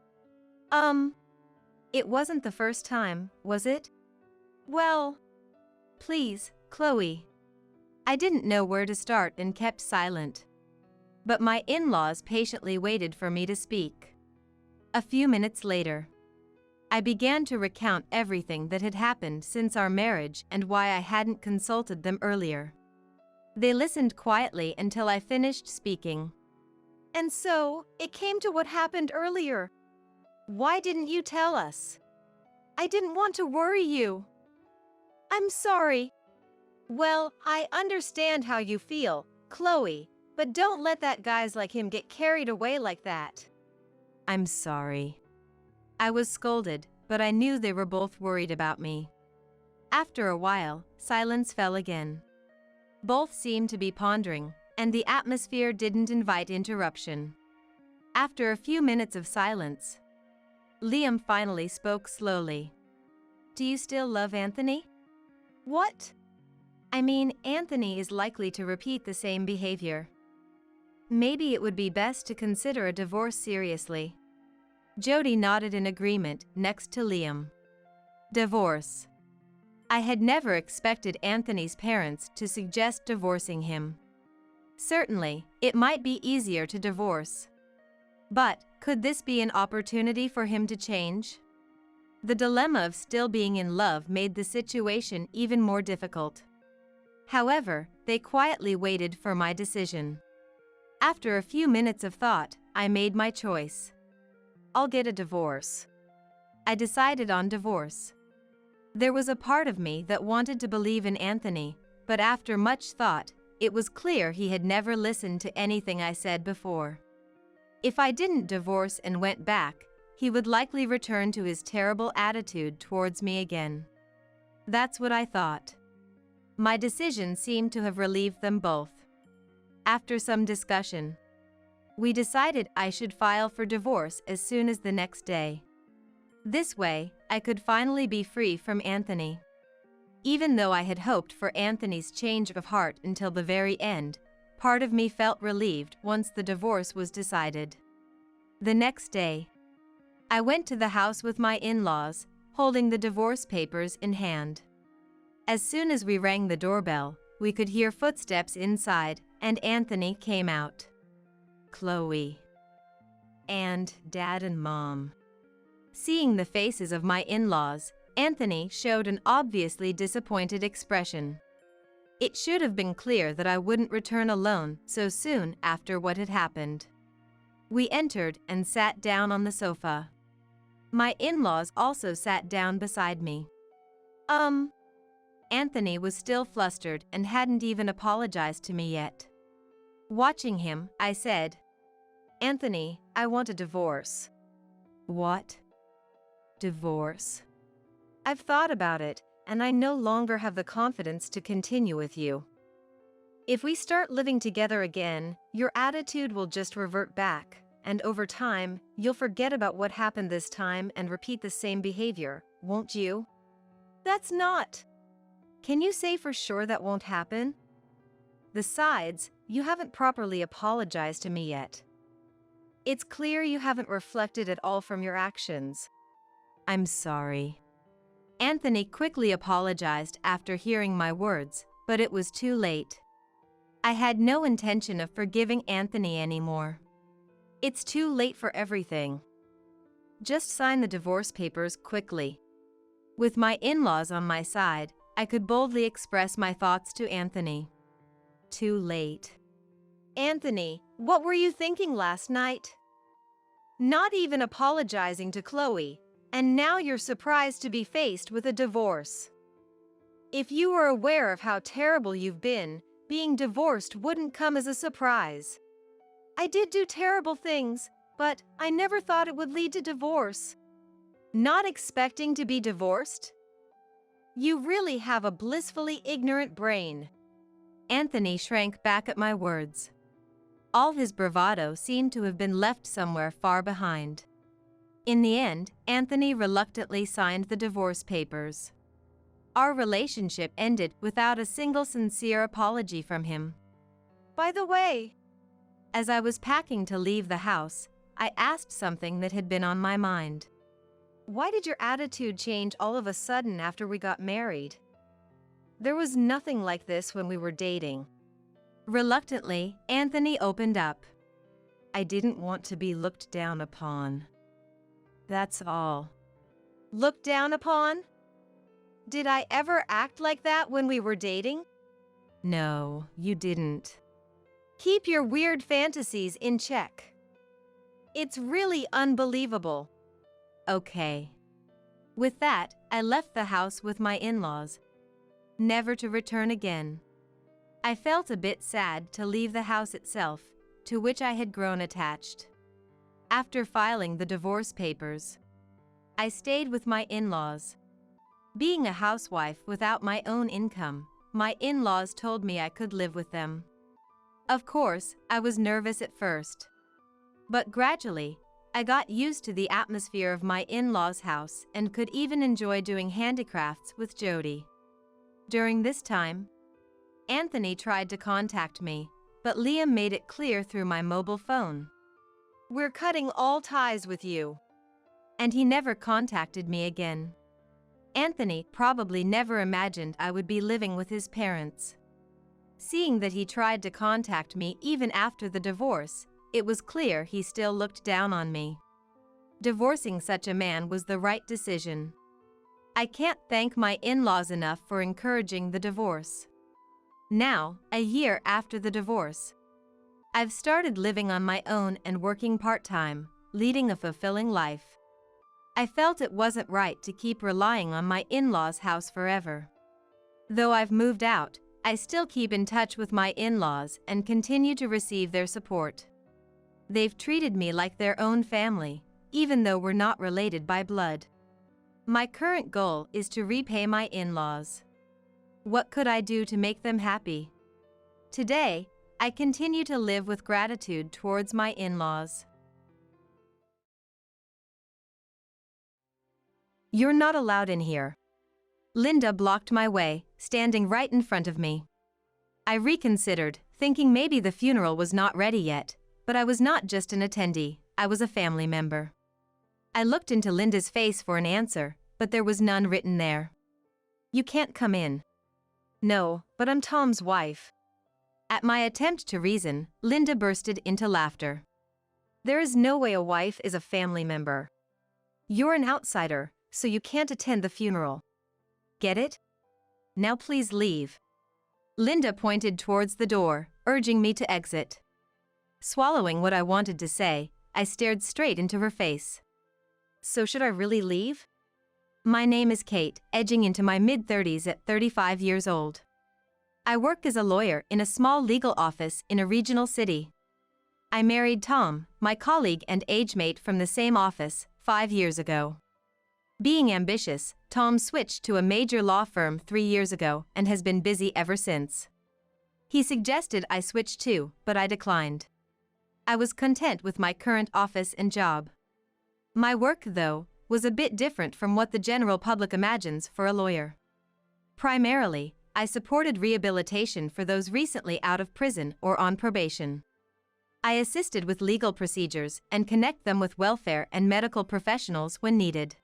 It wasn't the first time, was it? Well, please, Chloe. I didn't know where to start and kept silent. But my in-laws patiently waited for me to speak. A few minutes later, I began to recount everything that had happened since our marriage and why I hadn't consulted them earlier. They listened quietly until I finished speaking. And so, it came to what happened earlier. Why didn't you tell us? I didn't want to worry you. I'm sorry. Well, I understand how you feel, Chloe, but don't let that guys like him get carried away like that. I'm sorry. I was scolded, but I knew they were both worried about me. After a while, silence fell again. Both seemed to be pondering, and the atmosphere didn't invite interruption. After a few minutes of silence, Liam finally spoke slowly. Do you still love Anthony? What? I mean, Anthony is likely to repeat the same behavior. maybe it would be best to consider a divorce seriously. Jody nodded in agreement next to Liam. Divorce. I had never expected Anthony's parents to suggest divorcing him. Certainly, it might be easier to divorce. But could this be an opportunity for him to change? The dilemma of still being in love made the situation even more difficult. However, they quietly waited for my decision. After a few minutes of thought, I made my choice. I'll get a divorce. I decided on divorce. There was a part of me that wanted to believe in Anthony, but after much thought, it was clear he had never listened to anything I said before. If I didn't divorce and went back, he would likely return to his terrible attitude towards me again. That's what I thought. My decision seemed to have relieved them both. After some discussion, we decided I should file for divorce as soon as the next day. This way, I could finally be free from Anthony. Even though I had hoped for Anthony's change of heart until the very end, part of me felt relieved once the divorce was decided. The next day, I went to the house with my in-laws, holding the divorce papers in hand. As soon as we rang the doorbell, we could hear footsteps inside, and Anthony came out. Chloe. And Dad and Mom. Seeing the faces of my in-laws, Anthony showed an obviously disappointed expression. It should have been clear that I wouldn't return alone so soon after what had happened. We entered and sat down on the sofa. My in-laws also sat down beside me. Anthony was still flustered and hadn't even apologized to me yet. Watching him, I said, "Anthony, I want a divorce." "What? Divorce?" "I've thought about it, and I no longer have the confidence to continue with you. If we start living together again, your attitude will just revert back, and over time, you'll forget about what happened this time and repeat the same behavior, won't you?" "That's not. Can you say for sure that won't happen? Besides, you haven't properly apologized to me yet. It's clear you haven't reflected at all from your actions." "I'm sorry." Anthony quickly apologized after hearing my words, but it was too late. I had no intention of forgiving Anthony anymore. It's too late for everything. Just sign the divorce papers quickly. With my in-laws on my side, I could boldly express my thoughts to Anthony. Too late. "Anthony, what were you thinking last night? Not even apologizing to Chloe, and now you're surprised to be faced with a divorce. If you were aware of how terrible you've been, being divorced wouldn't come as a surprise. I did do terrible things, but I never thought it would lead to divorce. Not expecting to be divorced? You really have a blissfully ignorant brain." Anthony shrank back at my words. All his bravado seemed to have been left somewhere far behind. In the end, Anthony reluctantly signed the divorce papers. Our relationship ended without a single sincere apology from him. By the way, as I was packing to leave the house, I asked something that had been on my mind. "Why did your attitude change all of a sudden after we got married? There was nothing like this when we were dating." Reluctantly, Anthony opened up. "I didn't want to be looked down upon. That's all." "Looked down upon? Did I ever act like that when we were dating?" "No, you didn't." "Keep your weird fantasies in check. It's really unbelievable." Okay. With that, I left the house with my in-laws, never to return again. I felt a bit sad to leave the house itself, to which I had grown attached. After filing the divorce papers, I stayed with my in-laws. Being a housewife without my own income, my in-laws told me I could live with them. Of course, I was nervous at first. But gradually, I got used to the atmosphere of my in-laws' house and could even enjoy doing handicrafts with Jody. During this time, Anthony tried to contact me, but Liam made it clear through my mobile phone. "We're cutting all ties with you." And he never contacted me again. Anthony probably never imagined I would be living with his parents. Seeing that he tried to contact me even after the divorce, it was clear he still looked down on me. Divorcing such a man was the right decision. I can't thank my in-laws enough for encouraging the divorce. Now, a year after the divorce, I've started living on my own and working part-time, leading a fulfilling life. I felt it wasn't right to keep relying on my in-laws' house forever. Though I've moved out, I still keep in touch with my in-laws and continue to receive their support. They've treated me like their own family, even though we're not related by blood. My current goal is to repay my in-laws. What could I do to make them happy? Today, I continue to live with gratitude towards my in-laws. "You're not allowed in here." Linda blocked my way, standing right in front of me. I reconsidered, thinking maybe the funeral was not ready yet, but I was not just an attendee, I was a family member. I looked into Linda's face for an answer, but there was none written there. "You can't come in." "No, but I'm Tom's wife." At my attempt to reason, Linda bursted into laughter. "There is no way a wife is a family member. You're an outsider, so you can't attend the funeral. Get it? Now please leave." Linda pointed towards the door, urging me to exit. Swallowing what I wanted to say, I stared straight into her face. "So should I really leave?" My name is Kate, edging into my mid-30s at 35 years old. I work as a lawyer in a small legal office in a regional city. I married Tom, my colleague and age mate from the same office, 5 years ago. Being ambitious, Tom switched to a major law firm 3 years ago and has been busy ever since. He suggested I switch too, but I declined. I was content with my current office and job. My work, though, was a bit different from what the general public imagines for a lawyer. Primarily, I supported rehabilitation for those recently out of prison or on probation. I assisted with legal procedures and connect them with welfare and medical professionals when needed.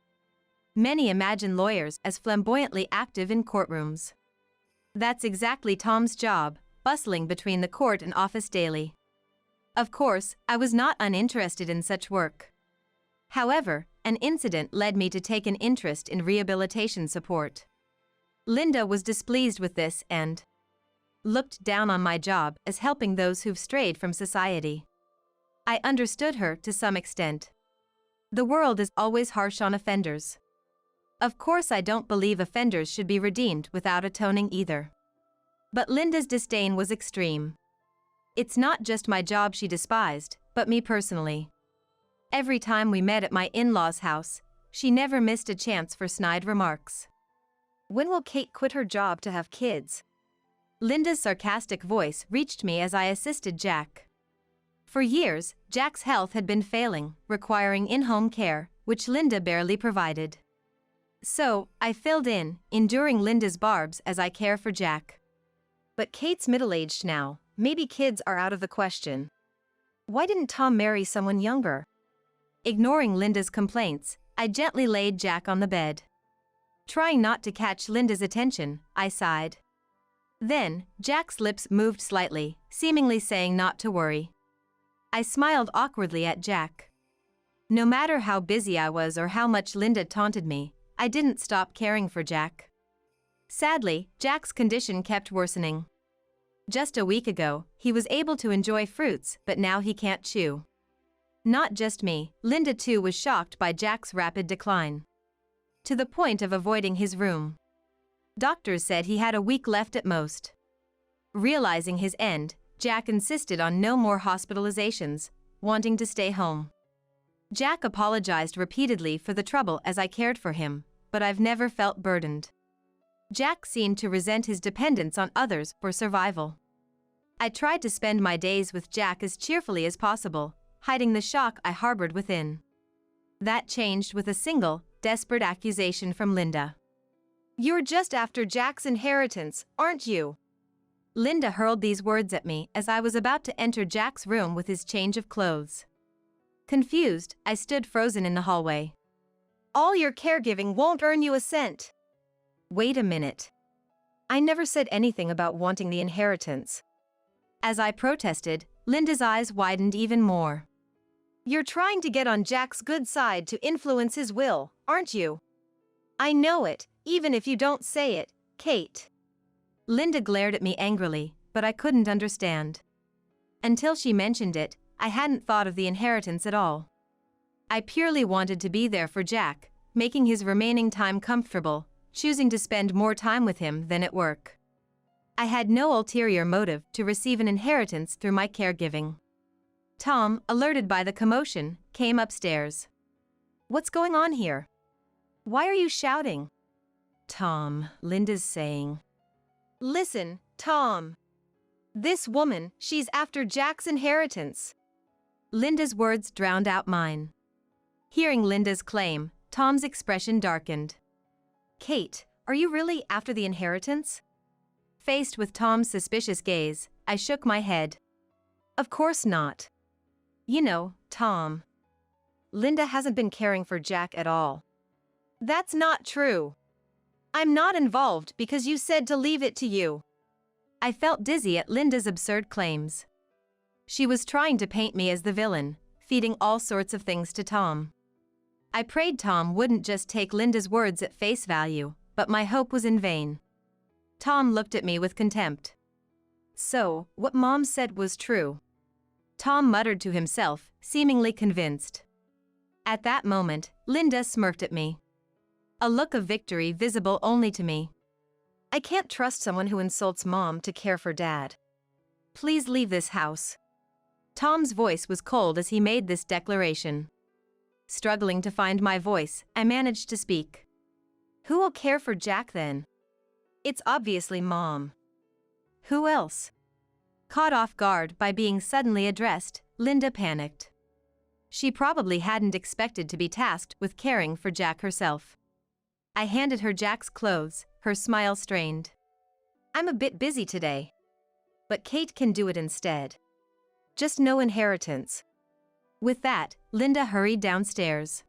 Many imagine lawyers as flamboyantly active in courtrooms. That's exactly Tom's job, bustling between the court and office daily. Of course, I was not uninterested in such work. However, an incident led me to take an interest in rehabilitation support. Linda was displeased with this and looked down on my job as helping those who've strayed from society. I understood her to some extent. The world is always harsh on offenders. Of course, I don't believe offenders should be redeemed without atoning either. But Linda's disdain was extreme. It's not just my job she despised, but me personally. Every time we met at my in-laws' house, she never missed a chance for snide remarks. "When will Kate quit her job to have kids?" Linda's sarcastic voice reached me as I assisted Jack. For years, Jack's health had been failing, requiring in-home care, which Linda barely provided. So, I filled in, enduring Linda's barbs as I care for Jack. "But Kate's middle-aged now, maybe kids are out of the question. Why didn't Tom marry someone younger?" Ignoring Linda's complaints, I gently laid Jack on the bed. Trying not to catch Linda's attention, I sighed. Then, Jack's lips moved slightly, seemingly saying not to worry. I smiled awkwardly at Jack. No matter how busy I was or how much Linda taunted me, I didn't stop caring for Jack. Sadly, Jack's condition kept worsening. Just a week ago, he was able to enjoy fruits, but now he can't chew. Not just me, Linda too was shocked by Jack's rapid decline. To the point of avoiding his room. Doctors said he had a week left at most. Realizing his end, Jack insisted on no more hospitalizations, wanting to stay home. Jack apologized repeatedly for the trouble as I cared for him, but I've never felt burdened. Jack seemed to resent his dependence on others for survival. I tried to spend my days with Jack as cheerfully as possible, hiding the shock I harbored within. That changed with a single, desperate accusation from Linda. "You're just after Jack's inheritance, aren't you?" Linda hurled these words at me as I was about to enter Jack's room with his change of clothes. Confused, I stood frozen in the hallway. All your caregiving won't earn you a cent. Wait a minute. I never said anything about wanting the inheritance. As I protested, Linda's eyes widened even more. You're trying to get on Jack's good side to influence his will, aren't you? I know it, even if you don't say it, Kate. Linda glared at me angrily, but I couldn't understand. Until she mentioned it, I hadn't thought of the inheritance at all. I purely wanted to be there for Jack, making his remaining time comfortable, choosing to spend more time with him than at work. I had no ulterior motive to receive an inheritance through my caregiving. Tom, alerted by the commotion, came upstairs. What's going on here? Why are you shouting? Tom, Linda's saying. Listen, Tom. This woman, she's after Jack's inheritance. Linda's words drowned out mine. Hearing Linda's claim, Tom's expression darkened. Kate, are you really after the inheritance? Faced with Tom's suspicious gaze, I shook my head. Of course not. You know, Tom. Linda hasn't been caring for Jack at all. That's not true. I'm not involved because you said to leave it to you. I felt dizzy at Linda's absurd claims. She was trying to paint me as the villain, feeding all sorts of things to Tom. I prayed Tom wouldn't just take Linda's words at face value, but my hope was in vain. Tom looked at me with contempt. So, what Mom said was true? Tom muttered to himself, seemingly convinced. At that moment, Linda smirked at me. A look of victory visible only to me. I can't trust someone who insults Mom to care for Dad. Please leave this house. Tom's voice was cold as he made this declaration. Struggling to find my voice, I managed to speak. Who will care for Jack then? It's obviously Mom. Who else? Caught off guard by being suddenly addressed, Linda panicked. She probably hadn't expected to be tasked with caring for Jack herself. I handed her Jack's clothes, her smile strained. I'm a bit busy today. But Kate can do it instead. Just no inheritance. With that, Linda hurried downstairs.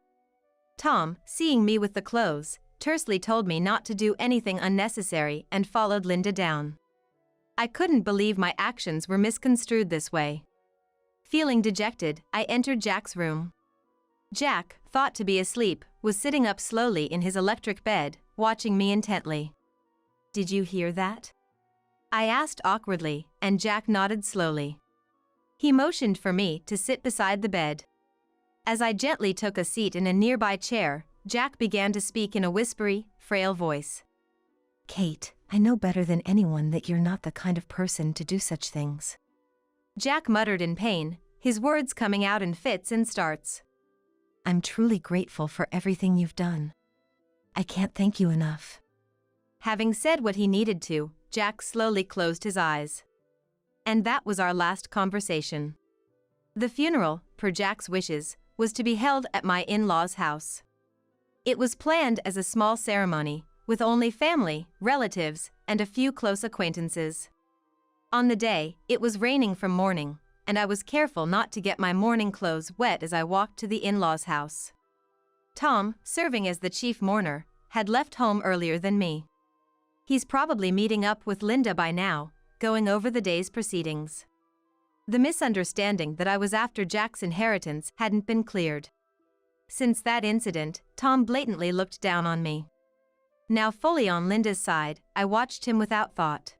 Tom, seeing me with the clothes, tersely told me not to do anything unnecessary and followed Linda down. I couldn't believe my actions were misconstrued this way. Feeling dejected, I entered Jack's room. Jack, thought to be asleep, was sitting up slowly in his electric bed, watching me intently. Did you hear that? I asked awkwardly, and Jack nodded slowly. He motioned for me to sit beside the bed. As I gently took a seat in a nearby chair, Jack began to speak in a whispery, frail voice. Kate, I know better than anyone that you're not the kind of person to do such things. Jack muttered in pain, his words coming out in fits and starts. I'm truly grateful for everything you've done. I can't thank you enough. Having said what he needed to, Jack slowly closed his eyes. And that was our last conversation. The funeral, per Jack's wishes, was to be held at my in-laws' house. It was planned as a small ceremony, with only family, relatives, and a few close acquaintances. On the day, it was raining from morning, and I was careful not to get my morning clothes wet as I walked to the in-laws' house. Tom, serving as the chief mourner, had left home earlier than me. He's probably meeting up with Linda by now, going over the day's proceedings. The misunderstanding that I was after Jack's inheritance hadn't been cleared. Since that incident, Tom blatantly looked down on me. Now fully on Linda's side, I watched him without thought.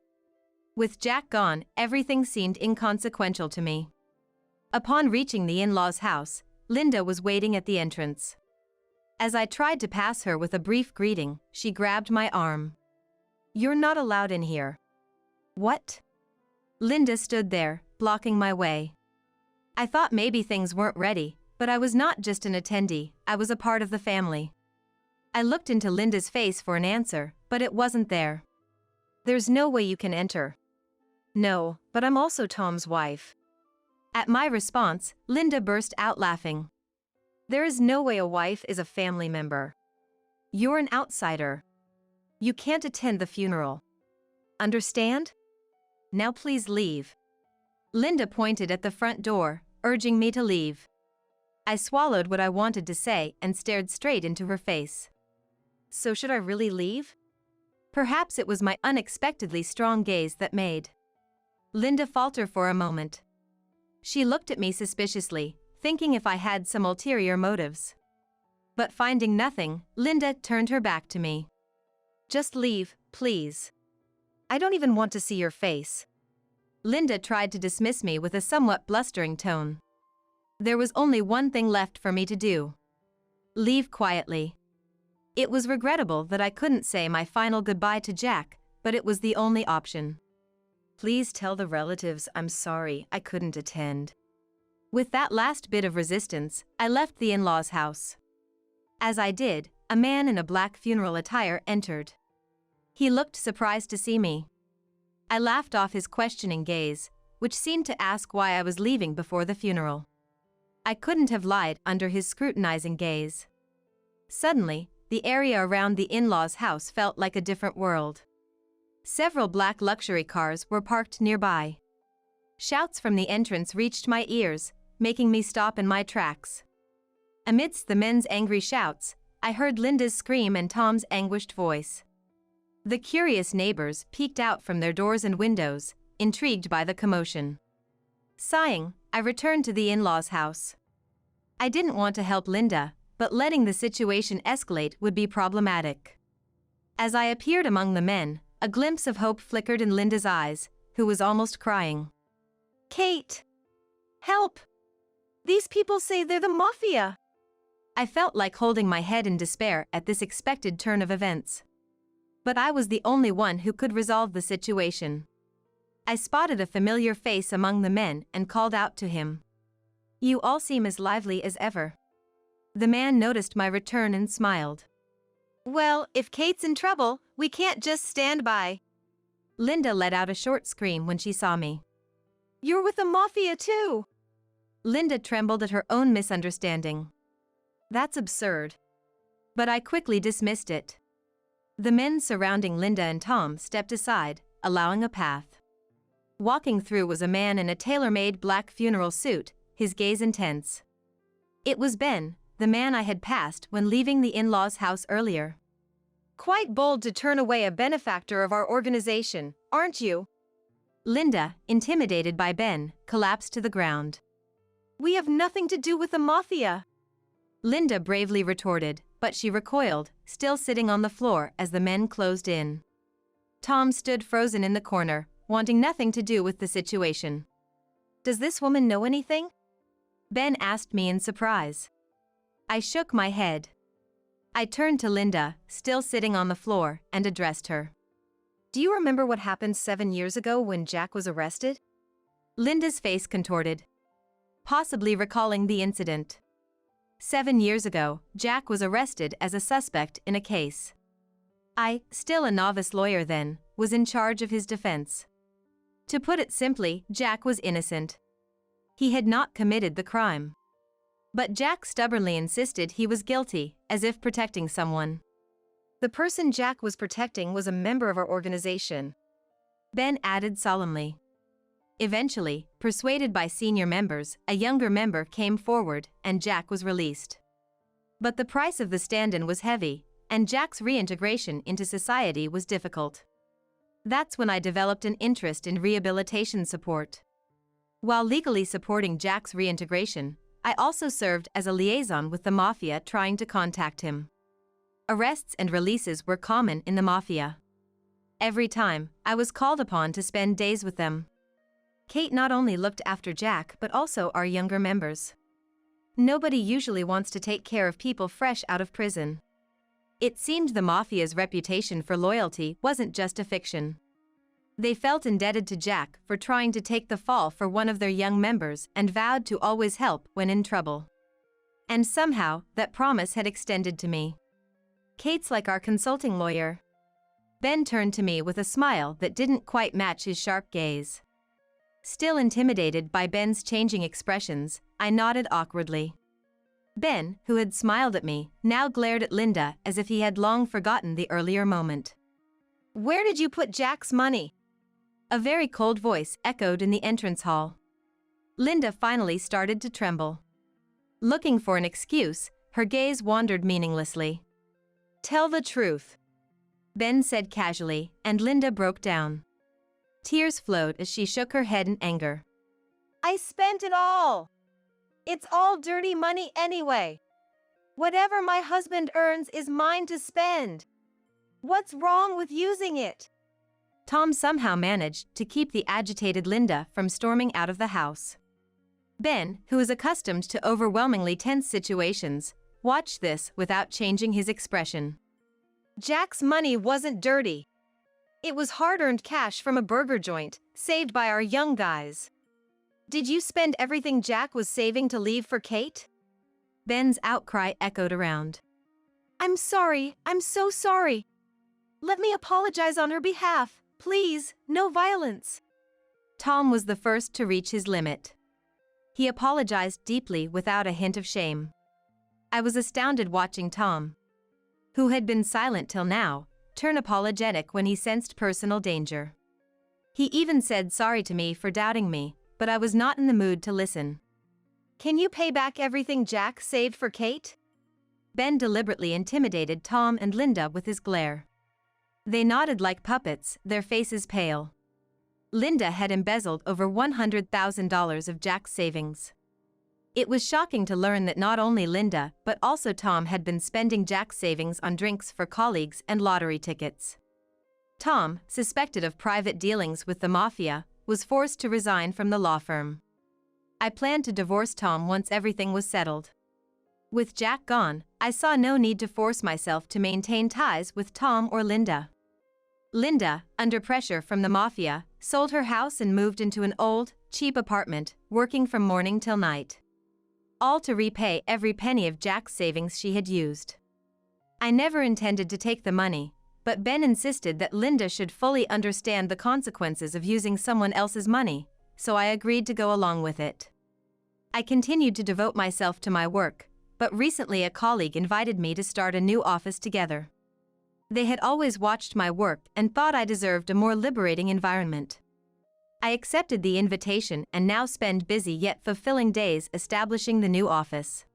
With Jack gone, everything seemed inconsequential to me. Upon reaching the in-laws' house, Linda was waiting at the entrance. As I tried to pass her with a brief greeting, she grabbed my arm. You're not allowed in here. What? Linda stood there, blocking my way. I thought maybe things weren't ready, but I was not just an attendee, I was a part of the family. I looked into Linda's face for an answer, but it wasn't there. There's no way you can enter. No, but I'm also Tom's wife. At my response, Linda burst out laughing. There is no way a wife is a family member. You're an outsider. You can't attend the funeral. Understand? Now please leave. Linda pointed at the front door, urging me to leave. I swallowed what I wanted to say and stared straight into her face. So should I really leave? Perhaps it was my unexpectedly strong gaze that made Linda falter for a moment. She looked at me suspiciously, thinking if I had some ulterior motives. But finding nothing, Linda turned her back to me. Just leave, please. I don't even want to see your face. Linda tried to dismiss me with a somewhat blustering tone. There was only one thing left for me to do. Leave quietly. It was regrettable that I couldn't say my final goodbye to Jack, but it was the only option. Please tell the relatives I'm sorry I couldn't attend. With that last bit of resistance, I left the in-laws' house. As I did, a man in a black funeral attire entered. He looked surprised to see me. I laughed off his questioning gaze, which seemed to ask why I was leaving before the funeral. I couldn't have lied under his scrutinizing gaze. Suddenly, the area around the in-laws' house felt like a different world. Several black luxury cars were parked nearby. Shouts from the entrance reached my ears, making me stop in my tracks. Amidst the men's angry shouts, I heard Linda's scream and Tom's anguished voice. The curious neighbors peeked out from their doors and windows, intrigued by the commotion. Sighing, I returned to the in-laws' house. I didn't want to help Linda, but letting the situation escalate would be problematic. As I appeared among the men, a glimpse of hope flickered in Linda's eyes, who was almost crying. Kate! Help! These people say they're the mafia! I felt like holding my head in despair at this expected turn of events. But I was the only one who could resolve the situation. I spotted a familiar face among the men and called out to him. You all seem as lively as ever. The man noticed my return and smiled. Well, if Kate's in trouble, we can't just stand by. Linda let out a short scream when she saw me. You're with the mafia too! Linda trembled at her own misunderstanding. That's absurd. But I quickly dismissed it. The men surrounding Linda and Tom stepped aside, allowing a path. Walking through was a man in a tailor-made black funeral suit, his gaze intense. It was Ben, the man I had passed when leaving the in-laws' house earlier. Quite bold to turn away a benefactor of our organization, aren't you? Linda, intimidated by Ben, collapsed to the ground. We have nothing to do with the mafia. Linda bravely retorted, but she recoiled, still sitting on the floor as the men closed in. Tom stood frozen in the corner, wanting nothing to do with the situation. Does this woman know anything? Ben asked me in surprise. I shook my head. I turned to Linda, still sitting on the floor, and addressed her. Do you remember what happened 7 years ago when Jack was arrested? Linda's face contorted, possibly recalling the incident. 7 years ago, Jack was arrested as a suspect in a case. I, still a novice lawyer then, was in charge of his defense. To put it simply, Jack was innocent. He had not committed the crime. But Jack stubbornly insisted he was guilty, as if protecting someone. The person Jack was protecting was a member of our organization. Ben added solemnly. Eventually, persuaded by senior members, a younger member came forward, and Jack was released. But the price of the stand-in was heavy, and Jack's reintegration into society was difficult. That's when I developed an interest in rehabilitation support. While legally supporting Jack's reintegration, I also served as a liaison with the mafia trying to contact him. Arrests and releases were common in the mafia. Every time, I was called upon to spend days with them. Kate not only looked after Jack but also our younger members. Nobody usually wants to take care of people fresh out of prison. It seemed the mafia's reputation for loyalty wasn't just a fiction. They felt indebted to Jack for trying to take the fall for one of their young members and vowed to always help when in trouble. And somehow, that promise had extended to me. Kate's like our consulting lawyer. Ben turned to me with a smile that didn't quite match his sharp gaze. Still intimidated by Ben's changing expressions, I nodded awkwardly. Ben, who had smiled at me, now glared at Linda as if he had long forgotten the earlier moment. Where did you put Jack's money? A very cold voice echoed in the entrance hall. Linda finally started to tremble. Looking for an excuse, her gaze wandered meaninglessly. Tell the truth, Ben said casually, and Linda broke down. Tears flowed as she shook her head in anger. I spent it all. It's all dirty money anyway. Whatever my husband earns is mine to spend. What's wrong with using it? Tom somehow managed to keep the agitated Linda from storming out of the house. Ben, who was accustomed to overwhelmingly tense situations, watched this without changing his expression. Jack's money wasn't dirty. It was hard-earned cash from a burger joint, saved by our young guys. Did you spend everything Jack was saving to leave for Kate? Ben's outcry echoed around. I'm sorry, I'm so sorry. Let me apologize on her behalf, please, no violence. Tom was the first to reach his limit. He apologized deeply without a hint of shame. I was astounded watching Tom, who had been silent till now, turn apologetic when he sensed personal danger. He even said sorry to me for doubting me, but I was not in the mood to listen. Can you pay back everything Jack saved for Kate? Ben deliberately intimidated Tom and Linda with his glare. They nodded like puppets, their faces pale. Linda had embezzled over $100,000 of Jack's savings. It was shocking to learn that not only Linda but also Tom had been spending Jack's savings on drinks for colleagues and lottery tickets. Tom, suspected of private dealings with the mafia, was forced to resign from the law firm. I planned to divorce Tom once everything was settled. With Jack gone, I saw no need to force myself to maintain ties with Tom or Linda. Linda, under pressure from the mafia, sold her house and moved into an old, cheap apartment, working from morning till night. All to repay every penny of Jack's savings she had used. I never intended to take the money, but Ben insisted that Linda should fully understand the consequences of using someone else's money, so I agreed to go along with it. I continued to devote myself to my work, but recently a colleague invited me to start a new office together. They had always watched my work and thought I deserved a more liberating environment. I accepted the invitation and now spend busy yet fulfilling days establishing the new office.